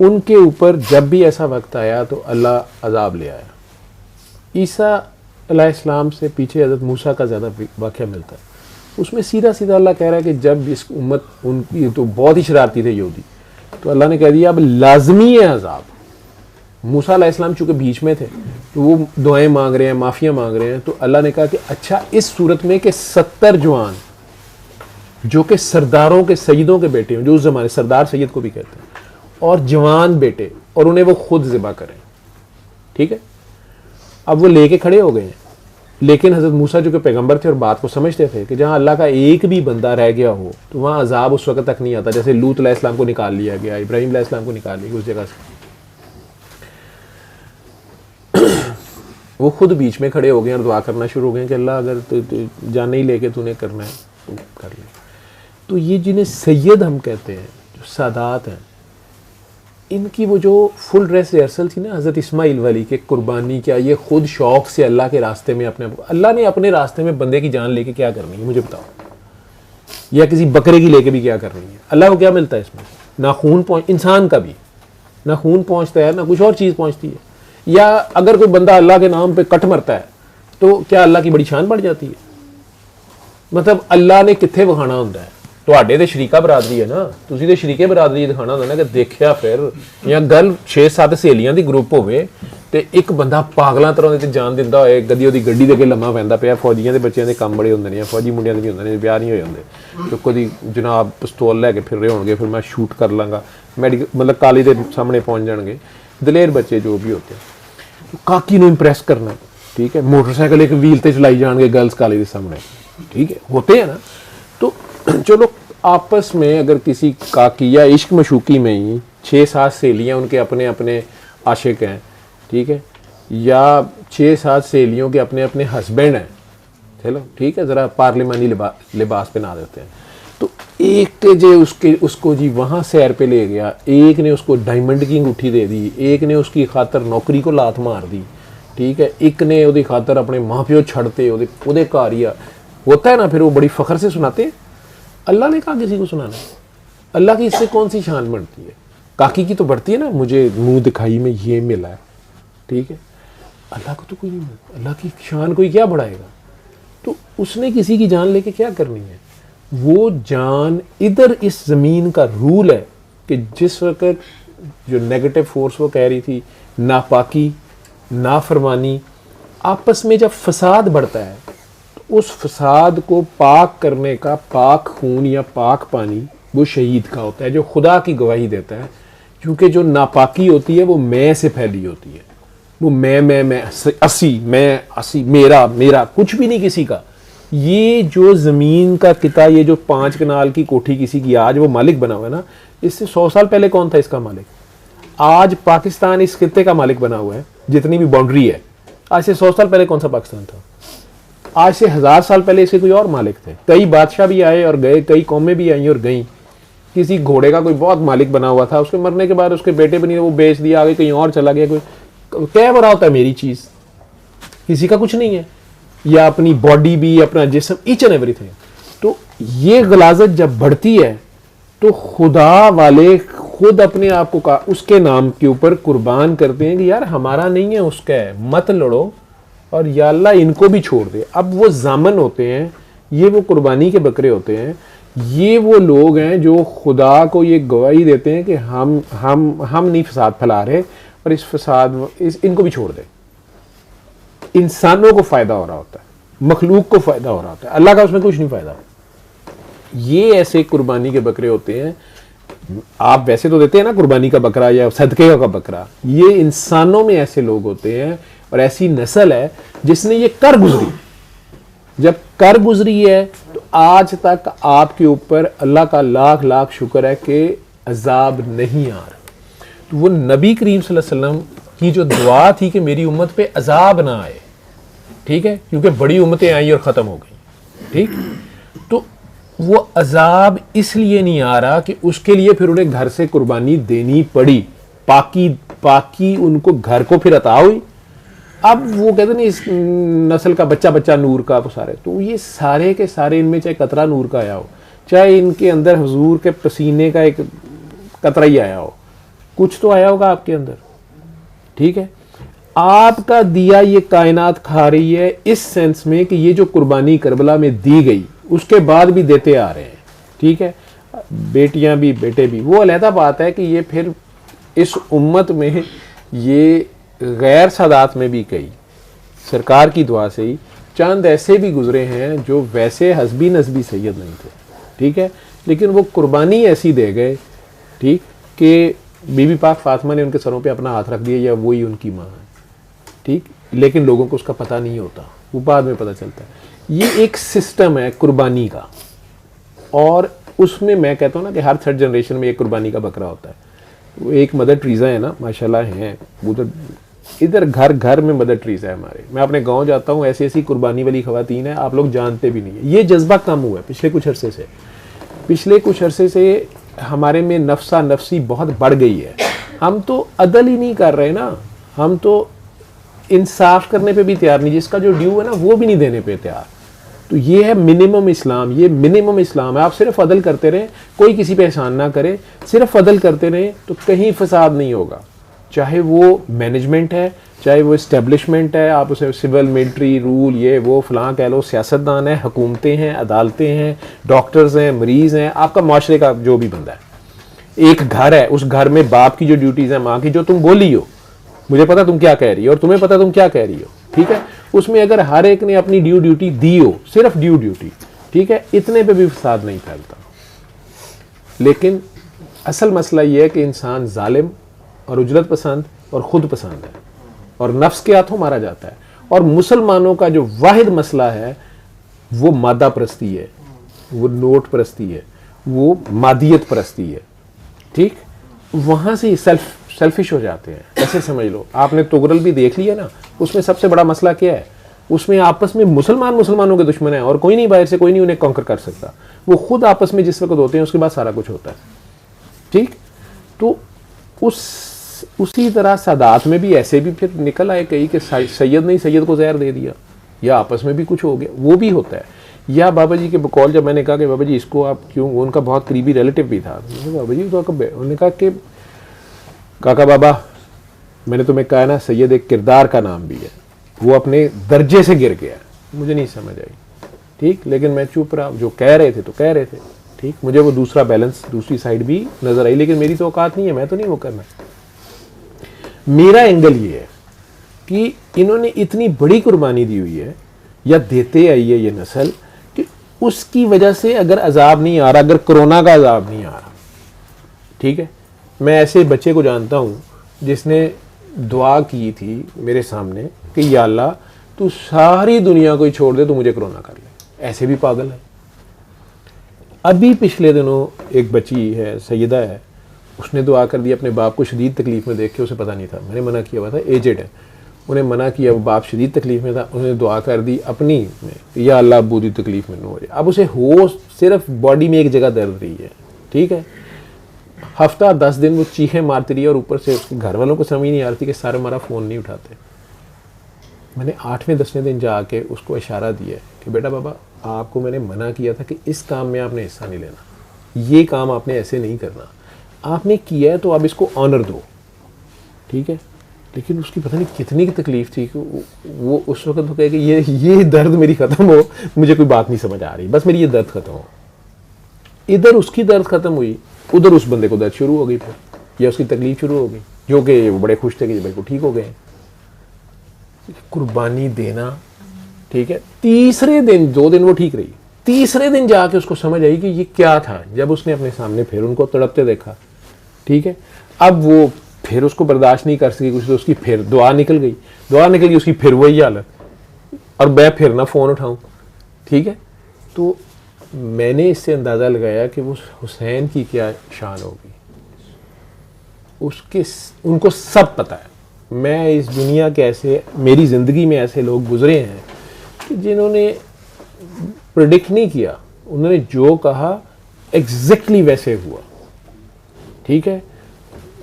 उनके ऊपर जब भी ऐसा वक्त आया तो अल्लाह अजाब ले आया। ईसा अलैहिस्सलाम से पीछे हज़रत मूसा का ज़्यादा वाक़या मिलता है, उसमें सीधा सीधा अल्लाह कह रहा है कि जब इस उम्मत उनकी तो बहुत ही शरारती थे यहूदी, तो अल्लाह ने कह दिया अब लाजमी है अजाब। मूसा अलैहिस्सलाम चूँकि बीच में थे तो वो दुआएं मांग रहे हैं, माफ़िया मांग रहे हैं, तो अल्लाह ने कहा कि अच्छा इस सूरत में कि 70 जवान जो कि सरदारों के सैयदों के बेटे हैं, जो उस ज़माने सरदार सैयद को भी कहते हैं, और जवान बेटे, और उन्हें वो खुद ज़िबा करें, ठीक है। अब वो लेके खड़े हो गए हैं, लेकिन हज़रत मूसा जो कि पैगंबर थे और बात को समझते थे कि जहाँ अल्लाह का एक भी बंदा रह गया हो तो वहाँ अजाब उस वक्त तक नहीं आता। जैसे लूत अलैहिस्सलाम को निकाल लिया गया, इब्राहीम अलैहिस्सलाम को निकाल लिया उस जगह से, वो खुद बीच में खड़े हो गए और दुआ करना शुरू हो गए कि अल्लाह अगर तो जान ही लेके तूने करना है तो कर ले। तो ये जिन्हें सैयद हम कहते हैं, जो सादात हैं, इनकी वो जो फुल ड्रेस रिहर्सल थी ना हज़रत इस्माइल वाली के कुर्बानी, क्या ये खुद शौक़ से अल्लाह के रास्ते में अल्लाह ने अपने रास्ते में बंदे की जान लेके क्या करनी है मुझे बताओ, या किसी बकरे की लेके भी क्या करनी है। अल्लाह को क्या मिलता है इसमें? ना खून पहुँच, इंसान का भी ना खून पहुँचता है ना कुछ और चीज़ पहुँचती है। या अगर कोई बंदा अल्लाह के नाम पे कट मरता है तो क्या अल्लाह की बड़ी शान बढ़ जाती है? मतलब अल्लाह ने कित्थे विखाना होंदा है? ਤੁਹਾਡੇ ਤੇ ਸ਼ਰੀਕਾ ਬਰਾਦਰੀ ਹੈ ਨਾ, ਤੁਸੀਂ ਤੇ ਸ਼ਰੀਕੇ ਬਰਾਦਰੀ ਦਿਖਾਣਾ ਹੁੰਦਾ ਨਾ ਕਿ ਦੇਖਿਆ ਫਿਰ, ਜਾਂ ਗੱਲ 6-7 ਸਹੇਲੀਆਂ ਦੀ ਗਰੁੱਪ ਹੋਵੇ ਤੇ ਇੱਕ ਬੰਦਾ ਪਾਗਲਾਂ ਤਰ੍ਹਾਂ ਦੇ ਤੇ ਜਾਨ ਦਿੰਦਾ ਹੋਏ, ਕਦੀ ਉਹਦੀ ਗੱਡੀ ਦੇ ਅੱਗੇ ਲੰਮਾ ਪੈਂਦਾ ਪਿਆ। ਫੌਜੀਆਂ ਦੇ ਬੱਚਿਆਂ ਦੇ ਕੰਮ ਬੜੇ ਹੁੰਦੇ ਨੇ, ਫੌਜੀ ਮੁੰਡਿਆਂ ਦੇ ਵੀ ਹੁੰਦੇ ਨੇ, ਵਿਆਹ ਨਹੀਂ ਹੋਏ ਹੁੰਦੇ, ਤੇ ਕਦੀ ਜਨਾਬ ਪਿਸਤੌਲ ਲੈ ਕੇ ਫਿਰ ਰਹੇ ਹੋਣਗੇ, ਫਿਰ ਮੈਂ ਸ਼ੂਟ ਕਰ ਲਾਂਗਾ, ਮੈਡੀਕਲ मतलब ਕਾਲੀ ਦੇ ਸਾਹਮਣੇ ਪਹੁੰਚ ਜਾਣਗੇ। ਦਲੇਰ ਬੱਚੇ ਜੋ ਵੀ होते हैं, काकी ਨੂੰ ਇੰਪ੍ਰੈਸ करना, ठीक है, मोटरसाइकिल एक व्हील ਤੇ ਚਲਾਈ ਜਾਣਗੇ गर्ल्स ਕਾਲੀ ਦੇ सामने, ठीक है, होते हैं ना। तो चलो आपस में अगर किसी काकी या इश्क मशूकी में ही 6-7 सहेलियाँ उनके अपने अपने आशिक हैं, ठीक है, या 6-7 सहेलियों के अपने अपने हस्बैंड हैं, चलो ठीक है, ज़रा पार्लिमानी लिबास पहना देते हैं, तो एक के जे उसको जी वहाँ सैर पे ले गया, एक ने उसको डायमंड की अंगूठी दे दी, एक ने उसकी खातर नौकरी को लात मार दी, ठीक है, एक ने उसकी खातर अपने माँ प्यो छड़ते उहदे घर ही होता है ना, फिर वो बड़ी फ़ख्र से सुनाते हैं। अल्लाह ने कहा किसी को सुनाना है? अल्लाह की इससे कौन सी शान बढ़ती है? काकी की तो बढ़ती है ना, मुझे मुंह दिखाई में ये मिला है, ठीक है, अल्लाह को तो कोई नहीं मिलता। अल्लाह की शान कोई क्या बढ़ाएगा? तो उसने किसी की जान लेके क्या करनी है? वो जान इधर इस ज़मीन का रूल है कि जिस वक्त जो नेगेटिव फोर्स वो कह रही थी, नापाकी नाफरमानी, आपस में जब फसाद बढ़ता है उस फसाद को पाक करने का पाक खून या पाक पानी वो शहीद का होता है, जो खुदा की गवाही देता है। क्योंकि जो नापाकी होती है वो मैं से फैली होती है, वो मैं असी मेरा कुछ भी नहीं किसी का। ये जो ज़मीन का किता, ये जो 5 कनाल की कोठी किसी की आज वो मालिक बना हुआ है ना, इससे 100 साल पहले कौन था इसका मालिक? आज पाकिस्तान इस खित्ते का मालिक बना हुआ है, जितनी भी बाउंड्री है। आज से 100 साल पहले कौन सा पाकिस्तान था? आज से 1000 साल पहले इसके कोई और मालिक थे। कई बादशाह भी आए और गए, कई कौमें भी आई और गईं। किसी घोड़े का कोई बहुत मालिक बना हुआ था, उसके मरने के बाद उसके बेटे बनी, वो बेच दिया, आगे कहीं और चला गया। कोई क्या बड़ा होता है मेरी चीज़, किसी का कुछ नहीं है, या अपनी बॉडी भी, अपना जिस्म, ईच एंड एवरीथिंग। तो ये गलाजत जब बढ़ती है तो खुदा वाले खुद अपने आप को उसके नाम के ऊपर कुर्बान करते हैं कि यार हमारा नहीं है, उसका है, मत लड़ो, और या अल्लाह इनको भी छोड़ दे। अब वो जामन होते हैं, ये वो कुर्बानी के बकरे होते हैं, ये वो लोग हैं जो खुदा को ये गवाही देते हैं कि हम नहीं फसाद फैला रहे, और इनको भी छोड़ दे। इंसानों को फ़ायदा हो रहा होता है, मखलूक को फ़ायदा हो रहा होता है, अल्लाह का उसमें कुछ नहीं फ़ायदा। ये ऐसे कुर्बानी के बकरे होते हैं। आप वैसे तो देते हैं ना कुर्बानी का बकरा या सदके का बकरा, ये इंसानों में ऐसे लोग होते हैं और ऐसी नस्ल है जिसने ये कर गुजरी, जब कर गुजरी है तो आज तक आपके ऊपर अल्लाह का लाख लाख शुक्र है कि अजाब नहीं आ रहा। तो वो नबी करीम सल्लल्लाहु अलैहि वसल्लम की जो दुआ थी कि मेरी उम्मत पे अजाब ना आए, ठीक है, क्योंकि बड़ी उम्मतें आई और ख़त्म हो गई, ठीक, तो वो अजाब इसलिए नहीं आ रहा कि उसके लिए फिर उन्हें घर से कुर्बानी देनी पड़ी, पाकी उनको घर को फिर अता हुई। अब वो कहते नहीं इस नस्ल का बच्चा बच्चा नूर का, वो सारे, तो ये सारे के सारे इनमें चाहे कतरा नूर का आया हो, चाहे इनके अंदर हुजूर के पसीने का एक कतरा ही आया हो, कुछ तो आया होगा आपके अंदर, ठीक है। आपका दिया ये कायनात खा रही है इस सेंस में कि ये जो कुर्बानी करबला में दी गई उसके बाद भी देते आ रहे हैं, ठीक है, बेटियां भी बेटे भी। वो अलहदा बात है कि ये फिर इस उम्मत में ये गैर सादात में भी कई सरकार की दुआ से ही चंद ऐसे भी गुजरे हैं जो वैसे हस्बी नस्बी सैयद नहीं थे, ठीक है, लेकिन वो कुर्बानी ऐसी दे गए, ठीक, कि बीबी पाक फातिमा ने उनके सरों पे अपना हाथ रख दिया या वही उनकी माँ है, ठीक, लेकिन लोगों को उसका पता नहीं होता, वो बाद में पता चलता है। ये एक सिस्टम है कुर्बानी का, और उसमें मैं कहता हूँ ना कि हर थर्ड जनरेशन में एक कुर्बानी का बकरा होता है। वो एक मदर ट्रीज़ा है ना, माशाल्लाह हैं उधर, इधर घर घर में मदर ट्रीज़ा है हमारे। मैं अपने गांव जाता हूँ, ऐसी ऐसी कुर्बानी वाली खवातीन है, आप लोग जानते भी नहीं है। ये जज्बा कम हुआ है पिछले कुछ अरसे से हमारे में नफ्सा नफसी बहुत बढ़ गई है। हम तो अदल ही नहीं कर रहे ना, हम तो इंसाफ करने पे भी तैयार नहीं, जिसका जो ड्यू है ना वो भी नहीं देने पे तैयार। तो ये है मिनिमम इस्लाम, ये मिनिमम इस्लाम है। आप सिर्फ अदल करते रहें, कोई किसी पे एहसान ना करे, सिर्फ अदल करते रहें तो कहीं फसाद नहीं होगा। चाहे वो मैनेजमेंट है, चाहे वो इस्टेब्लिशमेंट है, आप उसे सिविल मिलिट्री रूल ये वो फलां कह लो, सियासतदान है, हुकूमतें हैं, अदालतें हैं, डॉक्टर्स हैं, मरीज़ हैं, आपका माशरे का जो भी बंदा है। एक घर है, उस घर में बाप की जो ड्यूटीज़ हैं, माँ की, जो तुम बोली हो, मुझे पता तुम क्या कह रही हो और तुम्हें पता तुम क्या कह रही हो, ठीक है, उसमें अगर हर एक ने अपनी ड्यूटी दी हो, सिर्फ ड्यूटी, ठीक है, इतने पे भी फसाद नहीं फैलता। लेकिन असल मसला ये है कि इंसान जालिम और उजरत पसंद और ख़ुद पसंद है और नफ्स के हाथों मारा जाता है। और मुसलमानों का जो वाहिद मसला है वो मादा परस्ती है, वो नोट परस्ती है, वो मादियत परस्ती है, ठीक, वहाँ से सेल्फिश हो जाते हैं। ऐसे समझ लो, आपने तुगरल भी देख लिया ना, उसमें सबसे बड़ा मसला क्या है, उसमें आपस में मुसलमानों के दुश्मन हैं और कोई नहीं, बाहर से कोई नहीं उन्हें कॉन्कर कर सकता। वो खुद आपस में जिस वक्त होते हैं उसके बाद सारा कुछ होता है, ठीक। तो उसी तरह सादात में भी ऐसे भी फिर निकल आए कई कि सैयद ने सैयद को जहर दे दिया, या आपस में भी कुछ हो गया, वो भी होता है। या बाबा जी के बकौल जब मैंने कहा कि बाबा जी इसको आप क्यों, वो उनका बहुत करीबी रिलेटिव भी था, बाबा जी तो उन्होंने कहा कि काका बाबा मैंने तुम्हें कहा ना, सैयद एक किरदार का नाम भी है, वो अपने दर्जे से गिर गया, मुझे नहीं समझ आई, ठीक, लेकिन मैं चुप रहा, जो कह रहे थे तो कह रहे थे, ठीक, मुझे वो दूसरा बैलेंस, दूसरी साइड भी नजर आई, लेकिन मेरी तो औकात नहीं है, मैं तो नहीं वो करना। मेरा एंगल ये है कि इन्होंने इतनी बड़ी कुर्बानी दी हुई है या देते आई है ये नस्ल, कि उसकी वजह से अगर अजाब नहीं आ रहा, अगर कोरोना का अजाब नहीं आ रहा, ठीक है, मैं ऐसे बच्चे को जानता हूँ जिसने दुआ की थी मेरे सामने कि या अल्लाह तू सारी दुनिया को ही छोड़ दे, तो मुझे कोरोना कर ले। ऐसे भी पागल है। अभी पिछले दिनों एक बच्ची है, सैयदा है, उसने दुआ कर दी अपने बाप को शदीद तकलीफ़ में देख के, उसे पता नहीं था, मैंने मना किया हुआ था, एजेड है, उन्हें मना किया, वो बाप शदीद तकलीफ़ में था, उन्होंने दुआ कर दी अपनी में, या अल्लाह अबू दी तकलीफ़ में न हो जाए। अब उसे हो सिर्फ बॉडी में एक जगह दर्द रही है, ठीक है, हफ्ता 10 दिन वो चीखें मारती रही और ऊपर से उसके घर वालों को समझ नहीं आ रही थी कि सारे हमारा फ़ोन नहीं उठाते। मैंने 8वें-10वें दिन जाके उसको इशारा दिया कि बेटा बाबा आपको मैंने मना किया था कि इस काम में आपने हिस्सा नहीं लेना, ये काम आपने ऐसे नहीं करना, आपने किया है तो आप इसको ऑनर दो, ठीक है। लेकिन उसकी पता नहीं कितनी की तकलीफ़ थी कि वो उस वक्त तो कहे कि ये दर्द मेरी ख़त्म हो, मुझे कोई बात नहीं समझ आ रही, बस मेरी ये दर्द ख़त्म हो। इधर उसकी दर्द ख़त्म हुई, उधर उस बंदे को दर्द शुरू हो गई फिर, या उसकी तकलीफ़ शुरू हो गई, जो कि वो बड़े खुश थे कि बिल्कुल ठीक हो गए। कुर्बानी देना, ठीक है, तीसरे दिन 2 दिन वो ठीक रही, तीसरे दिन जाके उसको समझ आई कि ये क्या था, जब उसने अपने सामने फिर उनको तड़पते देखा, ठीक है। अब वो फिर उसको बर्दाश्त नहीं कर सकी कुछ, तो उसकी फिर दुआ निकल गई, उसकी फिर वही हालत, और मैं फिर ना फ़ोन उठाऊं, ठीक है। तो मैंने इससे अंदाज़ा लगाया कि वो हुसैन की क्या शान होगी, उनको सब पता है। मैं इस दुनिया के ऐसे, मेरी ज़िंदगी में ऐसे लोग गुजरे हैं कि जिन्होंने प्रेडिक्ट नहीं किया, उन्होंने जो कहा एग्जैक्टली वैसे हुआ, ठीक है।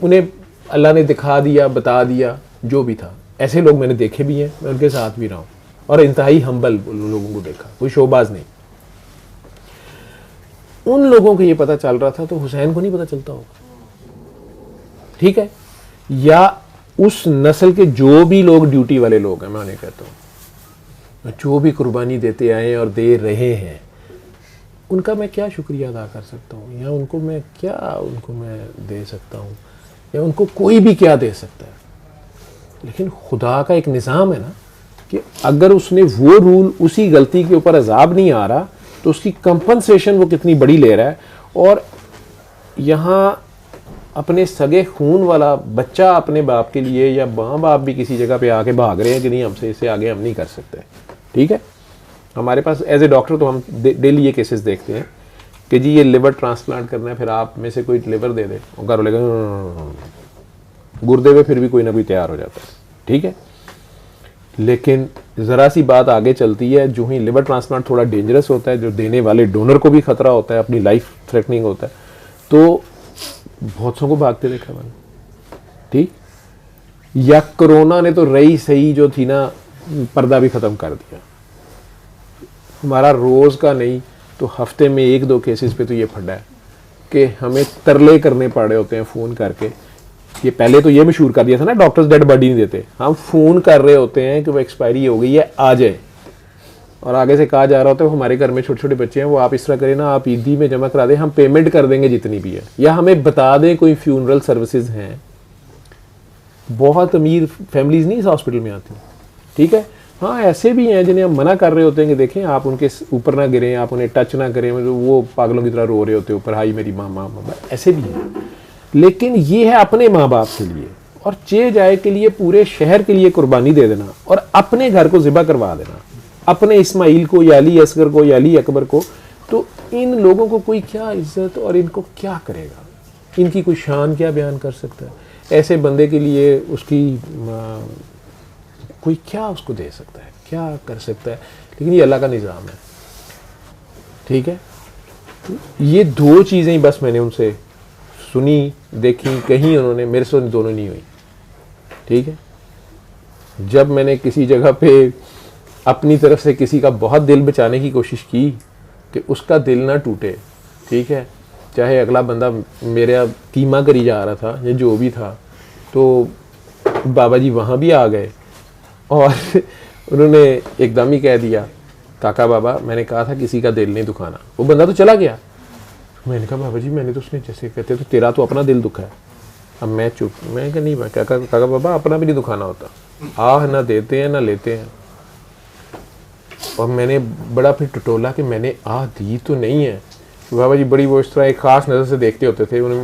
उन्हें अल्लाह ने दिखा दिया, बता दिया, जो भी था। ऐसे लोग मैंने देखे भी हैं, मैं उनके साथ भी रहा हूँ, और इंतहाई हम्बल लोगों को देखा, कोई शोबाज नहीं। उन लोगों को ये पता चल रहा था तो हुसैन को नहीं पता चलता होगा, ठीक है। या उस नस्ल के जो भी लोग ड्यूटी वाले लोग हैं, मैं उन्हें कहता हूँ, जो भी कुर्बानी देते आए और दे रहे हैं, उनका मैं क्या शुक्रिया अदा कर सकता हूँ, या उनको मैं दे सकता हूँ, या उनको कोई भी क्या दे सकता है। लेकिन खुदा का एक निज़ाम है ना कि अगर उसने वो रूल, उसी गलती के ऊपर अजाब नहीं आ रहा तो उसकी कंपनसेशन वो कितनी बड़ी ले रहा है। और यहाँ अपने सगे खून वाला बच्चा अपने बाप के लिए, या माँ बाप भी किसी जगह पे आके भाग रहे हैं कि नहीं, हमसे इससे आगे हम नहीं कर सकते, ठीक है। हमारे पास एज ए डॉक्टर तो हम डेली ये केसेस देखते हैं कि जी ये लिवर ट्रांसप्लांट करना है, फिर आप में से कोई लिवर दे दे, और घर बोलेगा गुर्दे में फिर भी कोई ना कोई तैयार हो जाता है, ठीक है। लेकिन ज़रा सी बात आगे चलती है, जो ही लिवर ट्रांसप्लांट थोड़ा डेंजरस होता है, जो देने वाले डोनर को भी खतरा होता है, अपनी लाइफ थ्रेटनिंग होता है, तो बहुत सौ को भागते देखा मैंने, ठीक। या कोरोना ने तो रही सही जो थी ना, पर्दा भी ख़त्म कर दिया। हमारा रोज़ का नहीं तो हफ्ते में 1-2 केसेस पे तो ये फटा है कि हमें तरले करने पड़े होते हैं फ़ोन करके। ये पहले तो ये मशहूर कर दिया था ना, डॉक्टर्स डेड बॉडी नहीं देते, हम फ़ोन कर रहे होते हैं कि वो एक्सपायरी हो गई है, आ जाए। और आगे से कहा जा रहा होता है हमारे घर में छोटे छोटे बच्चे हैं, वो आप इस तरह करें ना, आप ईदी में जमा करा दें, हम पेमेंट कर देंगे जितनी भी है, या हमें बता दें कोई फ्यूनरल सर्विसेज हैं। बहुत अमीर फैमिलीज नहीं इस हॉस्पिटल में आती, ठीक है। हाँ, ऐसे भी हैं जिन्हें हम मना कर रहे होते हैं कि देखें आप उनके ऊपर ना गिरें, आप उन्हें टच ना करें, वो पागलों की तरह रो रहे होते हैं ऊपर, हाई मेरी माँ माँ माँ, ऐसे भी हैं। लेकिन ये है अपने माँ बाप के लिए और चे जाए के लिए, पूरे शहर के लिए कुर्बानी दे देना और अपने घर को ज़िबा करवा देना, अपने इस्माइल को या अली असगर को या अली अकबर को। तो इन लोगों को कोई क्या इज्जत और इनको क्या करेगा, इनकी कोई शान क्या बयान कर सकता है? ऐसे बंदे के लिए उसकी कोई क्या उसको दे सकता है, क्या कर सकता है? लेकिन ये अल्लाह का निज़ाम है, ठीक है। ये 2 चीज़ें बस मैंने उनसे सुनी, देखी, कहीं उन्होंने, मेरे से दोनों नहीं हुई, ठीक है। जब मैंने किसी जगह पे अपनी तरफ से किसी का बहुत दिल बचाने की कोशिश की कि उसका दिल ना टूटे, ठीक है, चाहे अगला बंदा मेरा कीमा करी जा रहा था या जो भी था, तो बाबा जी वहाँ भी आ गए और उन्होंने एकदम ही कह दिया, काका बाबा मैंने कहा था किसी का दिल नहीं दुखाना। वो बंदा तो चला गया। मैंने कहा बाबा जी मैंने तो, उसने जैसे कहते तो तेरा तो अपना दिल दुखा है। अब मैं चुप, मैं कहा नहीं, काका बाबा अपना भी नहीं दुखाना होता, आह ना देते हैं ना लेते हैं। और मैंने बड़ा फिर टटोला कि मैंने आह दी तो नहीं है। बाबा जी बड़ी वो इस तरह एक ख़ास नज़र से देखते होते थे, उन्होंने